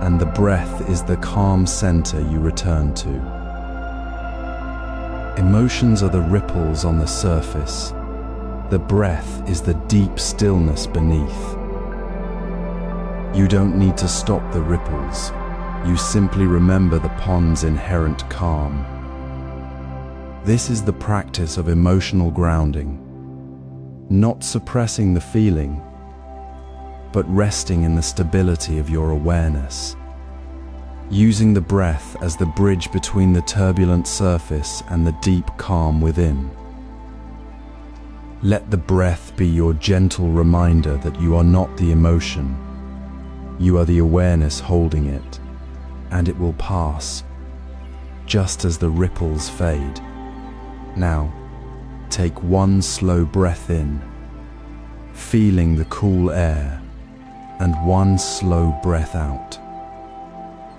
and the breath is the calm center you return to. Emotions are the ripples on the surface. The breath is the deep stillness beneath. You don't need to stop the ripples. You simply remember the pond's inherent calm. This is the practice of emotional grounding, not suppressing the feeling, but resting in the stability of your awareness, using the breath as the bridge between the turbulent surface and the deep calm within. Let the breath be your gentle reminder that you are not the emotion, you are the awareness holding it, and it will pass, just as the ripples fade. Now, take one slow breath in, feeling the cool air, and one slow breath out,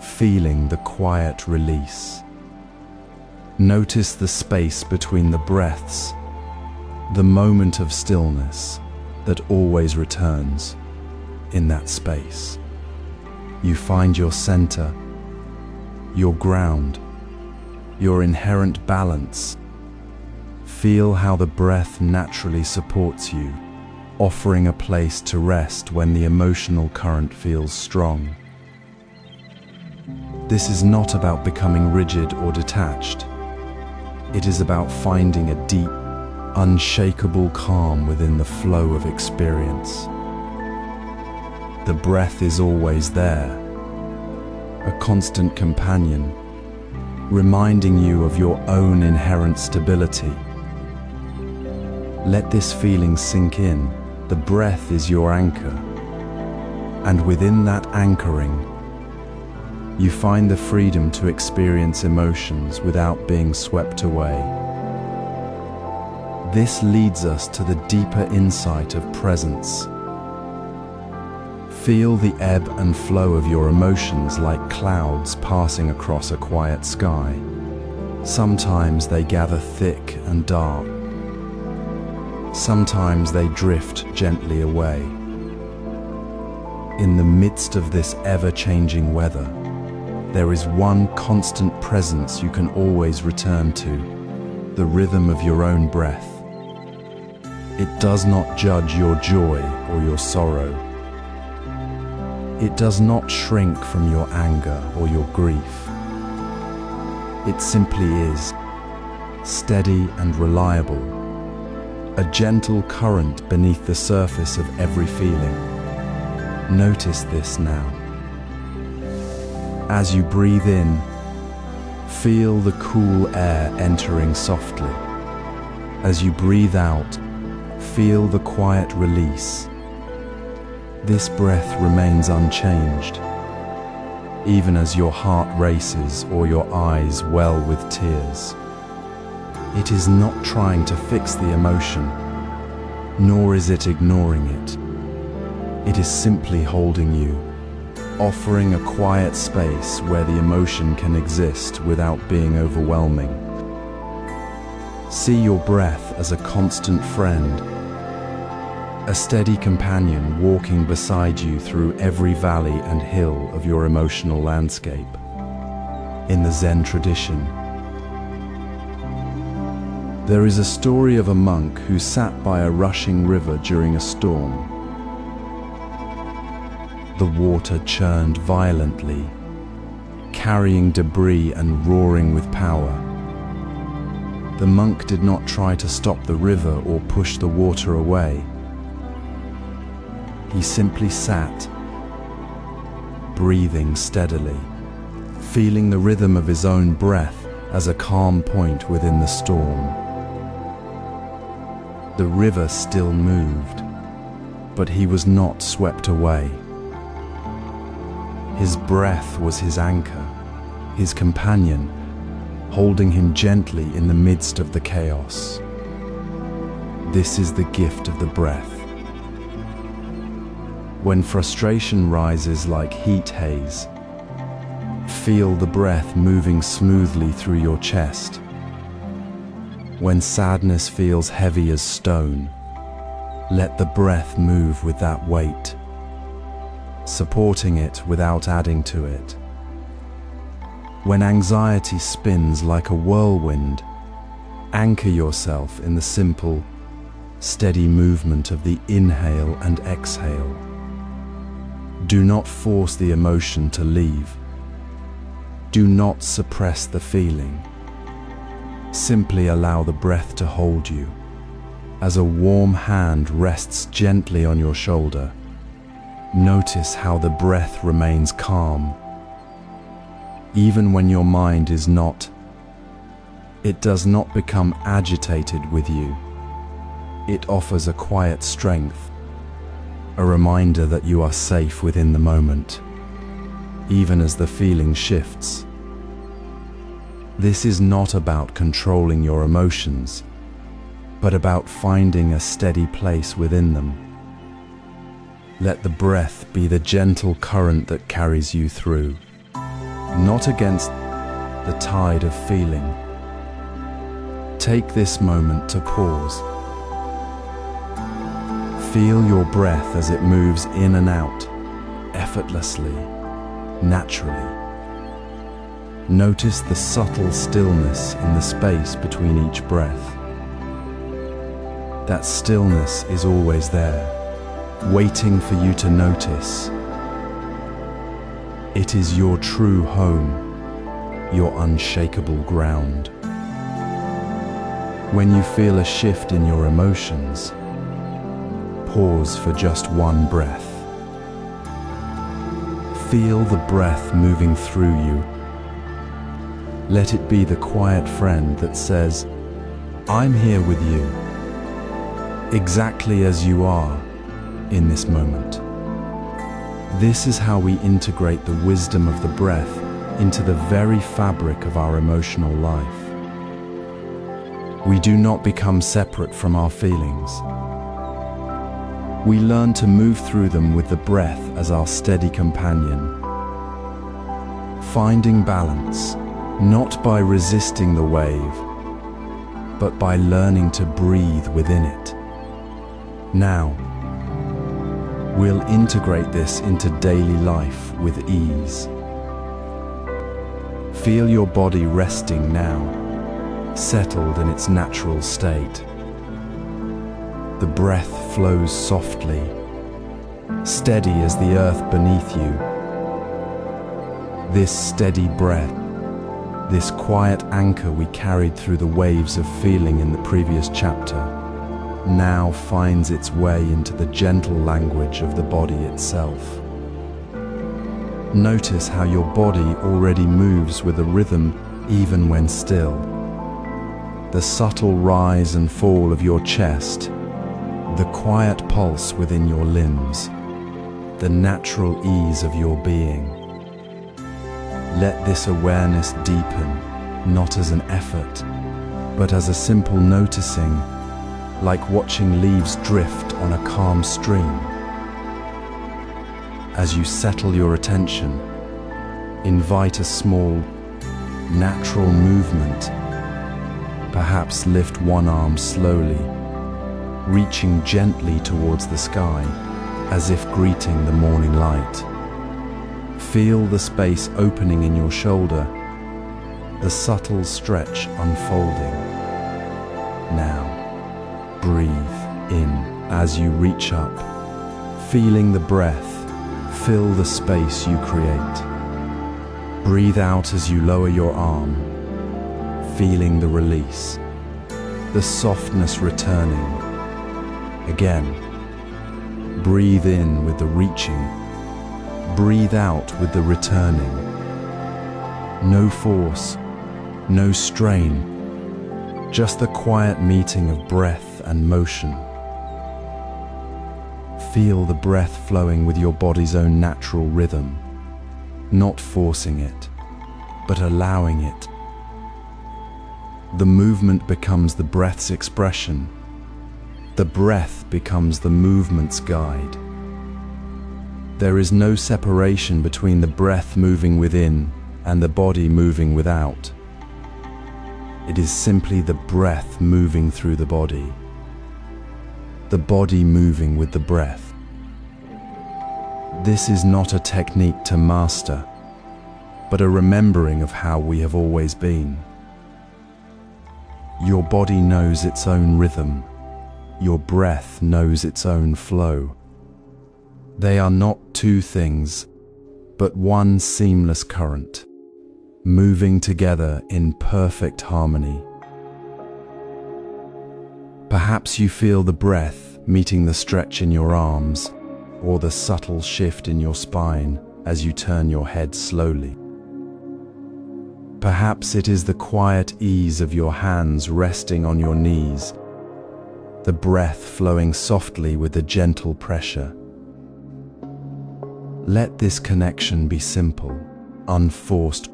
feeling the quiet release. Notice the space between the breaths, the moment of stillness that always returns. In that space, you find your center, your ground, your inherent balance. Feel how the breath naturally supports you, offering a place to rest when the emotional current feels strong. This is not about becoming rigid or detached. It is about finding a deep, unshakable calm within the flow of experience. The breath is always there, a constant companion, reminding you of your own inherent stability. Let this feeling sink in. The breath is your anchor, and within that anchoring, you find the freedom to experience emotions without being swept away. This leads us to the deeper insight of presence. Feel the ebb and flow of your emotions like clouds passing across a quiet sky. Sometimes they gather thick and dark. Sometimes they drift gently away. In the midst of this ever-changing weather, there is one constant presence you can always return to, the rhythm of your own breath. It does not judge your joy or your sorrow. It does not shrink from your anger or your grief. It simply is, steady and reliable, a gentle current beneath the surface of every feeling. Notice this now. As you breathe in, feel the cool air entering softly. As you breathe out, feel the quiet release. This breath remains unchanged, even as your heart races or your eyes well with tears. It is not trying to fix the emotion, nor is it ignoring it. It is simply holding you, offering a quiet space where the emotion can exist without being overwhelming. See your breath as a constant friend, a steady companion walking beside you through every valley and hill of your emotional landscape. In the Zen tradition, there is a story of a monk who sat by a rushing river during a storm. The water churned violently, carrying debris and roaring with power. The monk did not try to stop the river or push the water away. He simply sat, breathing steadily, feeling the rhythm of his own breath as a calm point within the storm. The river still moved, but he was not swept away. His breath was his anchor, his companion, holding him gently in the midst of the chaos. This is the gift of the breath. When frustration rises like heat haze, feel the breath moving smoothly through your chest. When sadness feels heavy as stone, let the breath move with that weight, supporting it without adding to it. When anxiety spins like a whirlwind, anchor yourself in the simple, steady movement of the inhale and exhale. Do not force the emotion to leave. Do not suppress the feeling. Simply allow the breath to hold you, as a warm hand rests gently on your shoulder. Notice how the breath remains calm. Even when your mind is not, it does not become agitated with you. It offers a quiet strength, a reminder that you are safe within the moment, even as the feeling shifts. This is not about controlling your emotions, but about finding a steady place within them. Let the breath be the gentle current that carries you through, not against the tide of feeling. Take this moment to pause. Feel your breath as it moves in and out, effortlessly, naturally. Notice the subtle stillness in the space between each breath. That stillness is always there, waiting for you to notice. It is your true home, your unshakable ground. When you feel a shift in your emotions, pause for just one breath. Feel the breath moving through you. Let it be the quiet friend that says, "I'm here with you, exactly as you are in this moment." This is how we integrate the wisdom of the breath into the very fabric of our emotional life. We do not become separate from our feelings. We learn to move through them with the breath as our steady companion, finding balance, not by resisting the wave, but by learning to breathe within it. Now, we'll integrate this into daily life with ease. Feel your body resting now, settled in its natural state. The breath flows softly, steady as the earth beneath you. This steady breath, this quiet anchor we carried through the waves of feeling in the previous chapter, now finds its way into the gentle language of the body itself. Notice how your body already moves with a rhythm even when still. The subtle rise and fall of your chest, the quiet pulse within your limbs, the natural ease of your being. Let this awareness deepen, not as an effort, but as a simple noticing, like watching leaves drift on a calm stream. As you settle your attention, invite a small, natural movement. Perhaps lift one arm slowly, reaching gently towards the sky, as if greeting the morning light. Feel the space opening in your shoulder, the subtle stretch unfolding. Now, breathe in as you reach up, feeling the breath fill the space you create. Breathe out as you lower your arm, feeling the release, the softness returning. Again, breathe in with the reaching, breathe out with the returning. No force, no strain, just the quiet meeting of breath and motion. Feel the breath flowing with your body's own natural rhythm, not forcing it, but allowing it. The movement becomes the breath's expression. The breath becomes the movement's guide. There is no separation between the breath moving within and the body moving without. It is simply the breath moving through the body moving with the breath. This is not a technique to master, but a remembering of how we have always been. Your body knows its own rhythm. Your breath knows its own flow. They are not two things, but one seamless current, moving together in perfect harmony. Perhaps you feel the breath meeting the stretch in your arms, or the subtle shift in your spine as you turn your head slowly. Perhaps it is the quiet ease of your hands resting on your knees, the breath flowing softly with a gentle pressure. Let this connection be simple, unforced.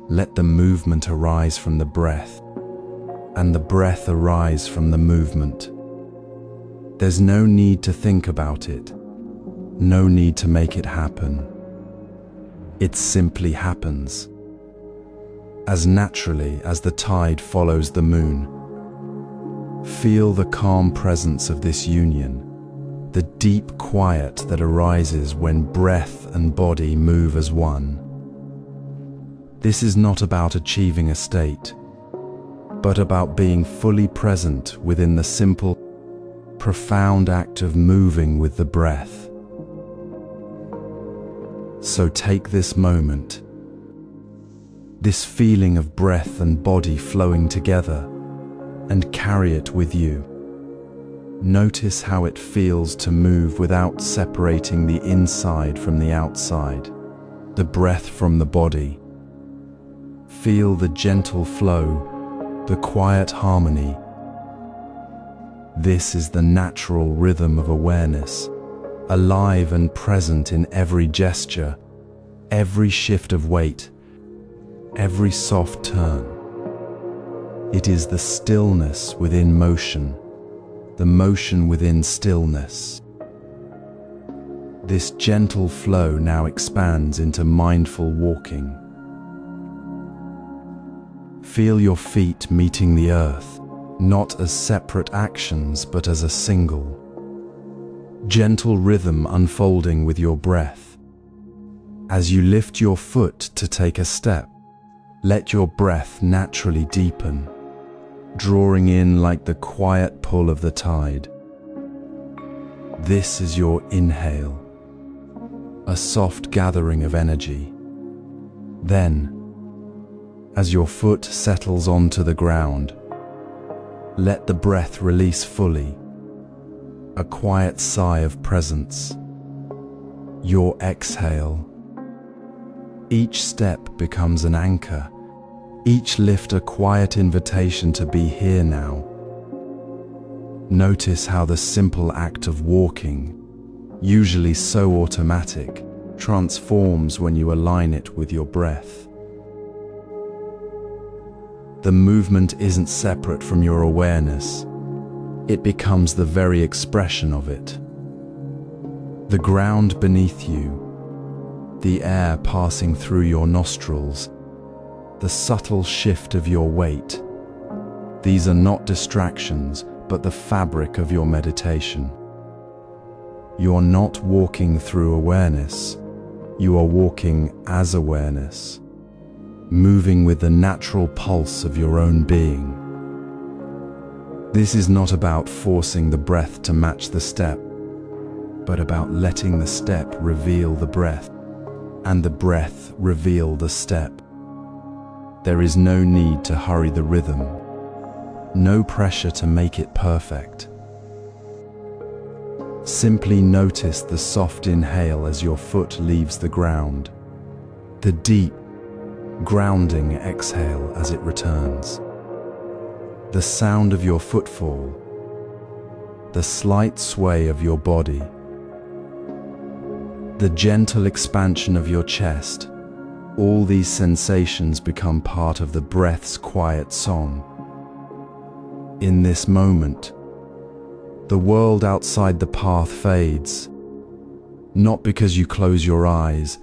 Let the movement arise from the breath, and the breath arise from the movement. There's no need to think about it, no need to make it happen. It simply happens, as naturally as the tide follows the moon. Feel the calm presence of this union, the deep quiet that arises when breath and body move as one. This is not about achieving a state, but about being fully present within the simple, profound act of moving with the breath. So take this moment, this feeling of breath and body flowing together, and carry it with you. Notice how it feels to move without separating the inside from the outside, the breath from the body. Feel the gentle flow, the quiet harmony. This is the natural rhythm of awareness, alive and present in every gesture, every shift of weight, every soft turn. It is the stillness within motion, the motion within stillness. This gentle flow now expands into mindful walking. Feel your feet meeting the earth, not as separate actions but as a single, gentle rhythm unfolding with your breath. As you lift your foot to take a step, let your breath naturally deepen, drawing in like the quiet pull of the tide. This is your inhale, a soft gathering of energy. Then, as your foot settles onto the ground, let the breath release fully, a quiet sigh of presence. Your exhale. Each step becomes an anchor, each lift a quiet invitation to be here now. Notice how the simple act of walking, usually so automatic, transforms when you align it with your breath. The movement isn't separate from your awareness. It becomes the very expression of it. The ground beneath you, the air passing through your nostrils, the subtle shift of your weight. These are not distractions, but the fabric of your meditation. You're not walking through awareness. You are walking as awareness, moving with the natural pulse of your own being. This is not about forcing the breath to match the step, but about letting the step reveal the breath, and the breath reveal the step. There is no need to hurry the rhythm, no pressure to make it perfect. Simply notice the soft inhale as your foot leaves the ground, the deep, grounding exhale as it returns. The sound of your footfall, the slight sway of your body, the gentle expansion of your chest, all these sensations become part of the breath's quiet song. In this moment, the world outside the path fades, not because you close your eyes,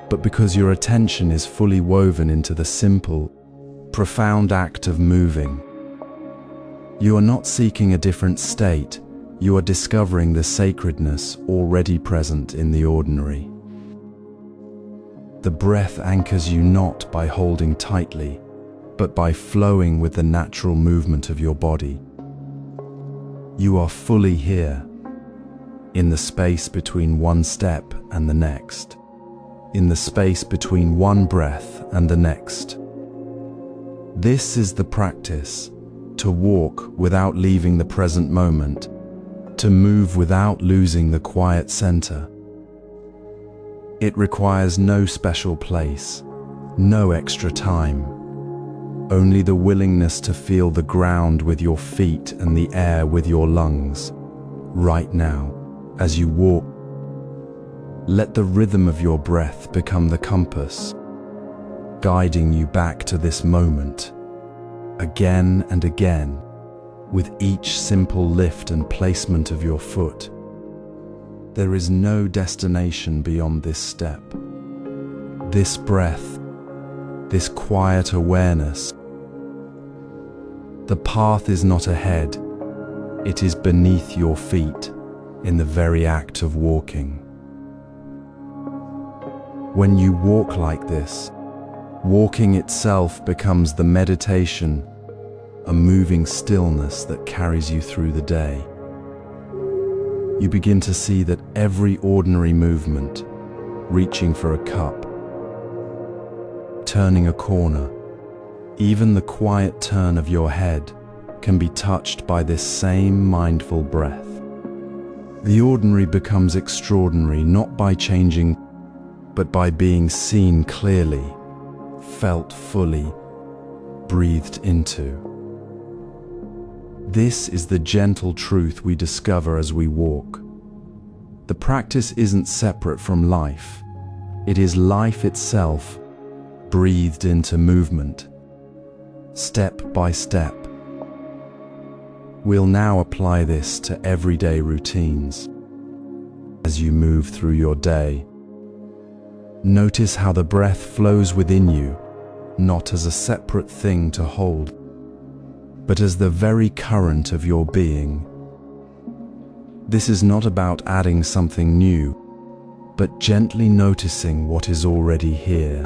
but because your attention is fully woven into the simple, profound act of moving. You are not seeking a different state, you are discovering the sacredness already present in the ordinary. The breath anchors you not by holding tightly, but by flowing with the natural movement of your body. You are fully here, in the space between one step and the next, in the space between one breath and the next. This is the practice, to walk without leaving the present moment, to move without losing the quiet center. It requires no special place, no extra time, only the willingness to feel the ground with your feet and the air with your lungs. Right now, as you walk, let the rhythm of your breath become the compass. guiding you back to this moment, again and again, with each simple lift and placement of your foot. There is no destination beyond this step. This breath, this quiet awareness. The path is not ahead, it is beneath your feet, in the very act of walking. When you walk like this, walking itself becomes the meditation, a moving stillness that carries you through the day. You begin to see that every ordinary movement, reaching for a cup, turning a corner, even the quiet turn of your head, can be touched by this same mindful breath. The ordinary becomes extraordinary not by changing, but by being seen clearly, felt fully, breathed into. This is the gentle truth we discover as we walk. The practice isn't separate from life. It is life itself, breathed into movement, step by step. We'll now apply this to everyday routines. As you move through your day, notice how the breath flows within you, not as a separate thing to hold, but as the very current of your being. This is not about adding something new, but gently noticing what is already here.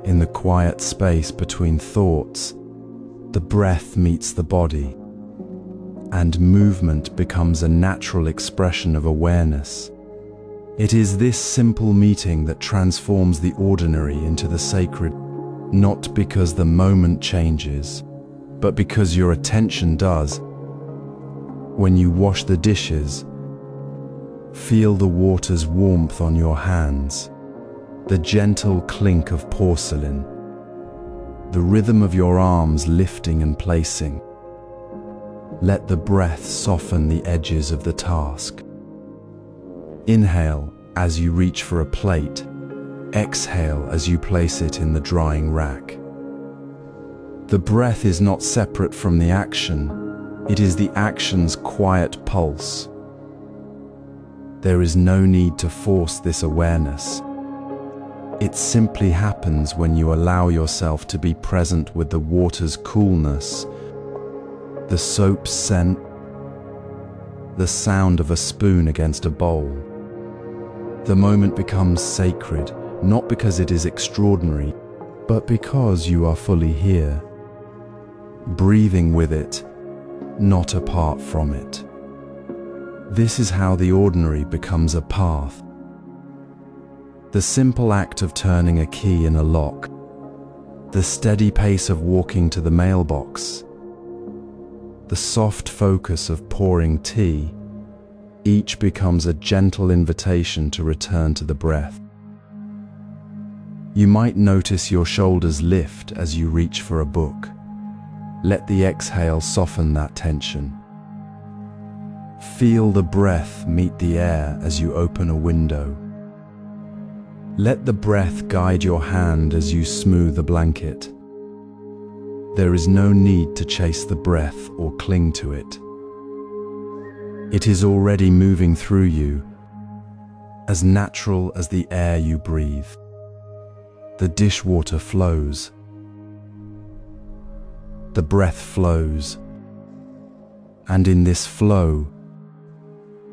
In the quiet space between thoughts, the breath meets the body, and movement becomes a natural expression of awareness. It is this simple meeting that transforms the ordinary into the sacred, not because the moment changes, but because your attention does. When you wash the dishes, feel the water's warmth on your hands, the gentle clink of porcelain, the rhythm of your arms lifting and placing. Let the breath soften the edges of the task. Inhale as you reach for a plate. Exhale as you place it in the drying rack. The breath is not separate from the action. It is the action's quiet pulse. There is no need to force this awareness. It simply happens when you allow yourself to be present with the water's coolness, the soap's scent, the sound of a spoon against a bowl. The moment becomes sacred, not because it is extraordinary, but because you are fully here, breathing with it, not apart from it. This is how the ordinary becomes a path. The simple act of turning a key in a lock, the steady pace of walking to the mailbox, the soft focus of pouring tea, each becomes a gentle invitation to return to the breath. You might notice your shoulders lift as you reach for a book. Let the exhale soften that tension. Feel the breath meet the air as you open a window. Let the breath guide your hand as you smooth a blanket. There is no need to chase the breath or cling to it. It is already moving through you, as natural as the air you breathe. The dishwater flows. The breath flows. And in this flow,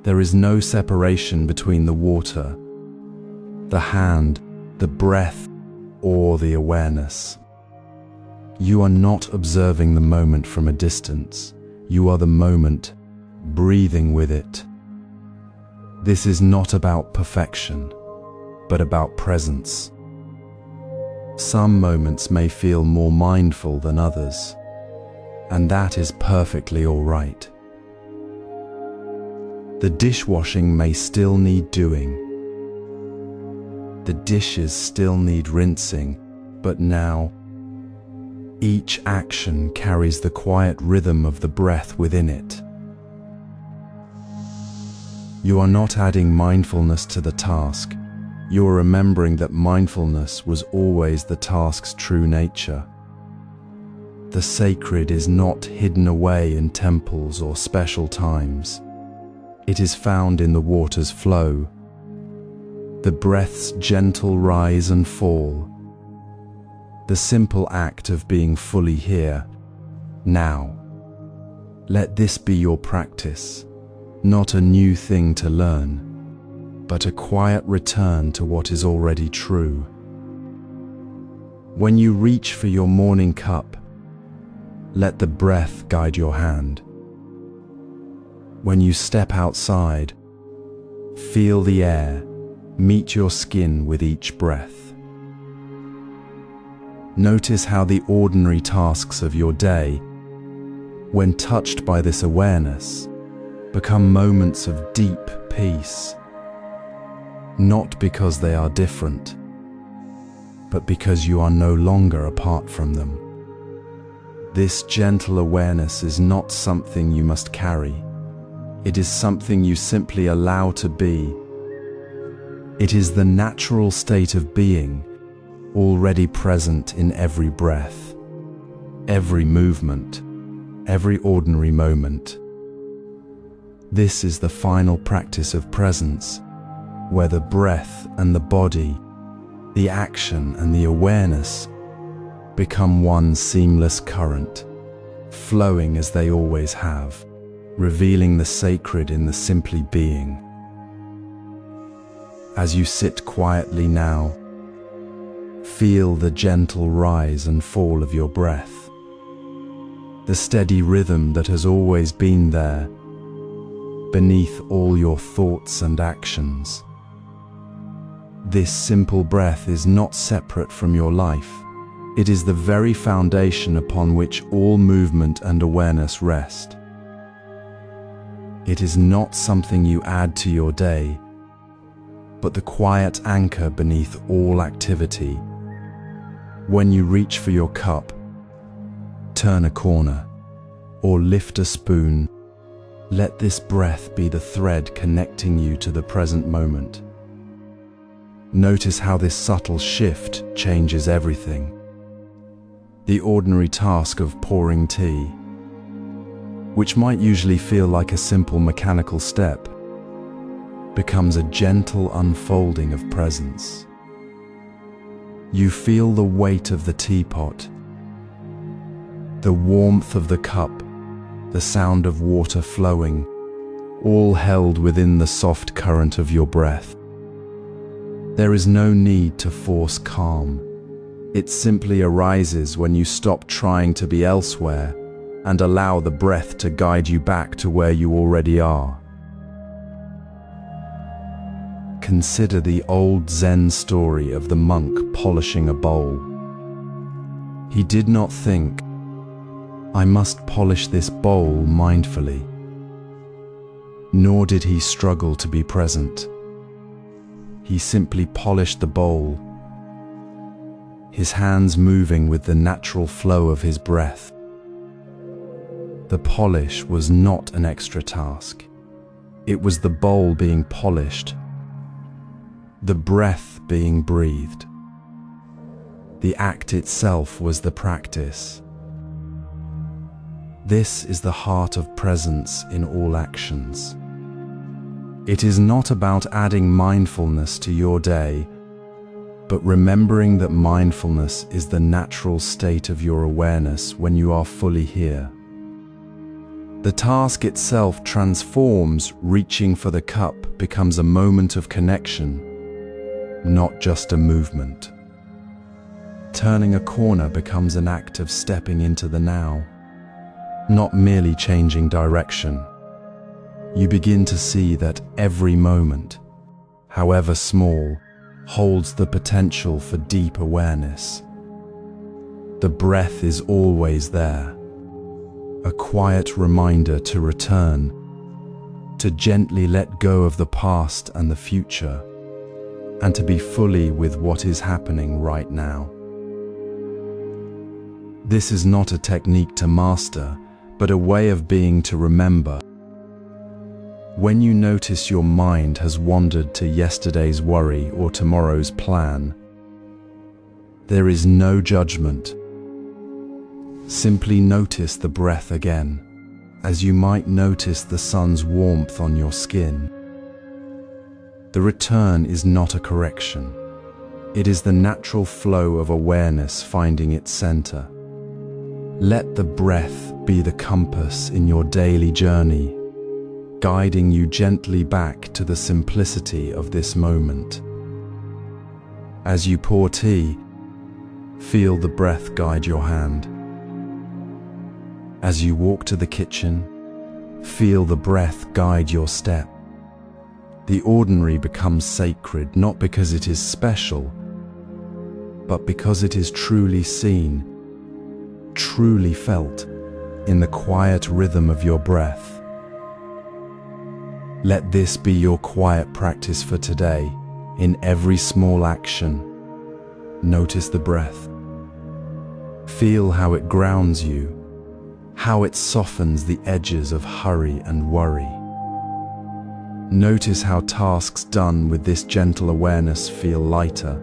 there is no separation between the water, the hand, the breath, or the awareness. You are not observing the moment from a distance. You are the moment, breathing with it. This is not about perfection, but about presence. Some moments may feel more mindful than others, and that is perfectly all right. The dishwashing may still need doing. The dishes still need rinsing, but now, each action carries the quiet rhythm of the breath within it. You are not adding mindfulness to the task, you're remembering that mindfulness was always the task's true nature. The sacred is not hidden away in temples or special times. It is found in the water's flow, the breath's gentle rise and fall, the simple act of being fully here, now. Let this be your practice, not a new thing to learn, but a quiet return to what is already true. When you reach for your morning cup, let the breath guide your hand. When you step outside, feel the air meet your skin with each breath. Notice how the ordinary tasks of your day, when touched by this awareness, become moments of deep peace, not because they are different, but because you are no longer apart from them. This gentle awareness is not something you must carry. It is something you simply allow to be. It is the natural state of being, already present in every breath, every movement, every ordinary moment. This is the final practice of presence, where the breath and the body, the action and the awareness become one seamless current, flowing as they always have, revealing the sacred in the simply being. As you sit quietly now, feel the gentle rise and fall of your breath, the steady rhythm that has always been there, beneath all your thoughts and actions. This simple breath is not separate from your life. It is the very foundation upon which all movement and awareness rest. It is not something you add to your day, but the quiet anchor beneath all activity. When you reach for your cup, turn a corner, or lift a spoon, let this breath be the thread connecting you to the present moment. Notice how this subtle shift changes everything. The ordinary task of pouring tea, which might usually feel like a simple mechanical step, becomes a gentle unfolding of presence. You feel the weight of the teapot, the warmth of the cup, the sound of water flowing, all held within the soft current of your breath. There is no need to force calm. It simply arises when you stop trying to be elsewhere and allow the breath to guide you back to where you already are. Consider the old Zen story of the monk polishing a bowl. He did not think, "I must polish this bowl mindfully." Nor did he struggle to be present. He simply polished the bowl, his hands moving with the natural flow of his breath. The polish was not an extra task. It was the bowl being polished, the breath being breathed. The act itself was the practice. This is the heart of presence in all actions. It is not about adding mindfulness to your day, but remembering that mindfulness is the natural state of your awareness when you are fully here. The task itself transforms. Reaching for the cup becomes a moment of connection, not just a movement. Turning a corner becomes an act of stepping into the now, not merely changing direction. You begin to see that every moment, however small, holds the potential for deep awareness. The breath is always there, a quiet reminder to return, to gently let go of the past and the future, and to be fully with what is happening right now. This is not a technique to master, but a way of being to remember. When you notice your mind has wandered to yesterday's worry or tomorrow's plan, there is no judgment. Simply notice the breath again, as you might notice the sun's warmth on your skin. The return is not a correction. It is the natural flow of awareness finding its center. Let the breath be the compass in your daily journey, guiding you gently back to the simplicity of this moment. As you pour tea, feel the breath guide your hand. As you walk to the kitchen, feel the breath guide your step. The ordinary becomes sacred not because it is special, but because it is truly seen, truly felt in the quiet rhythm of your breath. Let this be your quiet practice for today. In every small action, notice the breath. Feel how it grounds you, how it softens the edges of hurry and worry. Notice how tasks done with this gentle awareness feel lighter,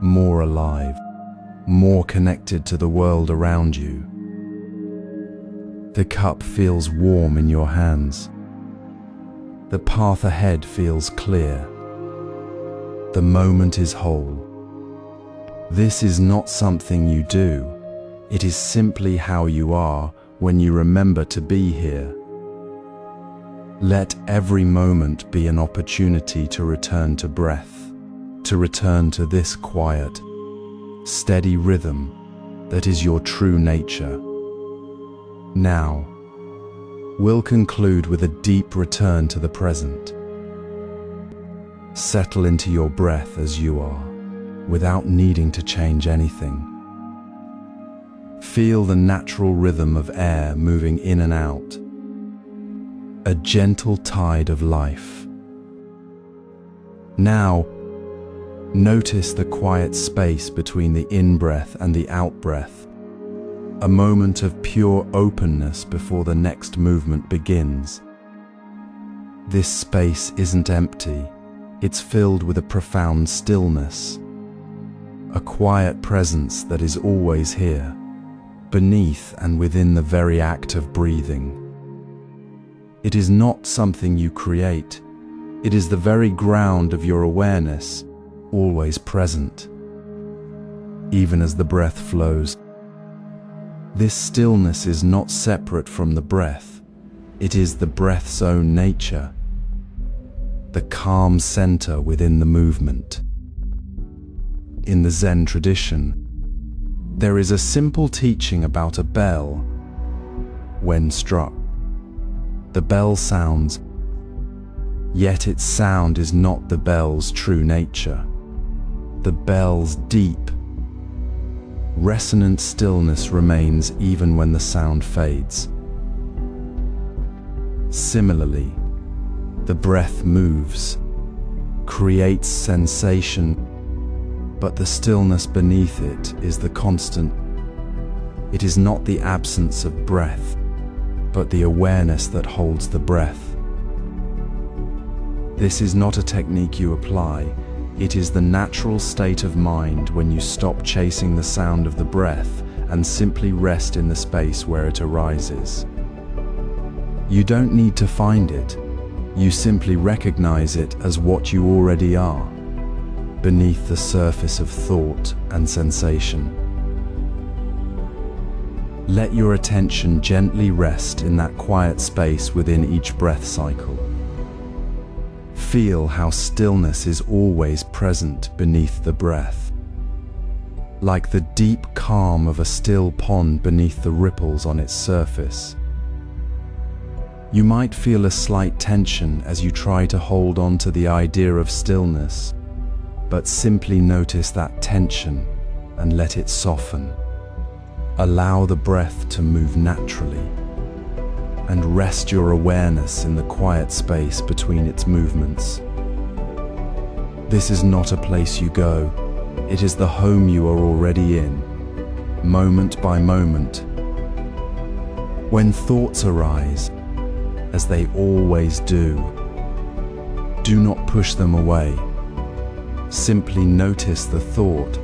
more alive, more connected to the world around you. The cup feels warm in your hands. The path ahead feels clear. The moment is whole. This is not something you do. It is simply how you are when you remember to be here. Let every moment be an opportunity to return to breath, to return to this quiet, steady rhythm that is your true nature. Now, we'll conclude with a deep return to the present. Settle into your breath as you are, without needing to change anything. Feel the natural rhythm of air moving in and out, a gentle tide of life. Now, notice the quiet space between the in-breath and the out-breath, a moment of pure openness before the next movement begins. This space isn't empty, it's filled with a profound stillness, a quiet presence that is always here, beneath and within the very act of breathing. It is not something you create, it is the very ground of your awareness, always present. Even as the breath flows, this stillness is not separate from the breath, it is the breath's own nature, the calm center within the movement. In the Zen tradition, there is a simple teaching about a bell. When struck, the bell sounds, yet its sound is not the bell's true nature. The bell's deep, resonant stillness remains even when the sound fades. Similarly, the breath moves, creates sensation, but the stillness beneath it is the constant. It is not the absence of breath, but the awareness that holds the breath. This is not a technique you apply, it is the natural state of mind when you stop chasing the sound of the breath and simply rest in the space where it arises. You don't need to find it, you simply recognize it as what you already are, beneath the surface of thought and sensation. Let your attention gently rest in that quiet space within each breath cycle. Feel how stillness is always present beneath the breath, like the deep calm of a still pond beneath the ripples on its surface. You might feel a slight tension as you try to hold on to the idea of stillness, but simply notice that tension and let it soften. Allow the breath to move naturally, and rest your awareness in the quiet space between its movements. This is not a place you go, it is the home you are already in, moment by moment. When thoughts arise, as they always do. Do not push them away. Simply notice the thought,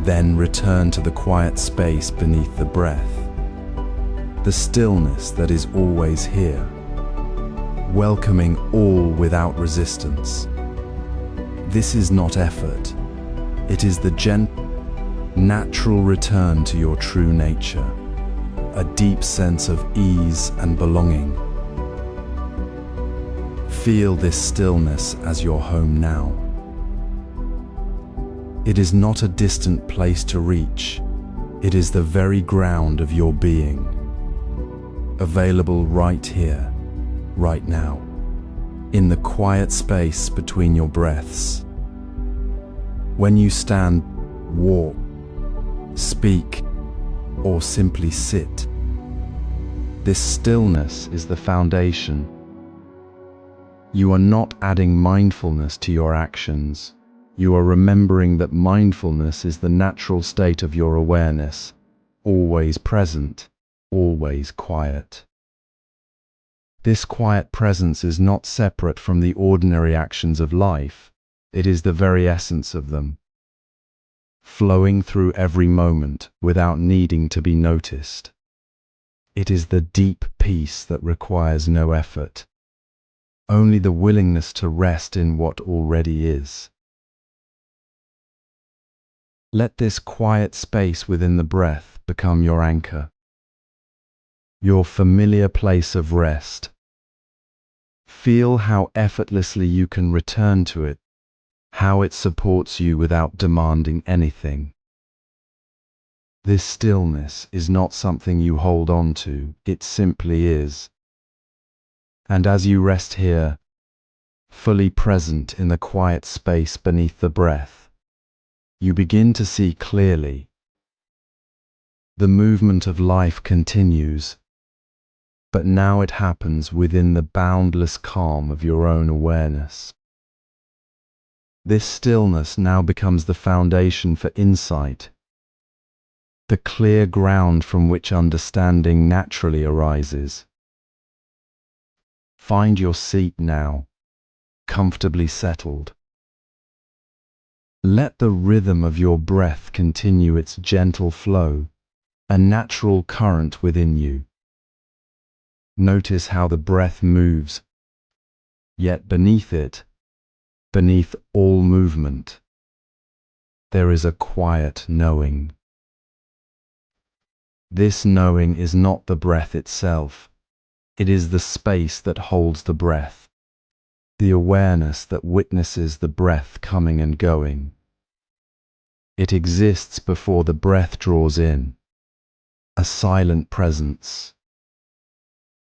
then return to the quiet space beneath the breath, the stillness that is always here, welcoming all without resistance. This is not effort. It is the gentle, natural return to your true nature, a deep sense of ease and belonging. Feel this stillness as your home now. It is not a distant place to reach. It is the very ground of your being, available right here, right now, in the quiet space between your breaths. When you stand, walk, speak, or simply sit, this stillness is the foundation. You are not adding mindfulness to your actions. You are remembering that mindfulness is the natural state of your awareness, always present, always quiet. This quiet presence is not separate from the ordinary actions of life. It is the very essence of them, flowing through every moment without needing to be noticed. It is the deep peace that requires no effort, only the willingness to rest in what already is. Let this quiet space within the breath become your anchor, your familiar place of rest. Feel how effortlessly you can return to it, how it supports you without demanding anything. This stillness is not something you hold on to, it simply is. And as you rest here, fully present in the quiet space beneath the breath, you begin to see clearly. The movement of life continues, but now it happens within the boundless calm of your own awareness. This stillness now becomes the foundation for insight, the clear ground from which understanding naturally arises. Find your seat now, comfortably settled. Let the rhythm of your breath continue its gentle flow, a natural current within you. Notice how the breath moves, yet beneath it, beneath all movement, there is a quiet knowing. This knowing is not the breath itself. It is the space that holds the breath, the awareness that witnesses the breath coming and going. It exists before the breath draws in, a silent presence,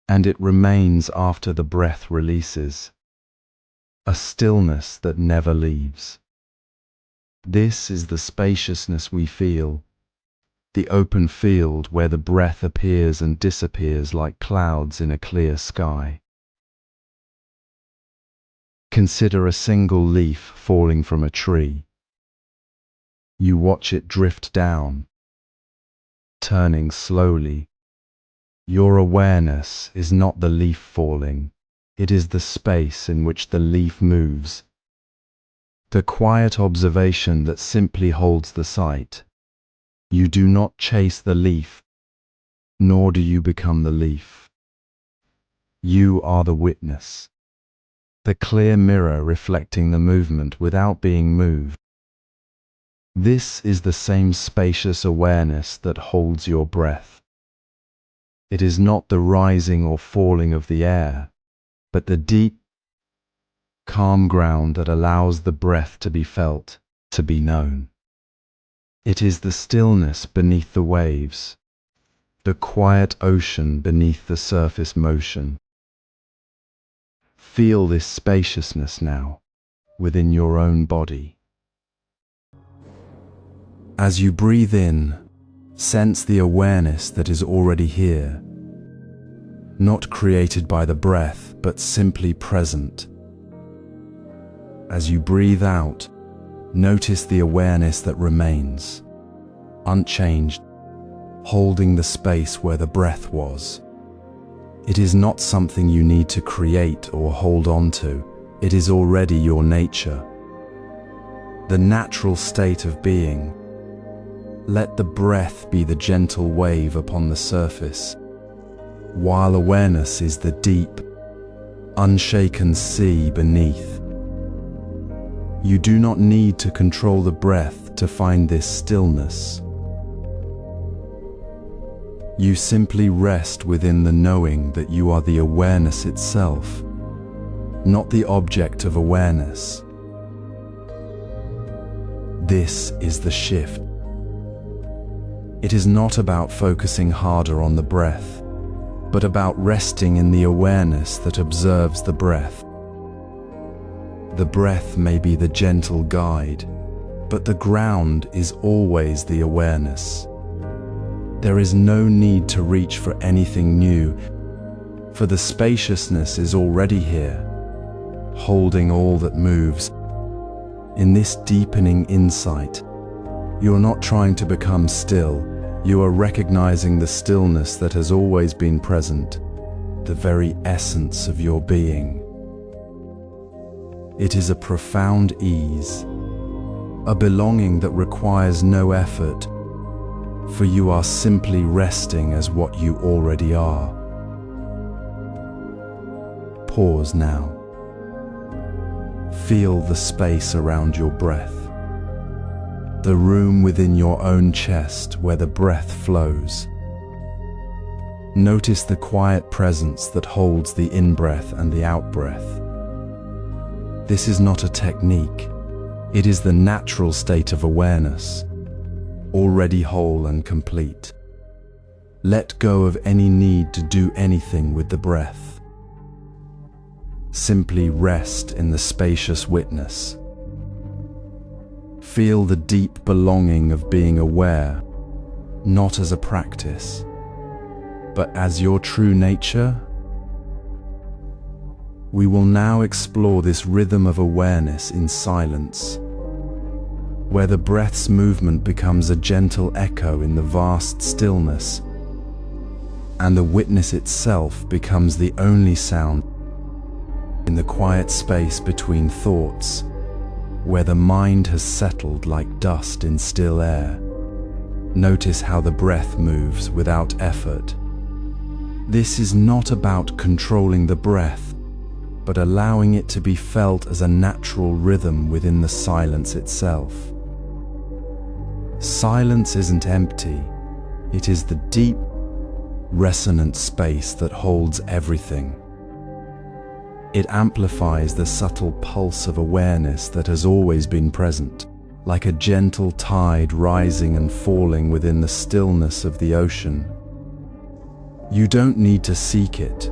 and it remains after the breath releases, a stillness that never leaves. This is the spaciousness we feel, the open field where the breath appears and disappears like clouds in a clear sky. Consider a single leaf falling from a tree. You watch it drift down, turning slowly. Your awareness is not the leaf falling, it is the space in which the leaf moves, the quiet observation that simply holds the sight. You do not chase the leaf, nor do you become the leaf. You are the witness, the clear mirror reflecting the movement without being moved. This is the same spacious awareness that holds your breath. It is not the rising or falling of the air, but the deep, calm ground that allows the breath to be felt, to be known. It is the stillness beneath the waves, the quiet ocean beneath the surface motion. Feel this spaciousness now, within your own body. As you breathe in, sense the awareness that is already here, not created by the breath, but simply present. As you breathe out, notice the awareness that remains, unchanged, holding the space where the breath was. It is not something you need to create or hold on to. It is already your nature, the natural state of being. Let the breath be the gentle wave upon the surface, while awareness is the deep, unshaken sea beneath. You do not need to control the breath to find this stillness. You simply rest within the knowing that you are the awareness itself, not the object of awareness. This is the shift. It is not about focusing harder on the breath, but about resting in the awareness that observes the breath. The breath may be the gentle guide, but the ground is always the awareness. There is no need to reach for anything new, for the spaciousness is already here, holding all that moves. In this deepening insight, you are not trying to become still, you are recognizing the stillness that has always been present, the very essence of your being. It is a profound ease, a belonging that requires no effort, for you are simply resting as what you already are. Pause now. Feel the space around your breath, the room within your own chest where the breath flows. Notice the quiet presence that holds the in-breath and the out-breath. This is not a technique. It is the natural state of awareness, already whole and complete. Let go of any need to do anything with the breath. Simply rest in the spacious witness. Feel the deep belonging of being aware, not as a practice, but as your true nature. We will now explore this rhythm of awareness in silence, where the breath's movement becomes a gentle echo in the vast stillness, and the witness itself becomes the only sound in the quiet space between thoughts, where the mind has settled like dust in still air. Notice how the breath moves without effort. This is not about controlling the breath, but allowing it to be felt as a natural rhythm within the silence itself. Silence isn't empty, it is the deep, resonant space that holds everything. It amplifies the subtle pulse of awareness that has always been present, like a gentle tide rising and falling within the stillness of the ocean. You don't need to seek it,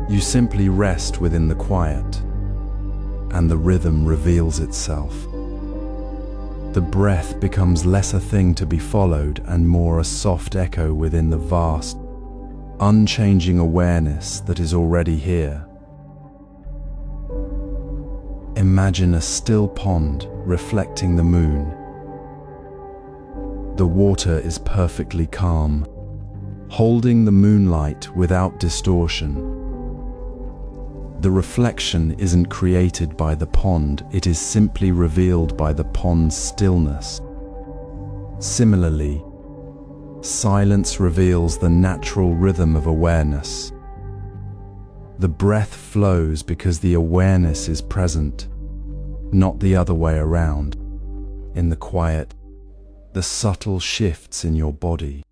you simply rest within the quiet, and the rhythm reveals itself. The breath becomes less a thing to be followed and more a soft echo within the vast, unchanging awareness that is already here. Imagine a still pond reflecting the moon. The water is perfectly calm, holding the moonlight without distortion. The reflection isn't created by the pond, it is simply revealed by the pond's stillness. Similarly, silence reveals the natural rhythm of awareness. The breath flows because the awareness is present, not the other way around. In the quiet, the subtle shifts in your body,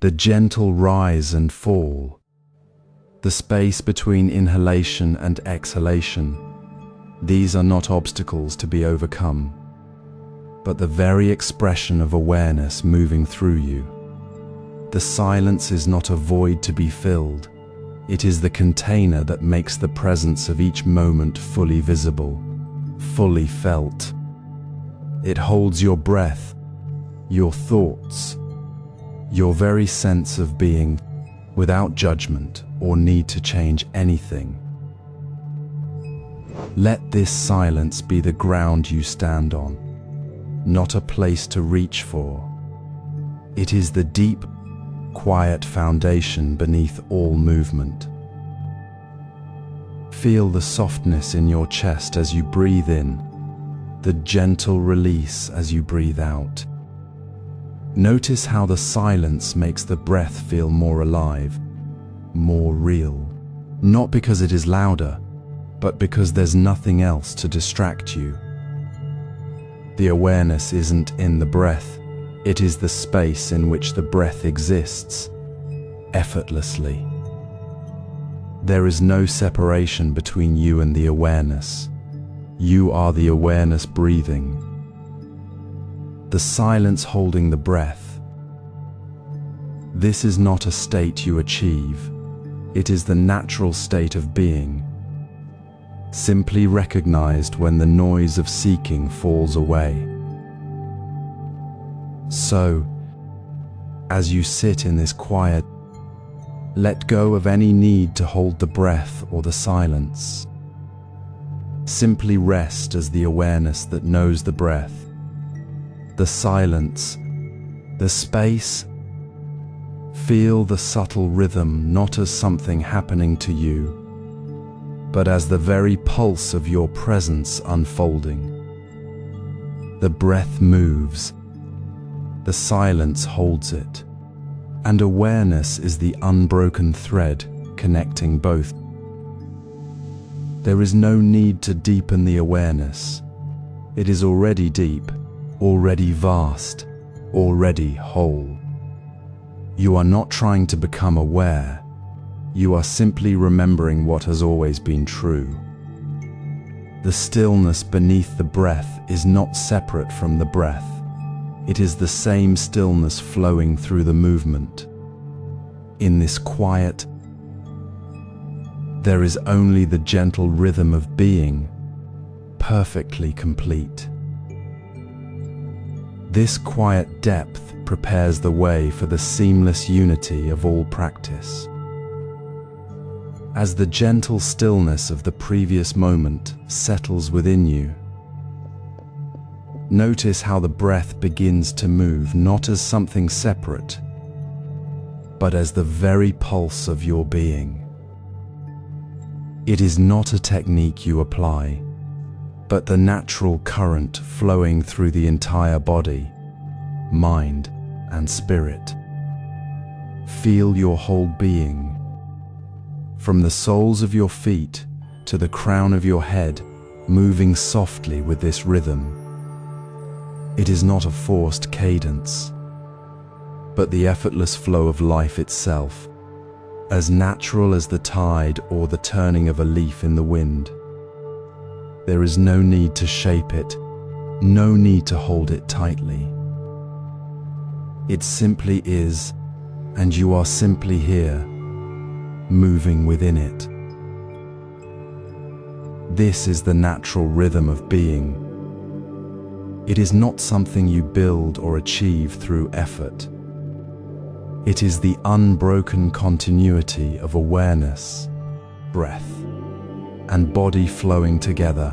the gentle rise and fall, the space between inhalation and exhalation, these are not obstacles to be overcome, but the very expression of awareness moving through you. The silence is not a void to be filled, it is the container that makes the presence of each moment fully visible, fully felt. It holds your breath, your thoughts, your very sense of being, without judgment or need to change anything. Let this silence be the ground you stand on, not a place to reach for. It is the deep, quiet foundation beneath all movement. Feel the softness in your chest as you breathe in, the gentle release as you breathe out. Notice how the silence makes the breath feel more alive, more real. Not because it is louder, but because there's nothing else to distract you. The awareness isn't in the breath, it is the space in which the breath exists, effortlessly. There is no separation between you and the awareness. You are the awareness breathing. The silence holding the breath. This is not a state you achieve. It is the natural state of being, simply recognized when the noise of seeking falls away. So, as you sit in this quiet, let go of any need to hold the breath or the silence. Simply rest as the awareness that knows the breath, the silence, the space. Feel the subtle rhythm not as something happening to you, but as the very pulse of your presence unfolding. The breath moves, the silence holds it, and awareness is the unbroken thread connecting both. There is no need to deepen the awareness. It is already deep, already vast, already whole. You are not trying to become aware. You are simply remembering what has always been true. The stillness beneath the breath is not separate from the breath. It is the same stillness flowing through the movement. In this quiet, there is only the gentle rhythm of being, perfectly complete. This quiet depth prepares the way for the seamless unity of all practice. As the gentle stillness of the previous moment settles within you, notice how the breath begins to move not as something separate, but as the very pulse of your being. It is not a technique you apply, but the natural current flowing through the entire body, mind, and spirit. Feel your whole being, from the soles of your feet to the crown of your head, moving softly with this rhythm. It is not a forced cadence, but the effortless flow of life itself, as natural as the tide or the turning of a leaf in the wind. There is no need to shape it, no need to hold it tightly. It simply is, and you are simply here, moving within it. This is the natural rhythm of being. It is not something you build or achieve through effort. It is the unbroken continuity of awareness, breath, and body flowing together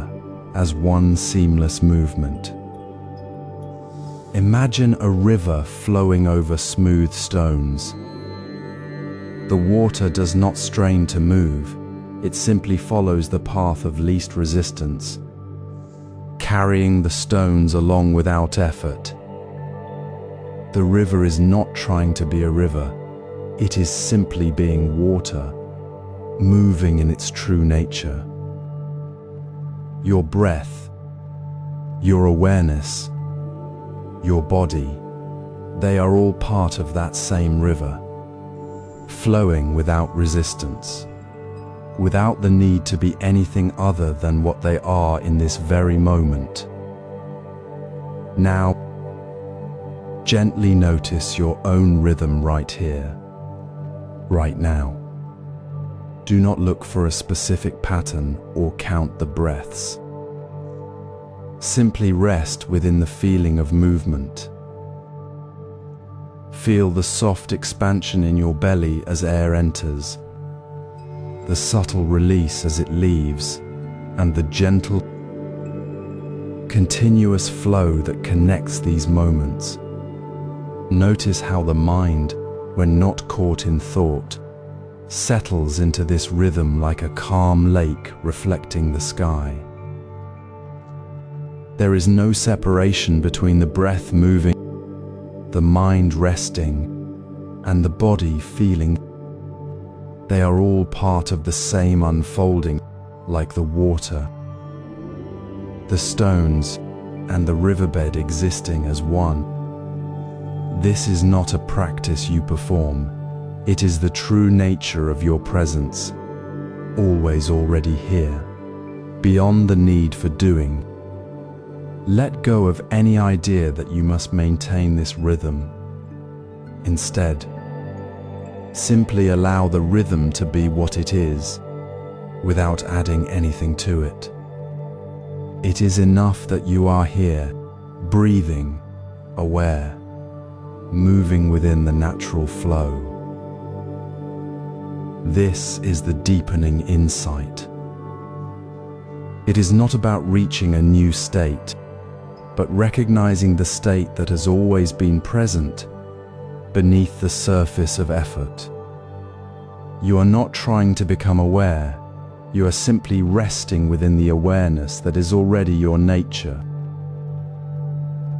as one seamless movement. Imagine a river flowing over smooth stones. The water does not strain to move, it simply follows the path of least resistance, carrying the stones along without effort. The river is not trying to be a river, it is simply being water, moving in its true nature. Your breath, your awareness, your body, they are all part of that same river, flowing without resistance, without the need to be anything other than what they are in this very moment. Now, gently notice your own rhythm right here, right now. Do not look for a specific pattern or count the breaths. Simply rest within the feeling of movement. Feel the soft expansion in your belly as air enters, the subtle release as it leaves, and the gentle, continuous flow that connects these moments. Notice how the mind, when not caught in thought, settles into this rhythm like a calm lake reflecting the sky. There is no separation between the breath moving, the mind resting, and the body feeling. They are all part of the same unfolding, like the water, the stones, and the riverbed existing as one. This is not a practice you perform. It is the true nature of your presence, always already here, beyond the need for doing. Let go of any idea that you must maintain this rhythm. Instead, simply allow the rhythm to be what it is, without adding anything to it. It is enough that you are here, breathing, aware, moving within the natural flow. This is the deepening insight. It is not about reaching a new state, but recognizing the state that has always been present beneath the surface of effort. You are not trying to become aware. You are simply resting within the awareness that is already your nature.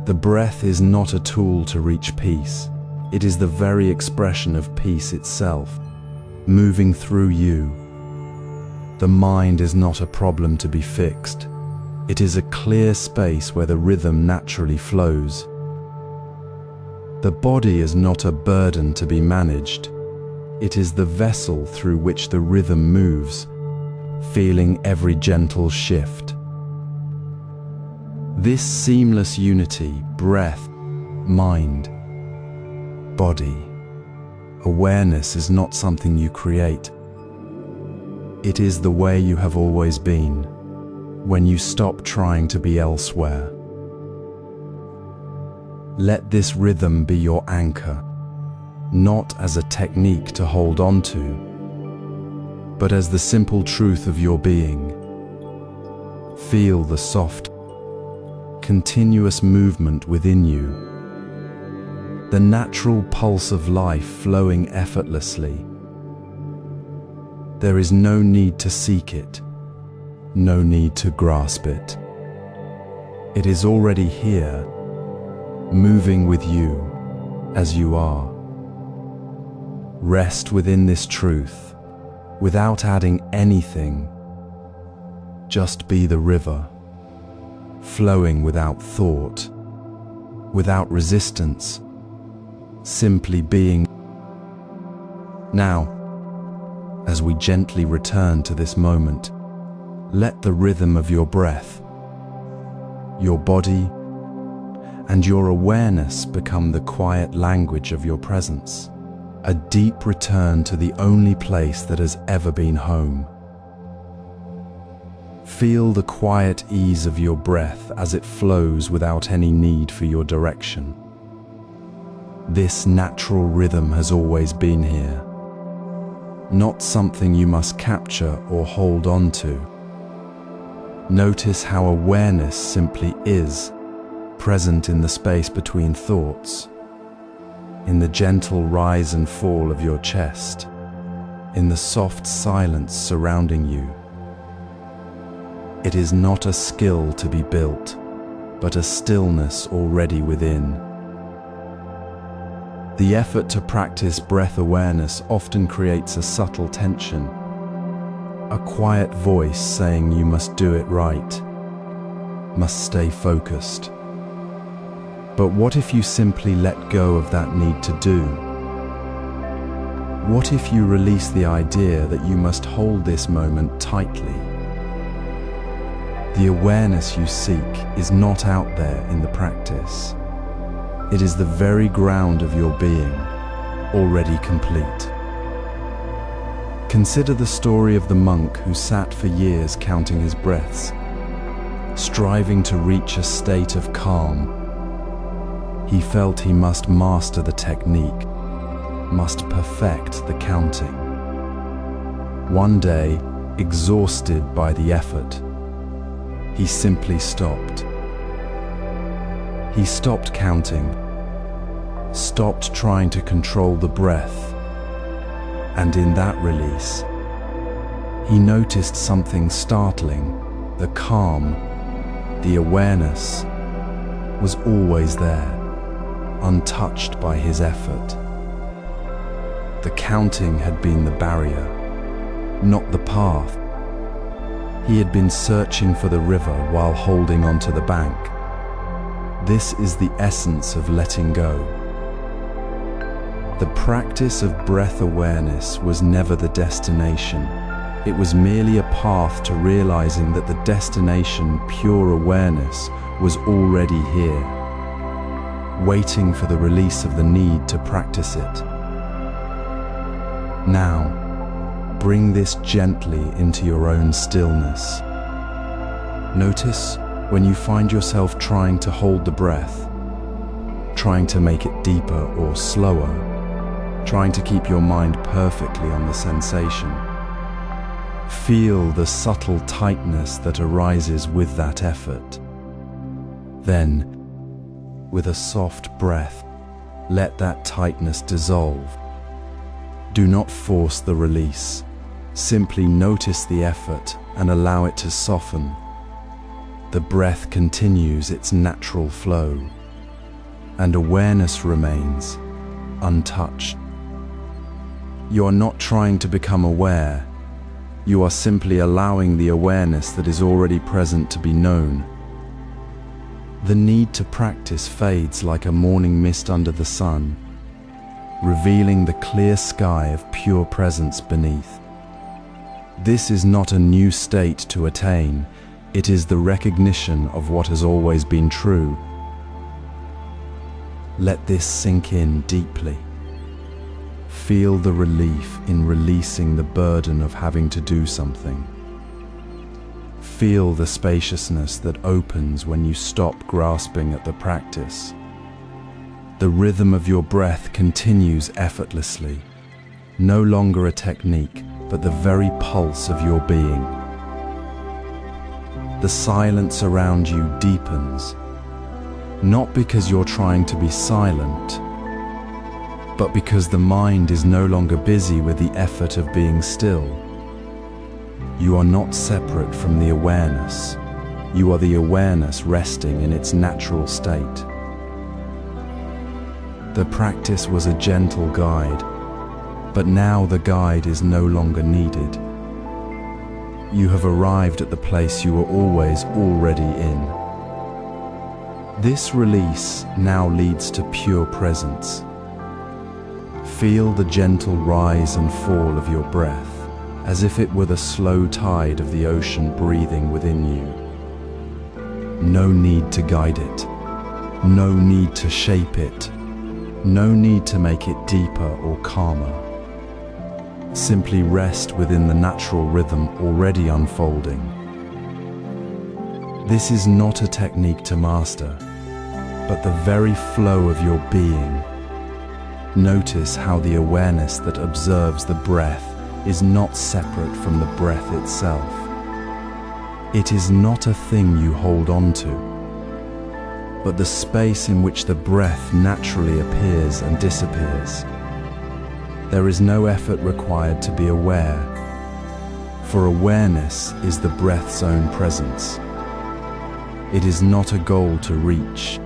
The breath is not a tool to reach peace. It is the very expression of peace itself, moving through you. The mind is not a problem to be fixed. It is a clear space where the rhythm naturally flows. The body is not a burden to be managed. It is the vessel through which the rhythm moves, feeling every gentle shift. This seamless unity, breath, mind, body, awareness is not something you create. It is the way you have always been, when you stop trying to be elsewhere. Let this rhythm be your anchor, not as a technique to hold on to, but as the simple truth of your being. Feel the soft, continuous movement within you, the natural pulse of life flowing effortlessly. There is no need to seek it, no need to grasp it. It is already here, moving with you as you are. Rest within this truth, without adding anything. Just be the river, flowing without thought, without resistance, simply being. Now, as we gently return to this moment, let the rhythm of your breath, your body, and your awareness become the quiet language of your presence, a deep return to the only place that has ever been home. Feel the quiet ease of your breath as it flows without any need for your direction. This natural rhythm has always been here, not something you must capture or hold on to. Notice how awareness simply is, present in the space between thoughts, in the gentle rise and fall of your chest, in the soft silence surrounding you. It is not a skill to be built, but a stillness already within. The effort to practice breath awareness often creates a subtle tension, a quiet voice saying you must do it right, must stay focused. But what if you simply let go of that need to do? What if you release the idea that you must hold this moment tightly? The awareness you seek is not out there in the practice. It is the very ground of your being, already complete. Consider the story of the monk who sat for years counting his breaths, striving to reach a state of calm. He felt he must master the technique, must perfect the counting. One day, exhausted by the effort, he simply stopped. He stopped counting, stopped trying to control the breath, and in that release, he noticed something startling. The calm, the awareness, was always there, untouched by his effort. The counting had been the barrier, not the path. He had been searching for the river while holding onto the bank. This is the essence of letting go. The practice of breath awareness was never the destination. It was merely a path to realizing that the destination, pure awareness, was already here, waiting for the release of the need to practice it. Now, bring this gently into your own stillness. Notice when you find yourself trying to hold the breath, trying to make it deeper or slower, trying to keep your mind perfectly on the sensation. Feel the subtle tightness that arises with that effort. Then, with a soft breath, let that tightness dissolve. Do not force the release. Simply notice the effort and allow it to soften. The breath continues its natural flow, and awareness remains untouched. You are not trying to become aware. You are simply allowing the awareness that is already present to be known. The need to practice fades like a morning mist under the sun, revealing the clear sky of pure presence beneath. This is not a new state to attain. It is the recognition of what has always been true. Let this sink in deeply. Feel the relief in releasing the burden of having to do something. Feel the spaciousness that opens when you stop grasping at the practice. The rhythm of your breath continues effortlessly, no longer a technique, but the very pulse of your being. The silence around you deepens, not because you're trying to be silent, but because the mind is no longer busy with the effort of being still. You are not separate from the awareness. You are the awareness resting in its natural state. The practice was a gentle guide, but now the guide is no longer needed. You have arrived at the place you were always already in. This release now leads to pure presence. Feel the gentle rise and fall of your breath, as if it were the slow tide of the ocean breathing within you. No need to guide it. No need to shape it. No need to make it deeper or calmer. Simply rest within the natural rhythm already unfolding. This is not a technique to master, but the very flow of your being. Notice how the awareness that observes the breath is not separate from the breath itself. It is not a thing you hold on to, but the space in which the breath naturally appears and disappears. There is no effort required to be aware, for awareness is the breath's own presence. It is not a goal to reach,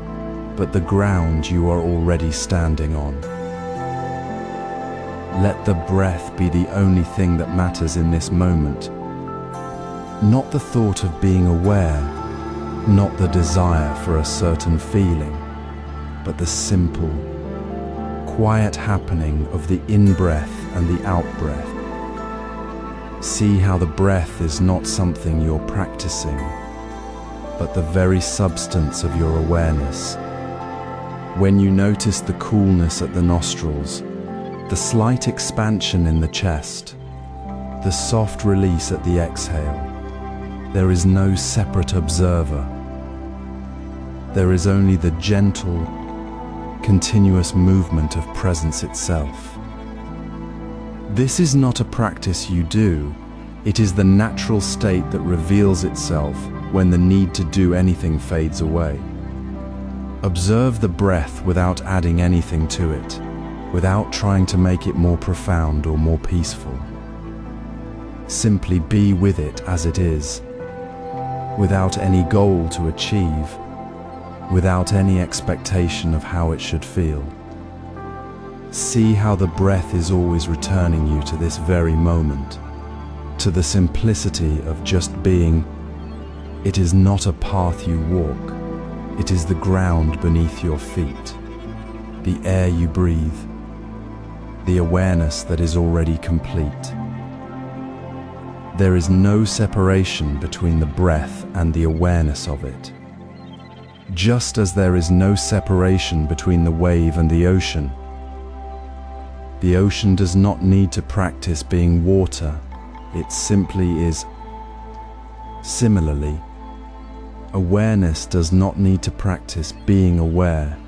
but the ground you are already standing on. Let the breath be the only thing that matters in this moment. Not the thought of being aware, not the desire for a certain feeling, but the simple, quiet happening of the in-breath and the out-breath. See how the breath is not something you're practicing, but the very substance of your awareness. When you notice the coolness at the nostrils, the slight expansion in the chest, the soft release at the exhale, there is no separate observer. There is only the gentle, continuous movement of presence itself. This is not a practice you do, it is the natural state that reveals itself when the need to do anything fades away. Observe the breath without adding anything to it, without trying to make it more profound or more peaceful. Simply be with it as it is, without any goal to achieve, without any expectation of how it should feel. See how the breath is always returning you to this very moment, to the simplicity of just being. It is not a path you walk, it is the ground beneath your feet, the air you breathe, the awareness that is already complete. There is no separation between the breath and the awareness of it. Just as there is no separation between the wave and the ocean. The ocean does not need to practice being water, it simply is. Similarly, awareness does not need to practice being aware,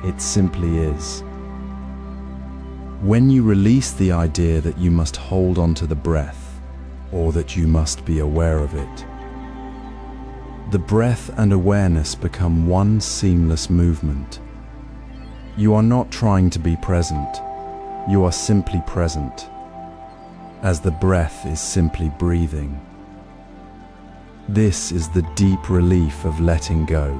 it simply is. When you release the idea that you must hold on to the breath, or that you must be aware of it, the breath and awareness become one seamless movement. You are not trying to be present, you are simply present, as the breath is simply breathing. This is the deep relief of letting go,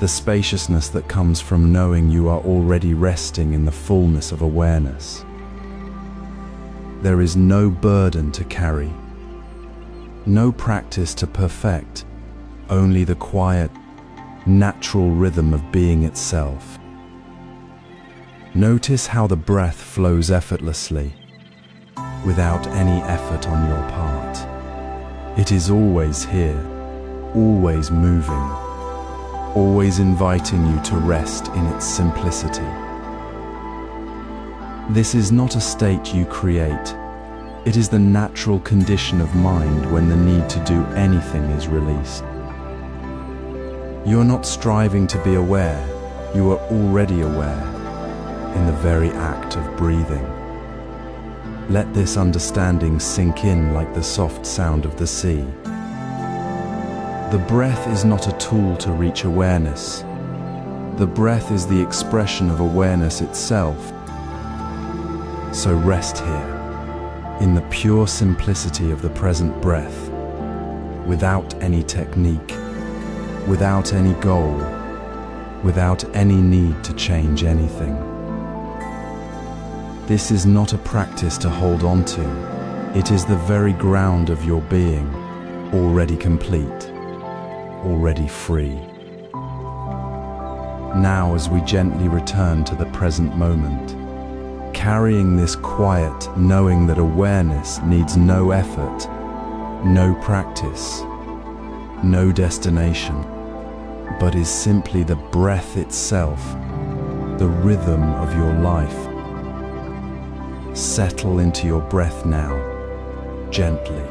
the spaciousness that comes from knowing you are already resting in the fullness of awareness. There is no burden to carry, no practice to perfect, only the quiet, natural rhythm of being itself. Notice how the breath flows effortlessly, without any effort on your part. It is always here, always moving, always inviting you to rest in its simplicity. This is not a state you create. It is the natural condition of mind when the need to do anything is released. You are not striving to be aware, you are already aware, in the very act of breathing. Let this understanding sink in like the soft sound of the sea. The breath is not a tool to reach awareness. The breath is the expression of awareness itself. So rest here, in the pure simplicity of the present breath, without any technique, without any goal, without any need to change anything. This is not a practice to hold on to. It is the very ground of your being, already complete, already free. Now, as we gently return to the present moment, carrying this quiet, knowing that awareness needs no effort, no practice, no destination, but is simply the breath itself, the rhythm of your life. Settle into your breath now, gently.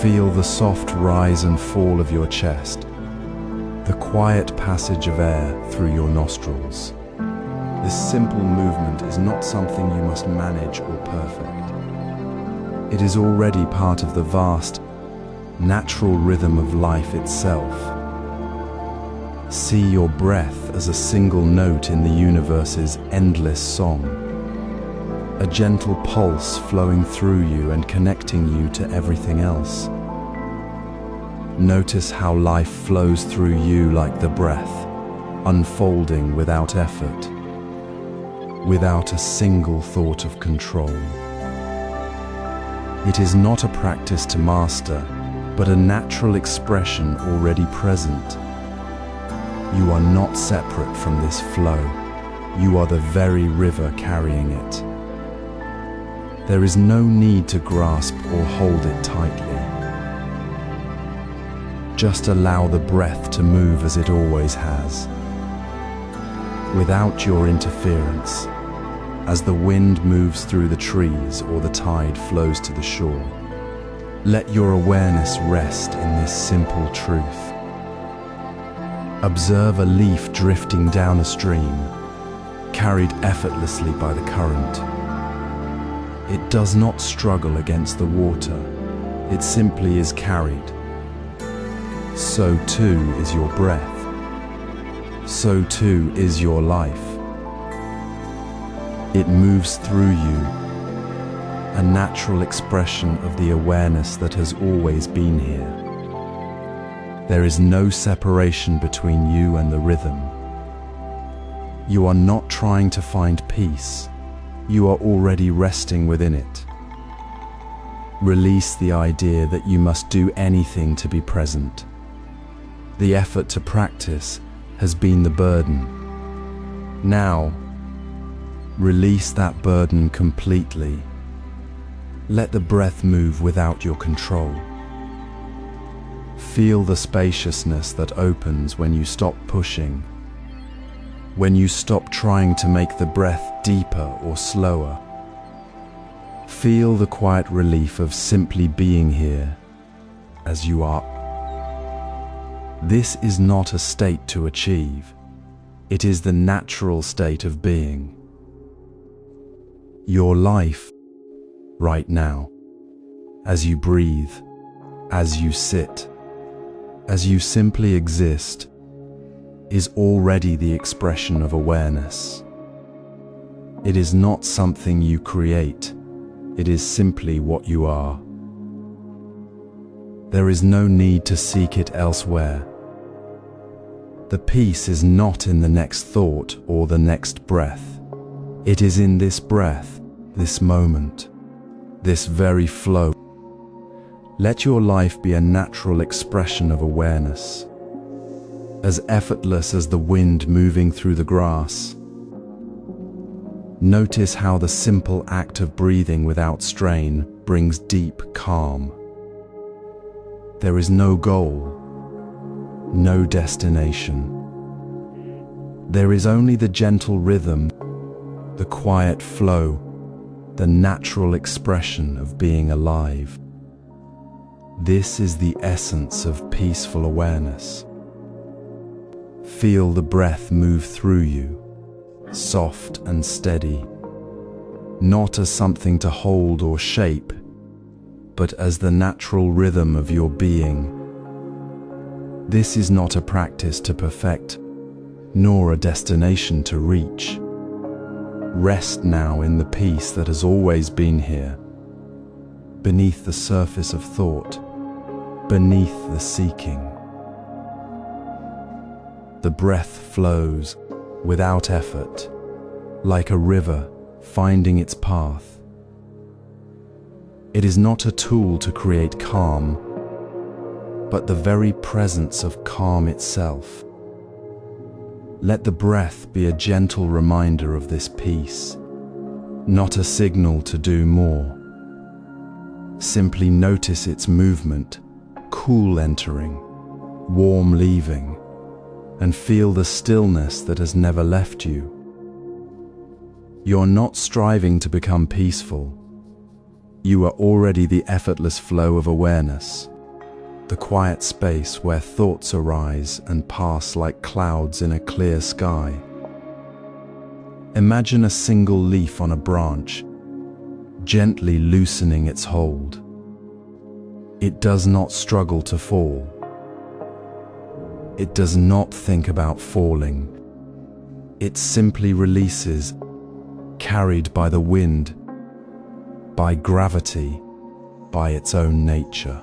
Feel the soft rise and fall of your chest, the quiet passage of air through your nostrils. This simple movement is not something you must manage or perfect. It is already part of the vast, natural rhythm of life itself. See your breath as a single note in the universe's endless song. A gentle pulse flowing through you and connecting you to everything else. Notice how life flows through you like the breath, unfolding without effort, without a single thought of control. It is not a practice to master, but a natural expression already present. You are not separate from this flow. You are the very river carrying it. There is no need to grasp or hold it tightly. Just allow the breath to move as it always has, without your interference, as the wind moves through the trees or the tide flows to the shore. Let your awareness rest in this simple truth. Observe a leaf drifting down a stream, carried effortlessly by the current. It does not struggle against the water, it simply is carried. So too is your breath. so too is your life. It moves through you, a natural expression of the awareness that has always been here. There is no separation between you and the rhythm. You are not trying to find peace. You are already resting within it. Release the idea that you must do anything to be present. The effort to practice has been the burden. Now, release that burden completely. Let the breath move without your control. Feel the spaciousness that opens when you stop pushing, when you stop trying to make the breath deeper or slower. Feel the quiet relief of simply being here as you are. This is not a state to achieve. It is the natural state of being. Your life, right now, as you breathe, as you sit, as you simply exist, is already the expression of awareness. It is not something you create. It is simply what you are. There is no need to seek it elsewhere. The peace is not in the next thought or the next breath. It is in this breath, this moment, this very flow. Let your life be a natural expression of awareness, as effortless as the wind moving through the grass. Notice how the simple act of breathing without strain brings deep calm. There is no goal, no destination. There is only the gentle rhythm, the quiet flow, the natural expression of being alive. This is the essence of peaceful awareness. Feel the breath move through you, soft and steady, not as something to hold or shape, but as the natural rhythm of your being. This is not a practice to perfect, nor a destination to reach. Rest now in the peace that has always been here, beneath the surface of thought, beneath the seeking. The breath flows without effort, like a river finding its path. It is not a tool to create calm, but the very presence of calm itself. Let the breath be a gentle reminder of this peace, not a signal to do more. Simply notice its movement, cool entering, warm leaving, and feel the stillness that has never left you. You're not striving to become peaceful. You are already the effortless flow of awareness, the quiet space where thoughts arise and pass like clouds in a clear sky. Imagine a single leaf on a branch, gently loosening its hold. It does not struggle to fall. It does not think about falling. It simply releases, carried by the wind, by gravity, by its own nature.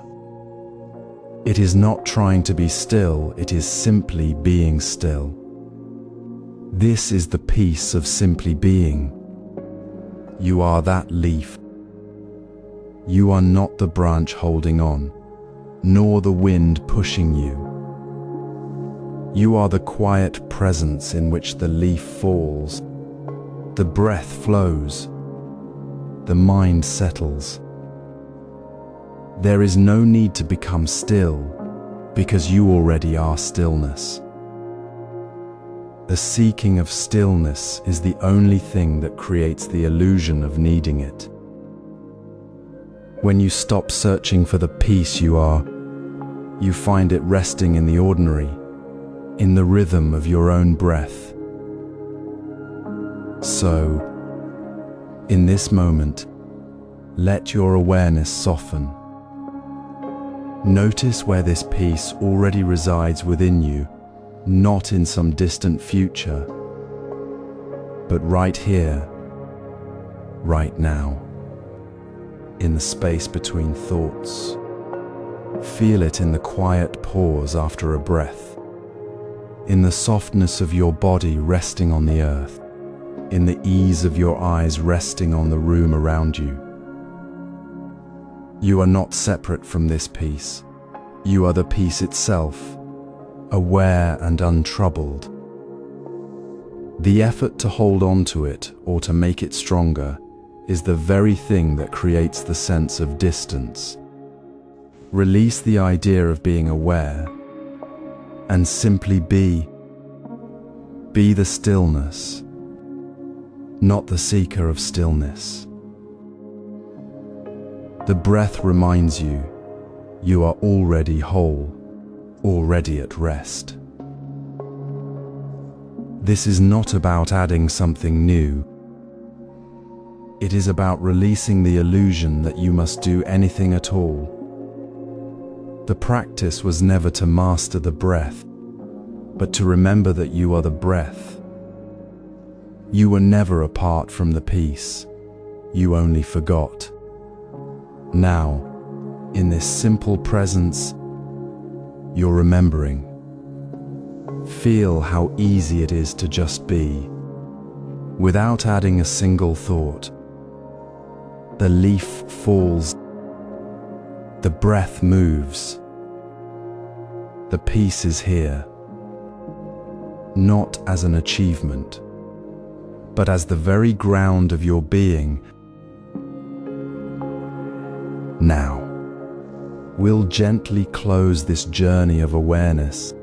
It is not trying to be still, it is simply being still. This is the peace of simply being. You are that leaf. You are not the branch holding on, nor the wind pushing you. You are the quiet presence in which the leaf falls, the breath flows, the mind settles. There is no need to become still, because you already are stillness. The seeking of stillness is the only thing that creates the illusion of needing it. When you stop searching for the peace you are, you find it resting in the ordinary, in the rhythm of your own breath. So, in this moment, let your awareness soften. Notice where this peace already resides within you, not in some distant future, but right here, right now, in the space between thoughts. Feel it in the quiet pause after a breath, in the softness of your body resting on the earth, in the ease of your eyes resting on the room around you. You are not separate from this peace. You are the peace itself, aware and untroubled. The effort to hold on to it or to make it stronger is the very thing that creates the sense of distance. Release the idea of being aware and simply be. Be the stillness, not the seeker of stillness. The breath reminds you, you are already whole, already at rest. This is not about adding something new. It is about releasing the illusion that you must do anything at all. The practice was never to master the breath, but to remember that you are the breath. You were never apart from the peace. You only forgot. Now, in this simple presence, you're remembering. Feel how easy it is to just be, without adding a single thought. The leaf falls, the breath moves, the peace is here, not as an achievement, but as the very ground of your being. Now, we'll gently close this journey of awareness